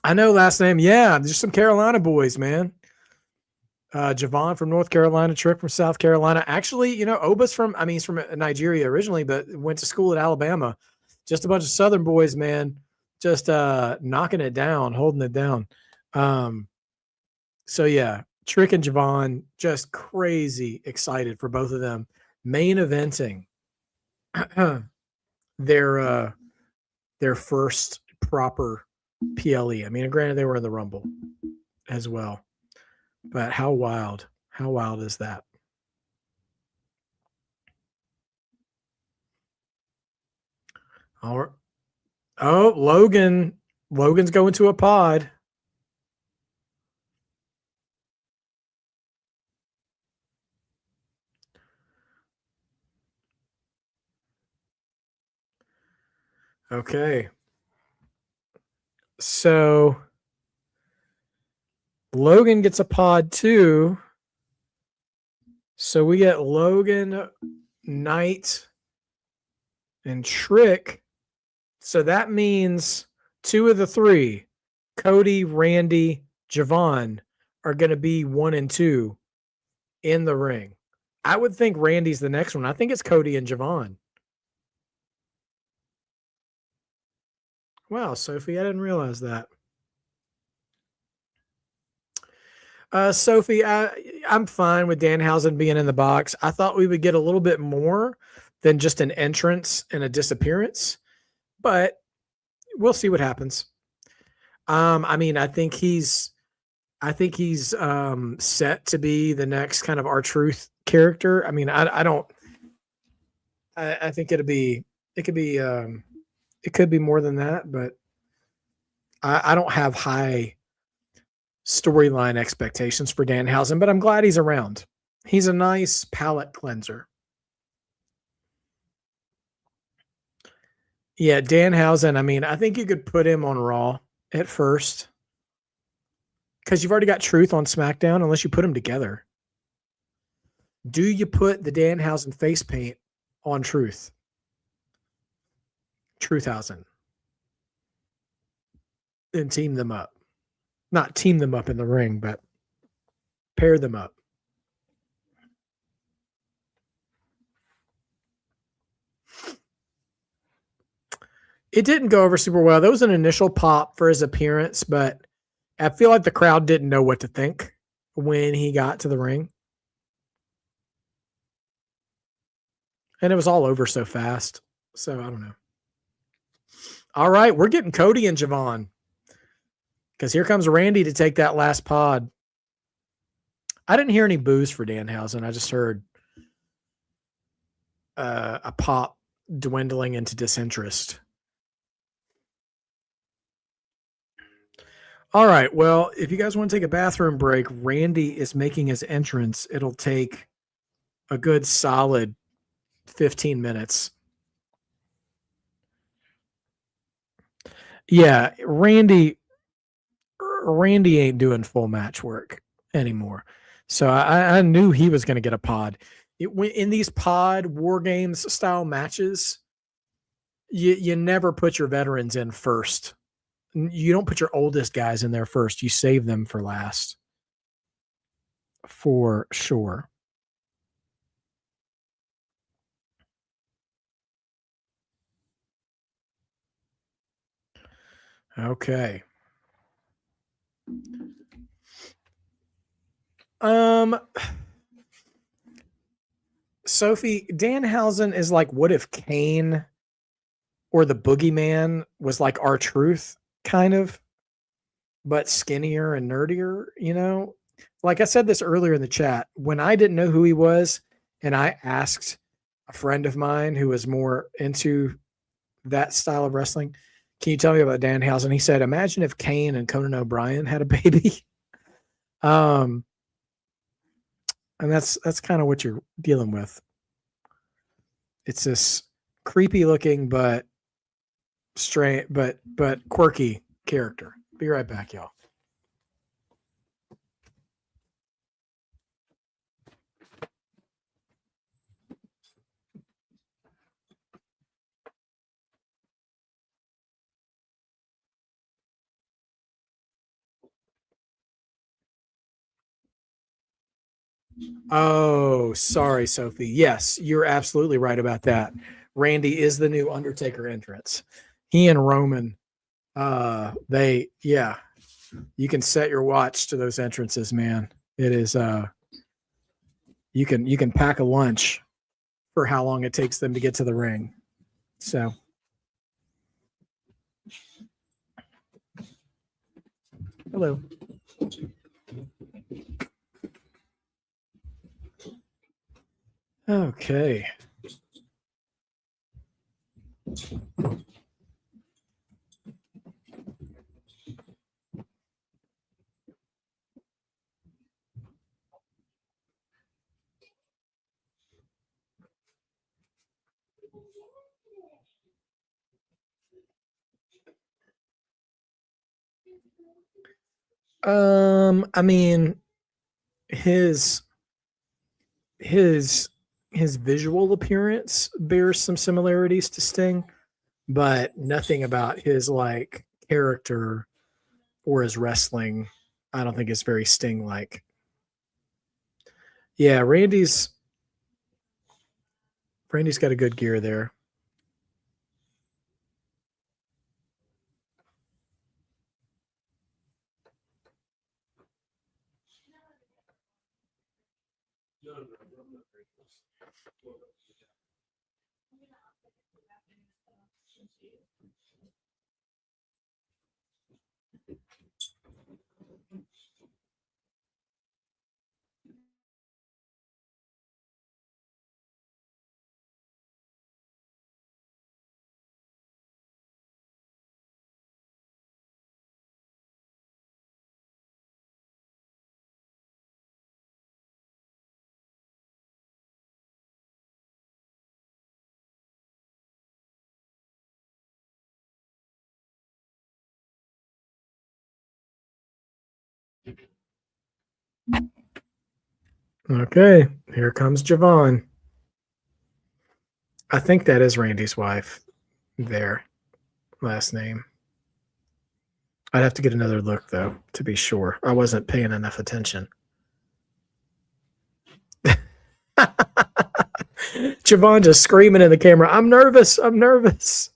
I know last name. Yeah, there's some Carolina boys, man. Javon from North Carolina, Trick from South Carolina. Actually, Oba's he's from Nigeria originally, but went to school at Alabama. Just a bunch of Southern boys, man. Just knocking it down, holding it down. So yeah, Trick and Javon, just crazy excited for both of them. Main eventing their first proper PLE. I mean, granted, they were in the Rumble as well. But how wild is that? Oh, Logan's going to a pod. Okay. So Logan gets a pod too. So we get Logan, Knight, And Trick. So that means 2 of the 3, Cody, Randy, Javon, are going to be 1 and 2 in the ring. I would think Randy's the next one. I think it's Cody and Javon. Wow, Sophie, I didn't realize that. Sophie, I'm fine with Danhausen being in the box. I thought we would get a little bit more than just an entrance and a disappearance, but we'll see what happens. I mean, I think he's set to be the next kind of R-Truth character. I mean, I think it could be more than that, but I don't have high storyline expectations for Danhausen, but I'm glad he's around. He's a nice palate cleanser. Yeah, Danhausen, I mean, I think you could put him on Raw at first because you've already got Truth on SmackDown unless you put them together. Do you put the Danhausen face paint on Truth? Truthhausen. And team them up. Not team them up in the ring, but pair them up. It didn't go over super well. There was an initial pop for his appearance, but I feel like the crowd didn't know what to think when he got to the ring. And it was all over so fast. So I don't know. All right, we're getting Cody and Javon. Because here comes Randy to take that last pod. I didn't hear any boos for Danhausen. I just heard a pop dwindling into disinterest. All right. Well, if you guys want to take a bathroom break, Randy is making his entrance. It'll take a good solid 15 minutes. Yeah, Randy ain't doing full match work anymore. So I knew he was going to get a pod. In these pod war games style matches, you never put your veterans in first. You don't put your oldest guys in there first. You save them for last. For sure. Okay. Sophie, Danhausen is like, what if Kane or the Boogeyman was like R-Truth, kind of, but skinnier and nerdier, you know? Like I said this earlier in the chat, when I didn't know who he was and I asked a friend of mine who was more into that style of wrestling, can you tell me about Danhausen? He said, imagine if Kane and Conan O'Brien had a baby. And that's kind of what you're dealing with. It's this creepy looking but strange but quirky character. Be right back, y'all. Oh, sorry, Sophie. Yes, you're absolutely right about that. Randy is the new Undertaker entrance. He and Roman, you can set your watch to those entrances, man. It is you can pack a lunch for how long it takes them to get to the ring. So hello. Okay. I mean, his his visual appearance bears some similarities to Sting, but nothing about his like character or his wrestling. I don't think it's very Sting like. Yeah, Randy's got a good gear there. Okay, here comes Javon. I think that is Randy's wife there, last name. I'd have to get another look, though, to be sure. I wasn't paying enough attention. Javon just screaming in the camera, I'm nervous. I'm nervous.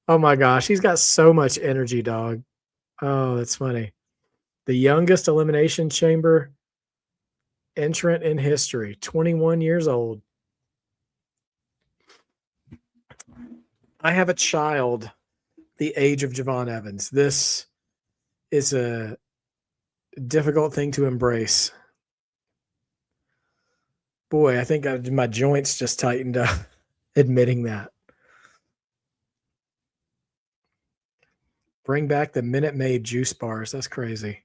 Oh my gosh, he's got so much energy, dog. Oh, that's funny. The youngest Elimination Chamber entrant in history, 21 years old. I have a child the age of Javon Evans. This is a difficult thing to embrace. Boy, I think my joints just tightened up admitting that. Bring back the Minute Maid juice bars. That's crazy.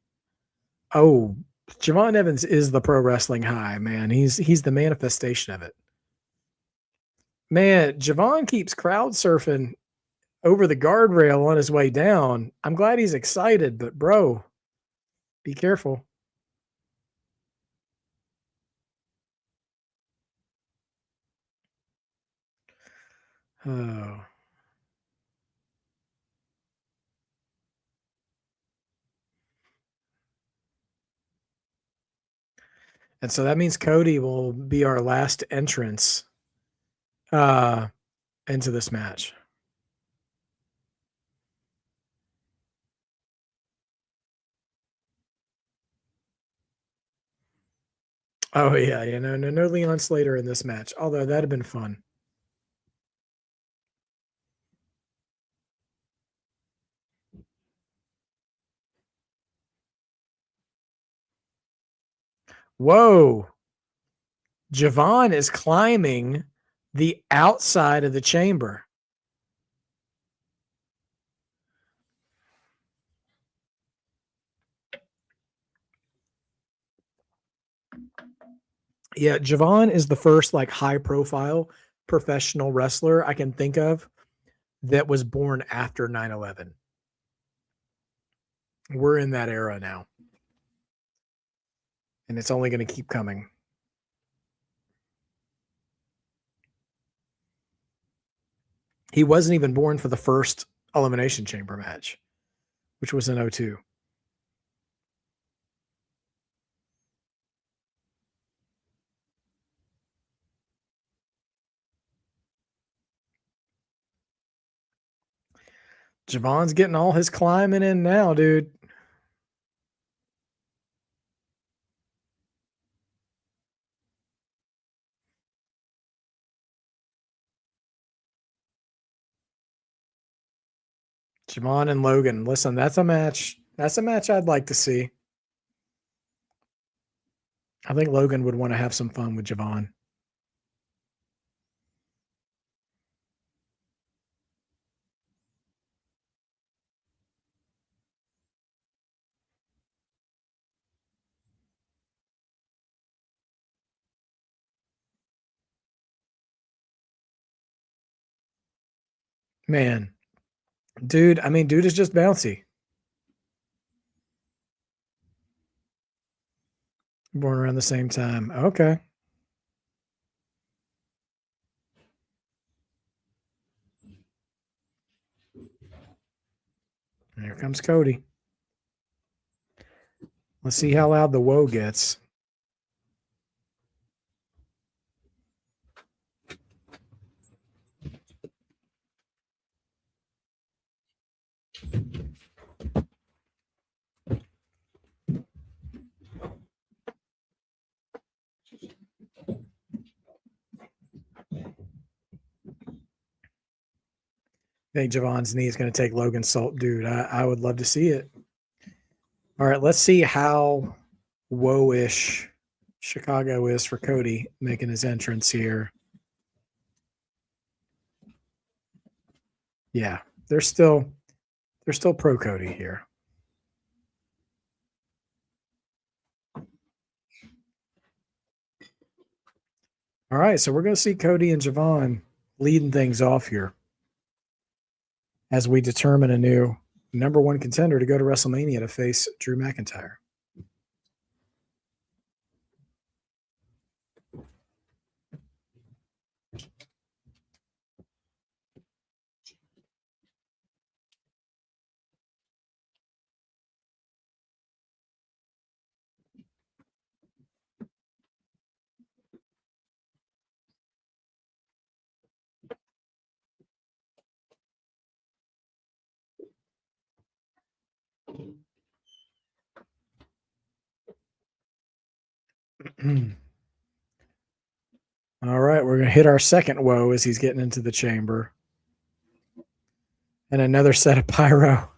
Oh, Javon Evans is the pro wrestling high, man. He's the manifestation of it. Man, Javon keeps crowd surfing over the guardrail on his way down. I'm glad he's excited, but bro, be careful. Oh. And so that means Cody will be our last entrance into this match. Oh yeah, no Leon Slater in this match. Although that'd have been fun. Whoa. Javon is climbing the outside of the chamber. Yeah, Javon is the first like high profile professional wrestler I can think of that was born after 9/11. We're in that era now. And it's only going to keep coming. He wasn't even born for the first Elimination Chamber match, which was in 02. Javon's getting all his climbing in now, dude. Javon and Logan. Listen, that's a match. That's a match I'd like to see. I think Logan would want to have some fun with Javon. Man, dude, I mean, dude is just bouncy. Born around the same time. Okay. Here comes Cody. Let's see how loud the whoa gets. I think Javon's knee is going to take Logan's salt, dude. I would love to see it. All right, let's see how woe-ish Chicago is for Cody making his entrance here. Yeah, they're still pro Cody here. All right, so we're going to see Cody and Javon leading things off here as we determine a new number one contender to go to WrestleMania to face Drew McIntyre. All right, we're going to hit our second woe as he's getting into the chamber. And another set of pyro.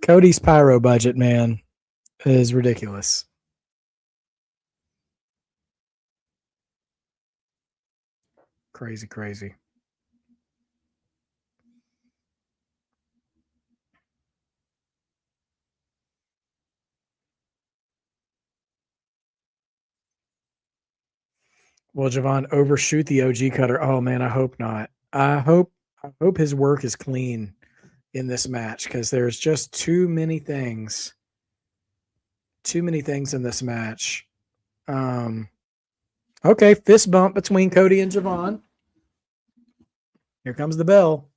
Cody's pyro budget, man, is ridiculous. Crazy, crazy. Will Javon overshoot the OG cutter? Oh man, I hope not. I hope his work is clean in this match because there's just too many things in this match. Okay, fist bump between Cody and Javon. Here comes the bell.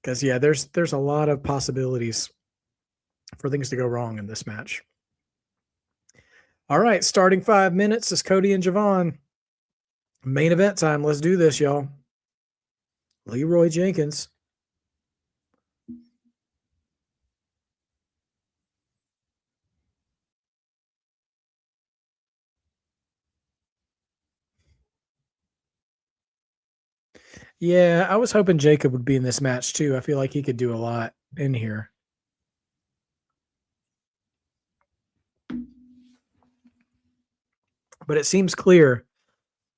Because yeah, there's a lot of possibilities for things to go wrong in this match. All right, starting 5 minutes is Cody and Javon. Main event time. Let's do this, y'all. Leroy Jenkins. Yeah, I was hoping Jacob would be in this match too. I feel like he could do a lot in here. But it seems clear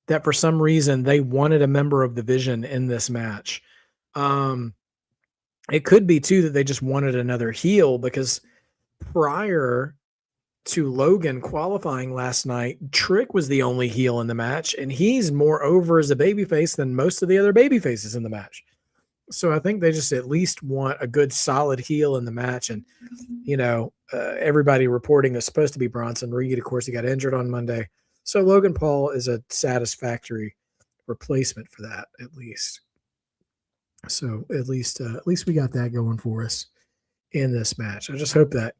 that for some reason they wanted a member of the Vision in this match. It could be too that they just wanted another heel because prior to Logan qualifying last night, Trick was the only heel in the match, and he's more over as a babyface than most of the other babyfaces in the match. So I think they just at least want a good solid heel in the match. And, everybody reporting is supposed to be Bronson Reed. Of course, he got injured on Monday. So Logan Paul is a satisfactory replacement for that, at least. So at least we got that going for us in this match. I just hope that,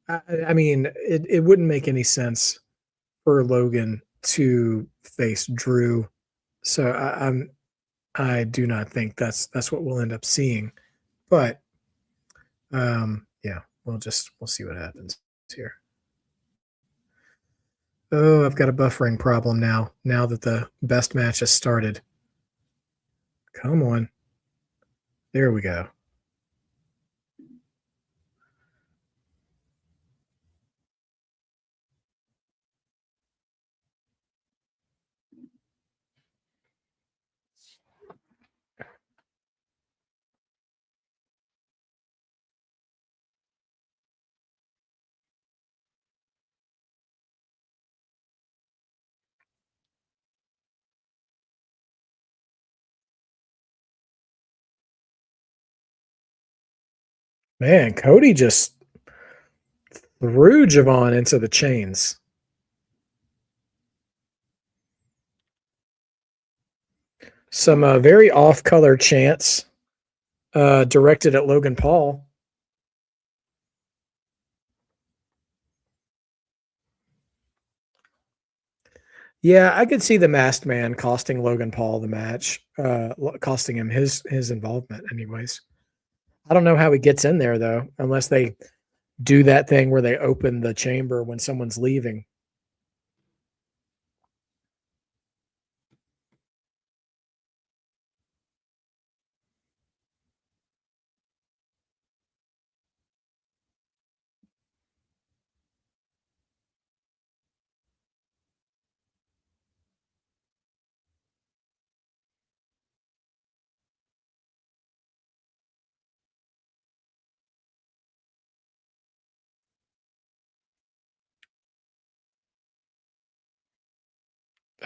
I mean, it wouldn't make any sense for Logan to face Drew. So I do not think that's what we'll end up seeing. But yeah, we'll see what happens here. Oh, I've got a buffering problem now that the best match has started. Come on. There we go. Man, Cody just threw Javon into the chains. Some very off-color chants directed at Logan Paul. Yeah, I could see the masked man costing Logan Paul the match, costing him his involvement anyways. I don't know how he gets in there though, unless they do that thing where they open the chamber when someone's leaving.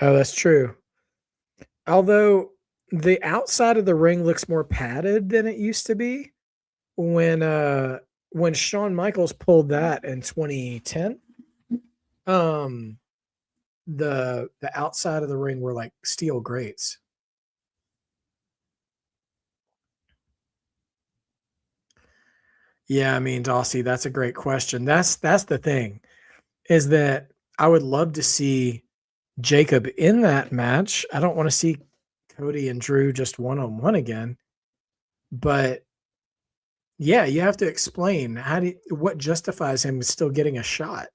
Oh, that's true. Although the outside of the ring looks more padded than it used to be when when Shawn Michaels pulled that in 2010. Um the outside of the ring were like steel grates. Yeah, I mean, Dossie, that's a great question. That's the thing is that I would love to see Jacob in that match. I don't want to see Cody and Drew just one on one again. But yeah, you have to explain what justifies him still getting a shot.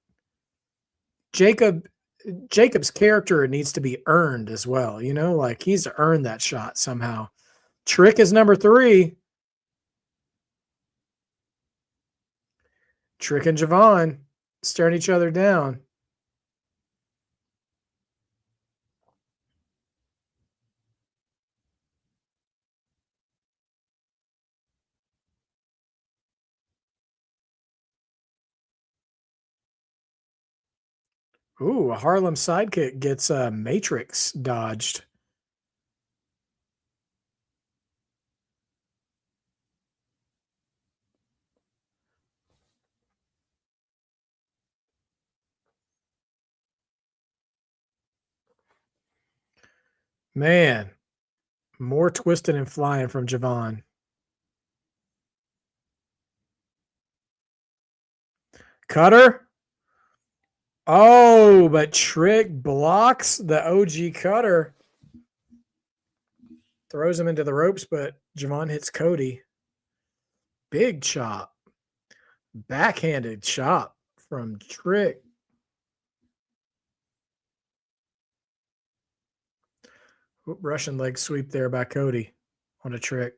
Jacob's character needs to be earned as well, you know, like he's earned that shot somehow. Trick is number 3. Trick and Javon staring each other down. Ooh, a Harlem sidekick gets Matrix dodged. Man, more twisting and flying from Javon. Cutter. Oh, but Trick blocks the OG cutter. Throws him into the ropes, but Javon hits Cody. Big chop. Backhanded chop from Trick. Russian leg sweep there by Cody on a Trick.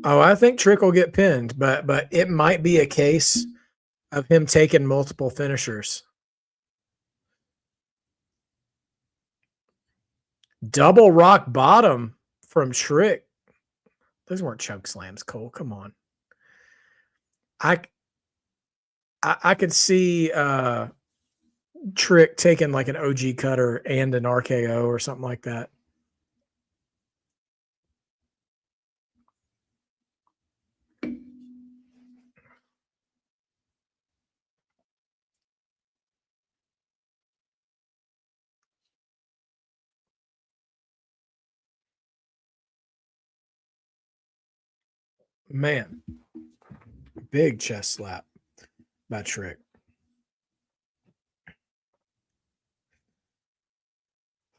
Oh, I think Trick will get pinned, but it might be a case of him taking multiple finishers. Double rock bottom from Trick. Those weren't choke slams, Cole. Come on. I could see Trick taking like an OG cutter and an RKO or something like that. Man, big chest slap by Trick.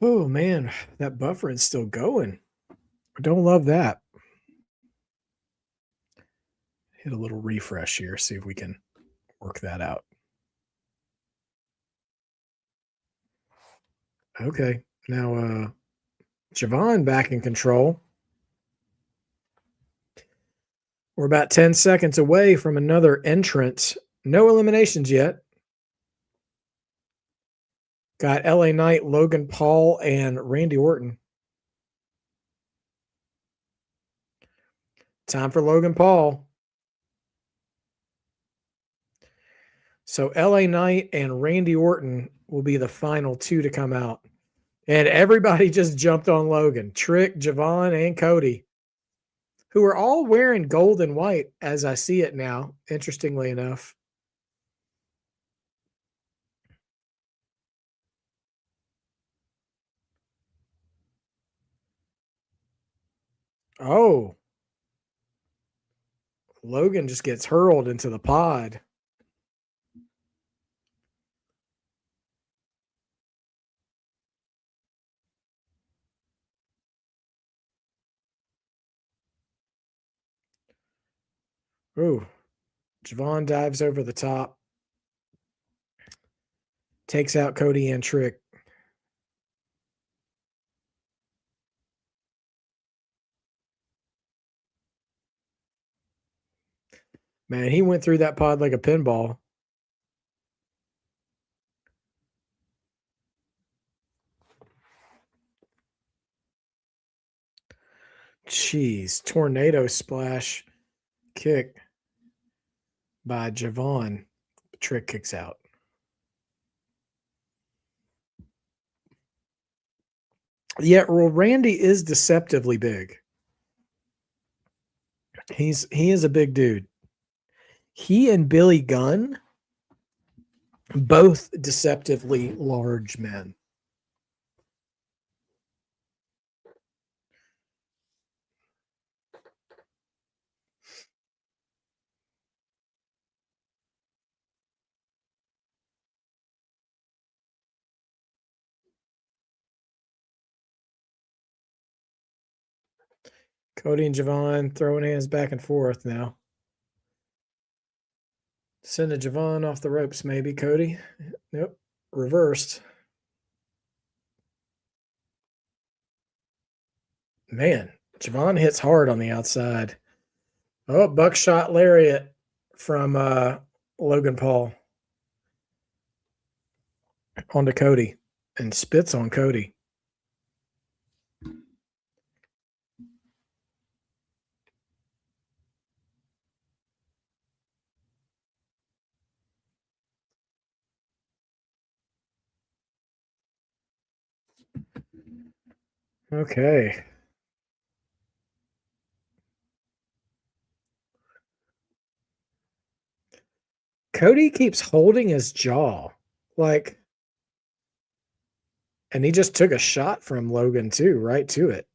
Oh man, that buffering's still going. I don't love that. Hit a little refresh here, see if we can work that out. Okay, now Javon back in control. We're about 10 seconds away from another entrance. No eliminations yet. Got LA Knight, Logan Paul, and Randy Orton. Time for Logan Paul. So LA Knight and Randy Orton will be the final two to come out. And everybody just jumped on Logan. Trick, Javon, and Cody, who are all wearing gold and white as I see it now, interestingly enough. Oh. Logan just gets hurled into the pod. Ooh. Javon dives over the top. Takes out Cody and Trick. Man, he went through that pod like a pinball. Jeez. Tornado splash kick by Javon. Trick kicks out. Yeah, well, Randy is deceptively big. He is a big dude. He and Billy Gunn, both deceptively large men. Cody and Javon throwing hands back and forth now. Send a Javon off the ropes, maybe, Cody. Nope. Reversed. Man, Javon hits hard on the outside. Oh, buckshot lariat from Logan Paul onto Cody and spits on Cody. Okay. Cody keeps holding his jaw. Like, and he just took a shot from Logan too, right to it.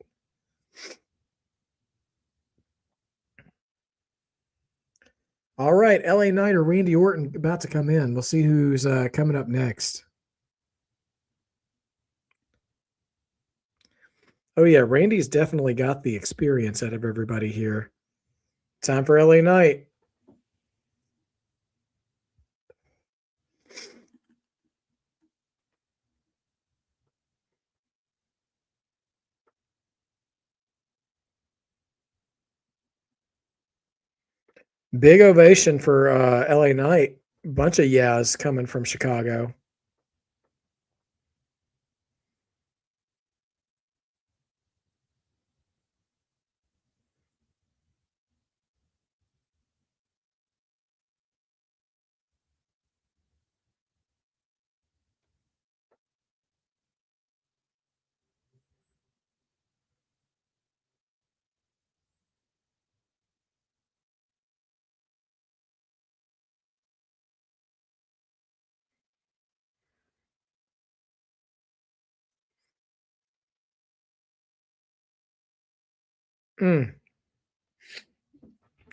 All right, LA Knight or Randy Orton about to come in. We'll see who's coming up next. Oh, yeah, Randy's definitely got the experience out of everybody here. Time for LA Knight. Big ovation for LA Knight. Bunch of yeahs coming from Chicago.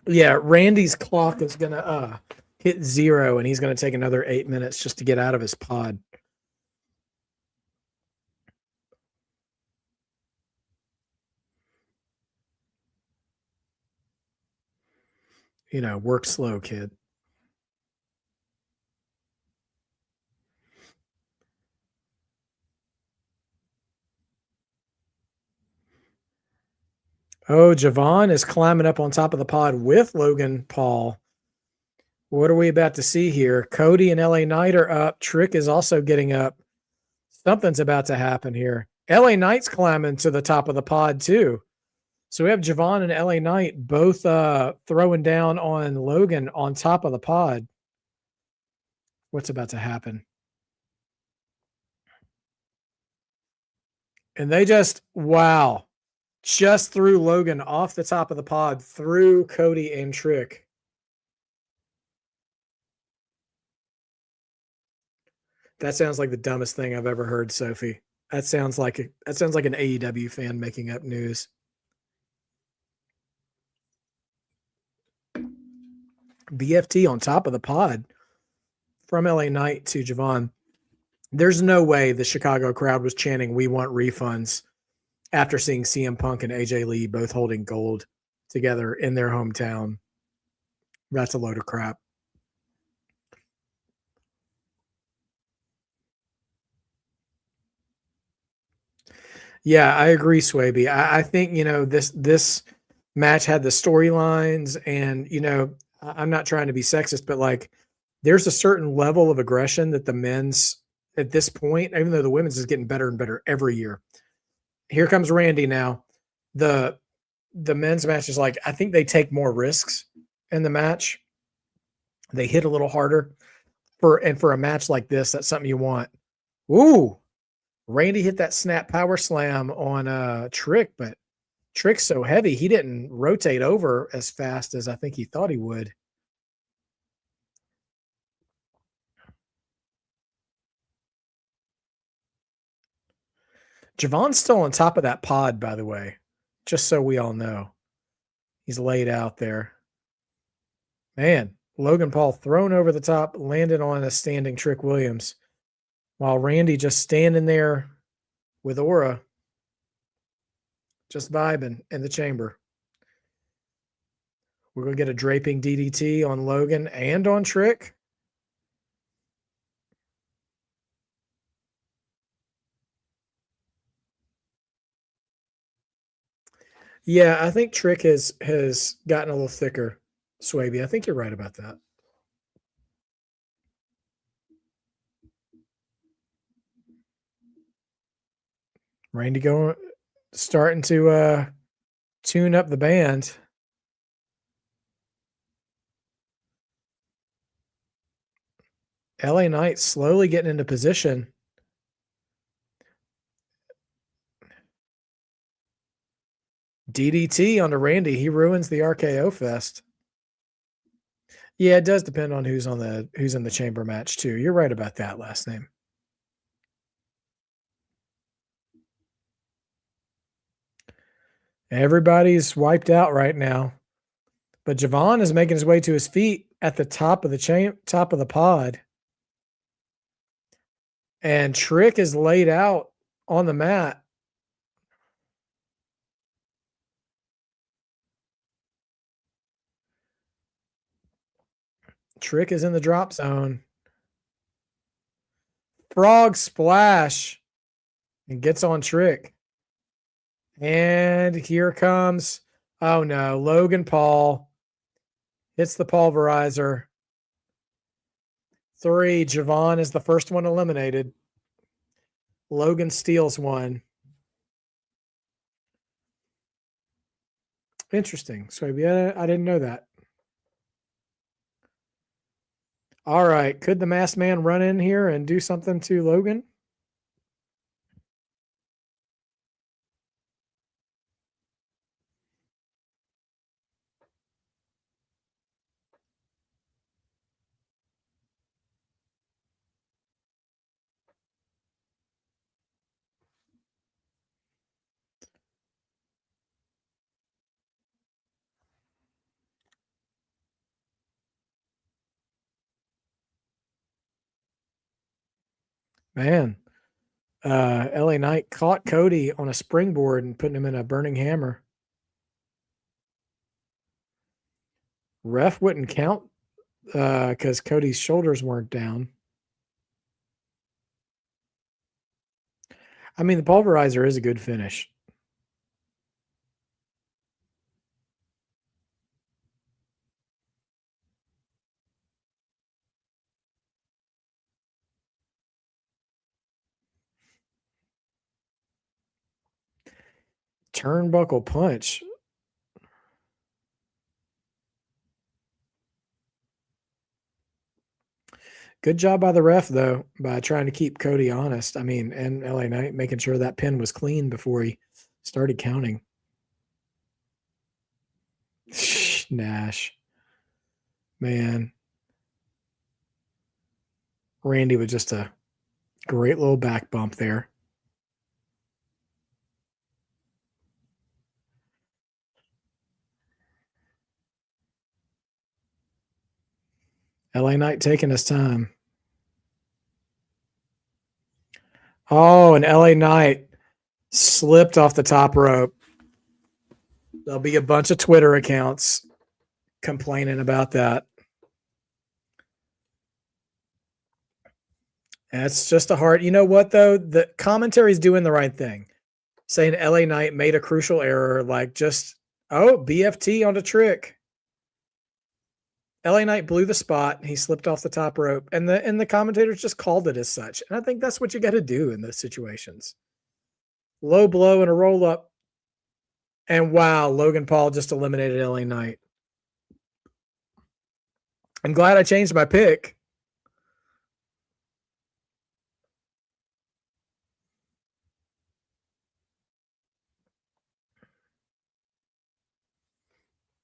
Yeah, Randy's clock is going to hit 0, and he's going to take another 8 minutes just to get out of his pod. You know, work slow, kid. Oh, Javon is climbing up on top of the pod with Logan Paul. What are we about to see here? Cody and LA Knight are up. Trick is also getting up. Something's about to happen here. LA Knight's climbing to the top of the pod too. So we have Javon and LA Knight both throwing down on Logan on top of the pod. What's about to happen? And they just, wow, just threw Logan off the top of the pod through Cody and Trick. That sounds like the dumbest thing I've ever heard, Sophie. That sounds like an AEW fan making up news. BFT on top of the pod from LA Knight to Javon. There's no way the Chicago crowd was chanting, "We want refunds," after seeing CM Punk and AJ Lee both holding gold together in their hometown. That's a load of crap. Yeah, I agree, Swaby. I think, this match had the storylines, and, I'm not trying to be sexist, but like there's a certain level of aggression that the men's at this point, even though the women's is getting better and better every year. Here comes Randy now. The men's match is like, I think they take more risks in the match. They hit a little harder for a match like this, that's something you want. Ooh, Randy hit that snap power slam on Trick, but Trick's so heavy he didn't rotate over as fast as I think he thought he would. Javon's still on top of that pod, by the way, just so we all know. He's laid out there. Man, Logan Paul thrown over the top, landed on a standing Trick Williams, while Randy just standing there with aura, just vibing in the chamber. We're going to get a draping DDT on Logan and on Trick. Yeah, I think Trick has gotten a little thicker, Swaby. I think you're right about that. Randy starting to tune up the band. LA Knight slowly getting into position. DDT onto Randy. He ruins the RKO Fest. Yeah, it does depend on who's in the chamber match too. You're right about that last name. Everybody's wiped out right now. But Javon is making his way to his feet at the top of the top of the pod. And Trick is laid out on the mat. Trick is in the drop zone. Frog splash and gets on Trick. And here comes, oh no, Logan Paul hits the pulverizer. 3, Javon is the first one eliminated. Logan steals one. Interesting. So I didn't know that. All right. Could the masked man run in here and do something to Logan? Man, LA Knight caught Cody on a springboard and putting him in a burning hammer. Ref wouldn't count because Cody's shoulders weren't down. I mean, the pulverizer is a good finish. Turnbuckle punch. Good job by the ref, though, by trying to keep Cody honest. I mean, and LA Knight making sure that pin was clean before he started counting. Nash. Man. Randy with just a great little back bump there. LA Knight taking his time. Oh, and LA Knight slipped off the top rope. There'll be a bunch of Twitter accounts complaining about that. That's just a hard. You know what, though? The commentary's doing the right thing. Saying LA Knight made a crucial error, like just, BFT on a trick. LA Knight blew the spot. He slipped off the top rope, and the commentators just called it as such. And I think that's what you got to do in those situations. Low blow and a roll up. And wow, Logan Paul just eliminated LA Knight. I'm glad I changed my pick.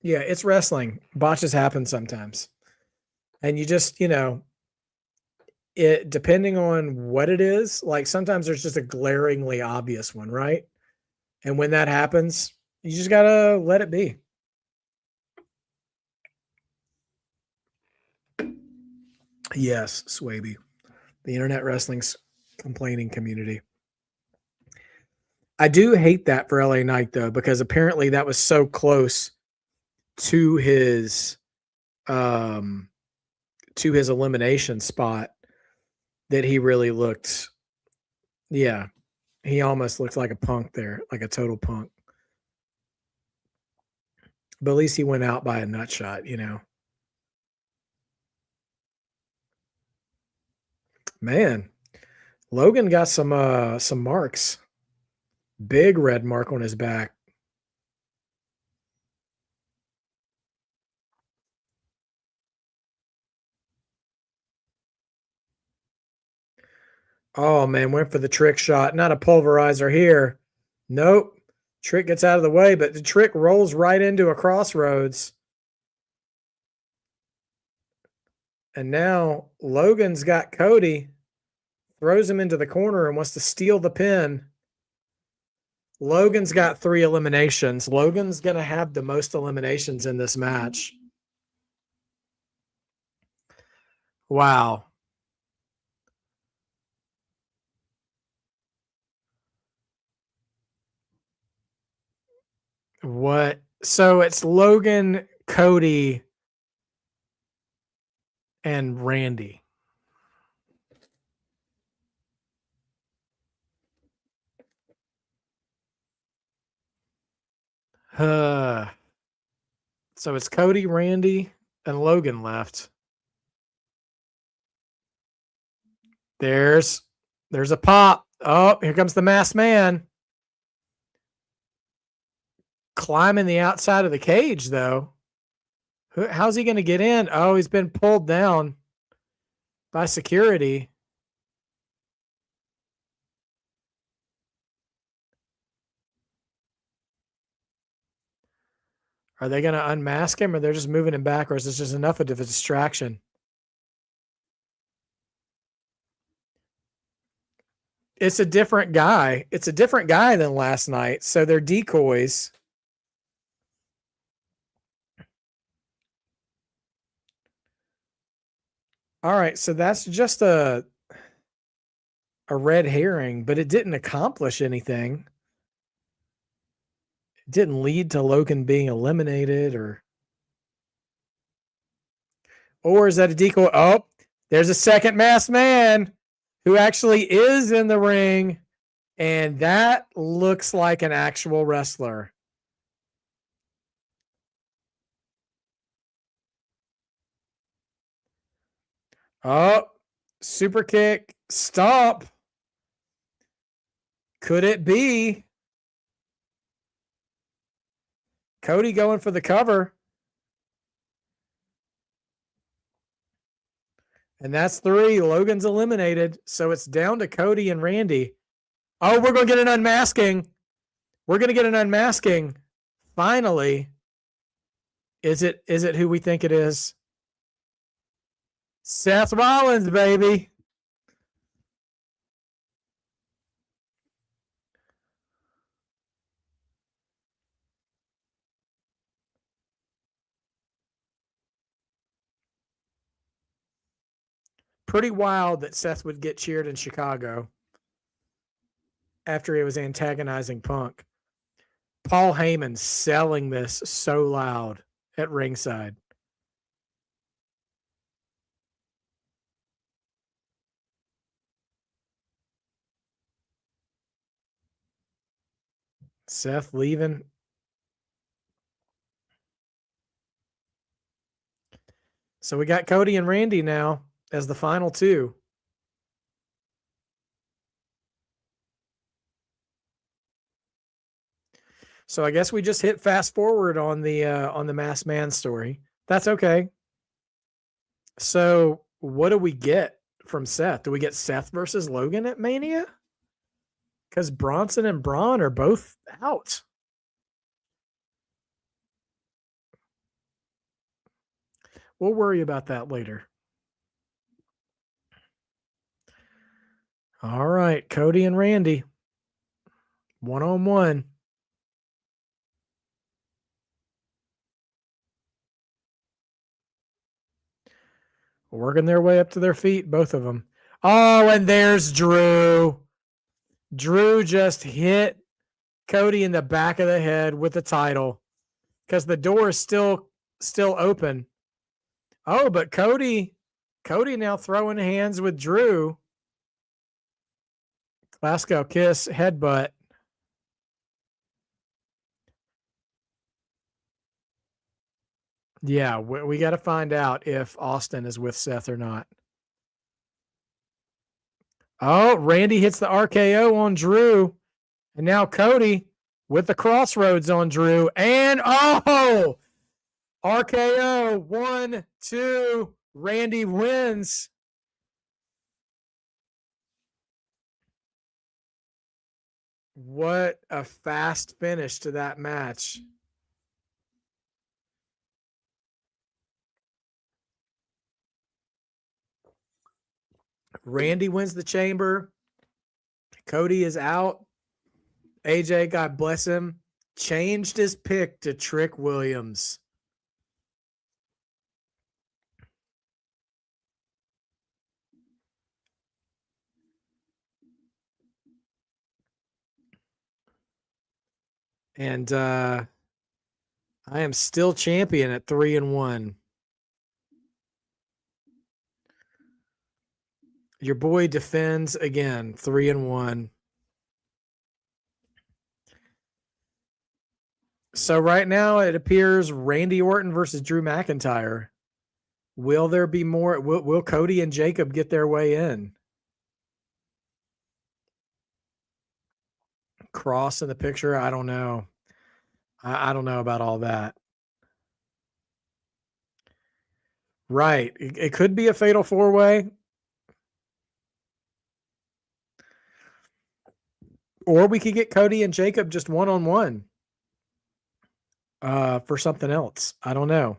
Yeah, it's wrestling. Botches happen sometimes. And you just, it depending on what it is, like sometimes there's just a glaringly obvious one, right? And when that happens, you just got to let it be. Yes, Swaby. The internet wrestling's complaining community. I do hate that for LA Knight, though, because apparently that was so close to his elimination spot that he really looked, he almost looked like a punk there, like a total punk. But at least he went out by a nut shot, Man, Logan got some marks. Big red mark on his back. Oh man, went for the trick shot. Not a pulverizer here. Nope. Trick gets out of the way, but the trick rolls right into a crossroads. And now Logan's got Cody, throws him into the corner and wants to steal the pin. Logan's got 3 eliminations. Logan's going to have the most eliminations in this match. Wow. What? So it's Logan, Cody, and Randy. So it's Cody, Randy, and Logan left. There's a pop. Oh, here comes the masked man. Climbing the outside of the cage, though. How's he going to get in? Oh, he's been pulled down by security. Are they going to unmask him, or they're just moving him back, or is this just enough of a distraction? It's a different guy. It's a different guy than last night, so they're decoys. All right, so that's just a red herring, but it didn't accomplish anything. It didn't lead to Logan being eliminated, or is that a decoy? Oh, there's a second masked man who actually is in the ring, and that looks like an actual wrestler. Oh, super kick, stomp. Could it be Cody going for the cover? And that's 3. Logan's eliminated. So it's down to Cody and Randy. Oh, we're going to get an unmasking. We're going to get an unmasking. Finally. Is it who we think it is? Seth Rollins, baby. Pretty wild that Seth would get cheered in Chicago after he was antagonizing Punk. Paul Heyman selling this so loud at ringside. Seth leaving. So we got Cody and Randy now as the final 2. So I guess we just hit fast forward on the Masked Man story. That's okay. So what do we get from Seth? Do we get Seth versus Logan at Mania? Because Bronson and Braun are both out. We'll worry about that later. All right, Cody and Randy. 1-on-1. Working their way up to their feet, both of them. Oh, and there's Drew. Drew just hit Cody in the back of the head with the title because the door is still open. Oh, but Cody now throwing hands with Drew. Glasgow kiss, headbutt. Yeah, we got to find out if Austin is with Seth or not. Oh, Randy hits the RKO on Drew. And now Cody with the crossroads on Drew. And oh, RKO. 1, 2. Randy wins. What a fast finish to that match. Randy wins the chamber. Cody is out. AJ, God bless him, changed his pick to Trick Williams. And I am still champion at 3-1. Your boy defends again, 3-1. So right now it appears Randy Orton versus Drew McIntyre. Will there be more? Will Cody and Jacob get their way in? Cross in the picture? I don't know. I don't know about all that. Right. It could be a fatal 4-way. Or we could get Cody and Jacob just 1-on-1 for something else. I don't know.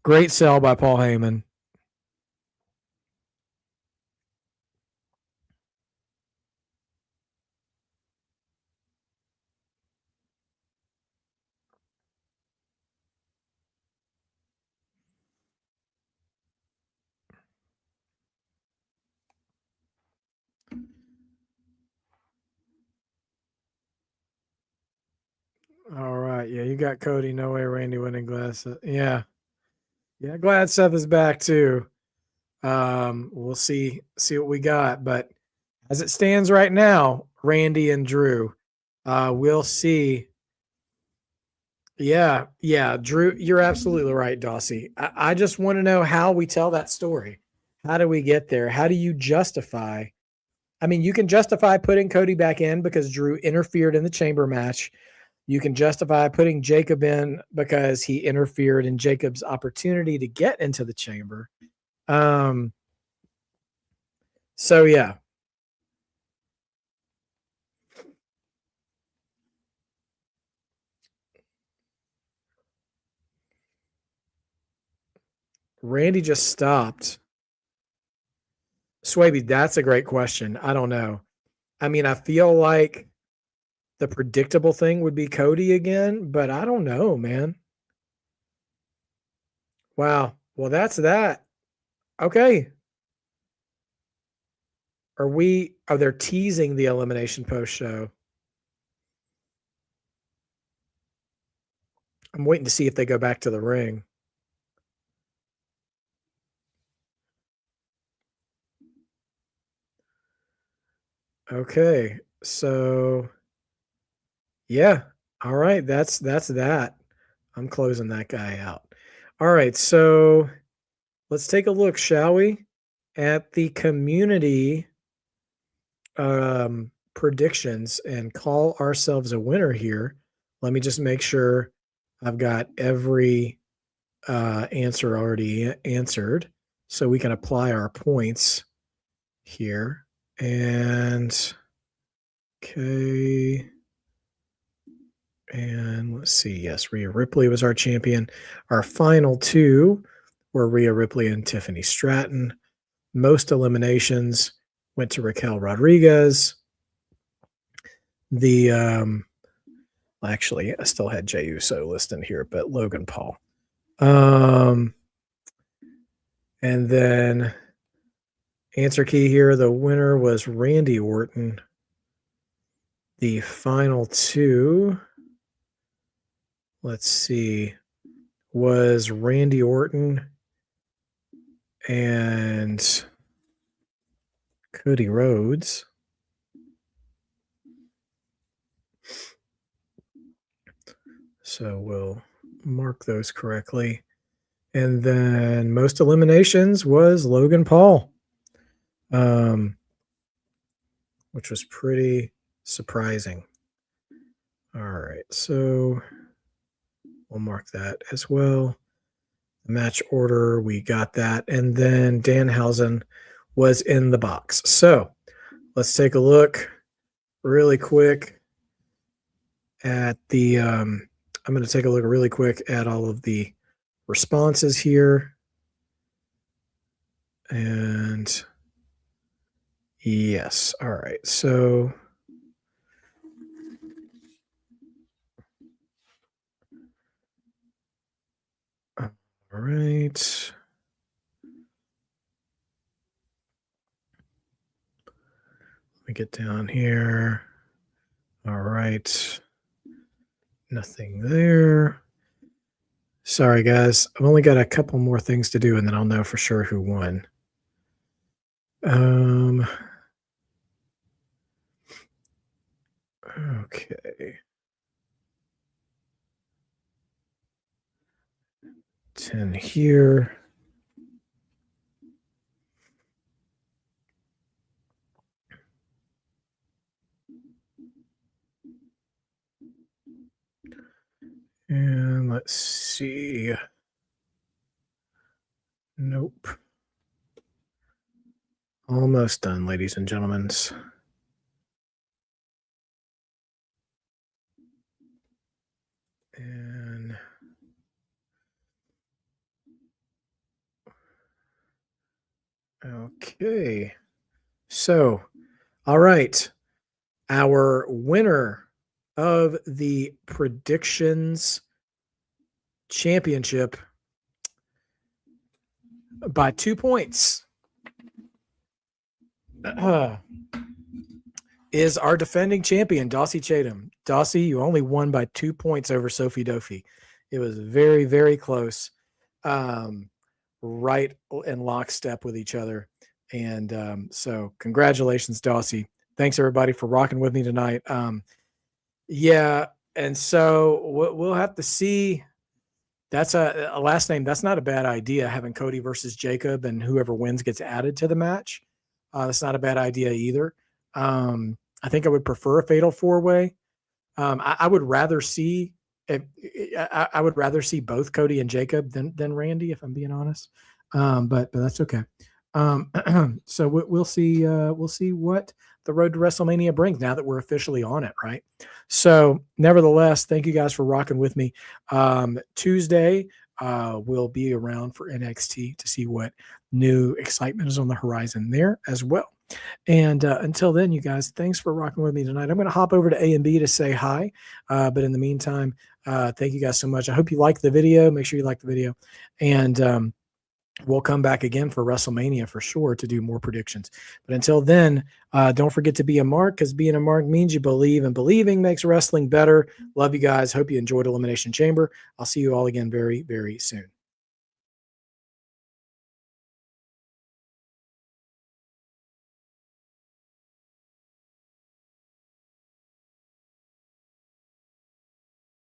Great sell by Paul Heyman. All right. Yeah, you got Cody. No way Randy winning glass. Yeah. Yeah, glad Seth is back too. We'll see what we got. But as it stands right now, Randy and Drew. We'll see. Yeah, Drew, you're absolutely right, Dossie. I just want to know how we tell that story. How do we get there? How do you justify? I mean, you can justify putting Cody back in because Drew interfered in the chamber match. You can justify putting Jacob in because he interfered in Jacob's opportunity to get into the chamber. So yeah. Randy just stopped. Swaby, that's a great question. I don't know. I mean, I feel like the predictable thing would be Cody again, but I don't know, man. Wow. Well, that's that. Okay. Are they teasing the elimination post show? I'm waiting to see if they go back to the ring. Okay. So yeah. All right. That's that. I'm closing that guy out. All right. So let's take a look, shall we? At the community predictions and call ourselves a winner here. Let me just make sure I've got every answer already answered so we can apply our points here. And okay. And let's see. Yes, Rhea Ripley was our champion. Our final two were Rhea Ripley and Tiffany Stratton. Most eliminations went to Raquel Rodriguez. Actually, I still had Jey Uso listed here, but Logan Paul. And then answer key here, the winner was Randy Orton. The final two, let's see, was Randy Orton and Cody Rhodes. So we'll mark those correctly. And then most eliminations was Logan Paul, which was pretty surprising. All right, so we'll mark that as well. The match order, we got that. And then Danhausen was in the box. So let's take a look really quick at the I'm going to take a look really quick at all of the responses here. And yes, all right. So all right. Let me get down here. All right. Nothing there. Sorry, guys. I've only got a couple more things to do, and then I'll know for sure who won. Okay. 10 here. And let's see. Nope. Almost done, ladies and gentlemen. And okay. So, all right. Our winner of the predictions championship by 2 points is our defending champion, Dossie Chatham. Dossie, you only won by 2 points over Sophie Dophie. It was very, very close, right in lockstep with each other. And so congratulations, Dossie. Thanks, everybody, for rocking with me tonight. Yeah, and so we'll have to see. That's a last name. That's not a bad idea, having Cody versus Jacob, and whoever wins gets added to the match. That's not a bad idea either. I think I would prefer a fatal four-way. I would rather see I would rather see both Cody and Jacob than Randy, if I'm being honest. But that's okay. So we'll see what the road to WrestleMania brings now that we're officially on it, right? So nevertheless, thank you guys for rocking with me. Tuesday, we'll be around for NXT to see what new excitement is on the horizon there as well. And until then, you guys, thanks for rocking with me tonight. I'm going to hop over to A&B to say hi. But in the meantime, thank you guys so much. I hope you liked the video. Make sure you like the video. And we'll come back again for WrestleMania for sure to do more predictions. But until then, don't forget to be a mark, because being a mark means you believe, and believing makes wrestling better. Love you guys. Hope you enjoyed Elimination Chamber. I'll see you all again very, very soon.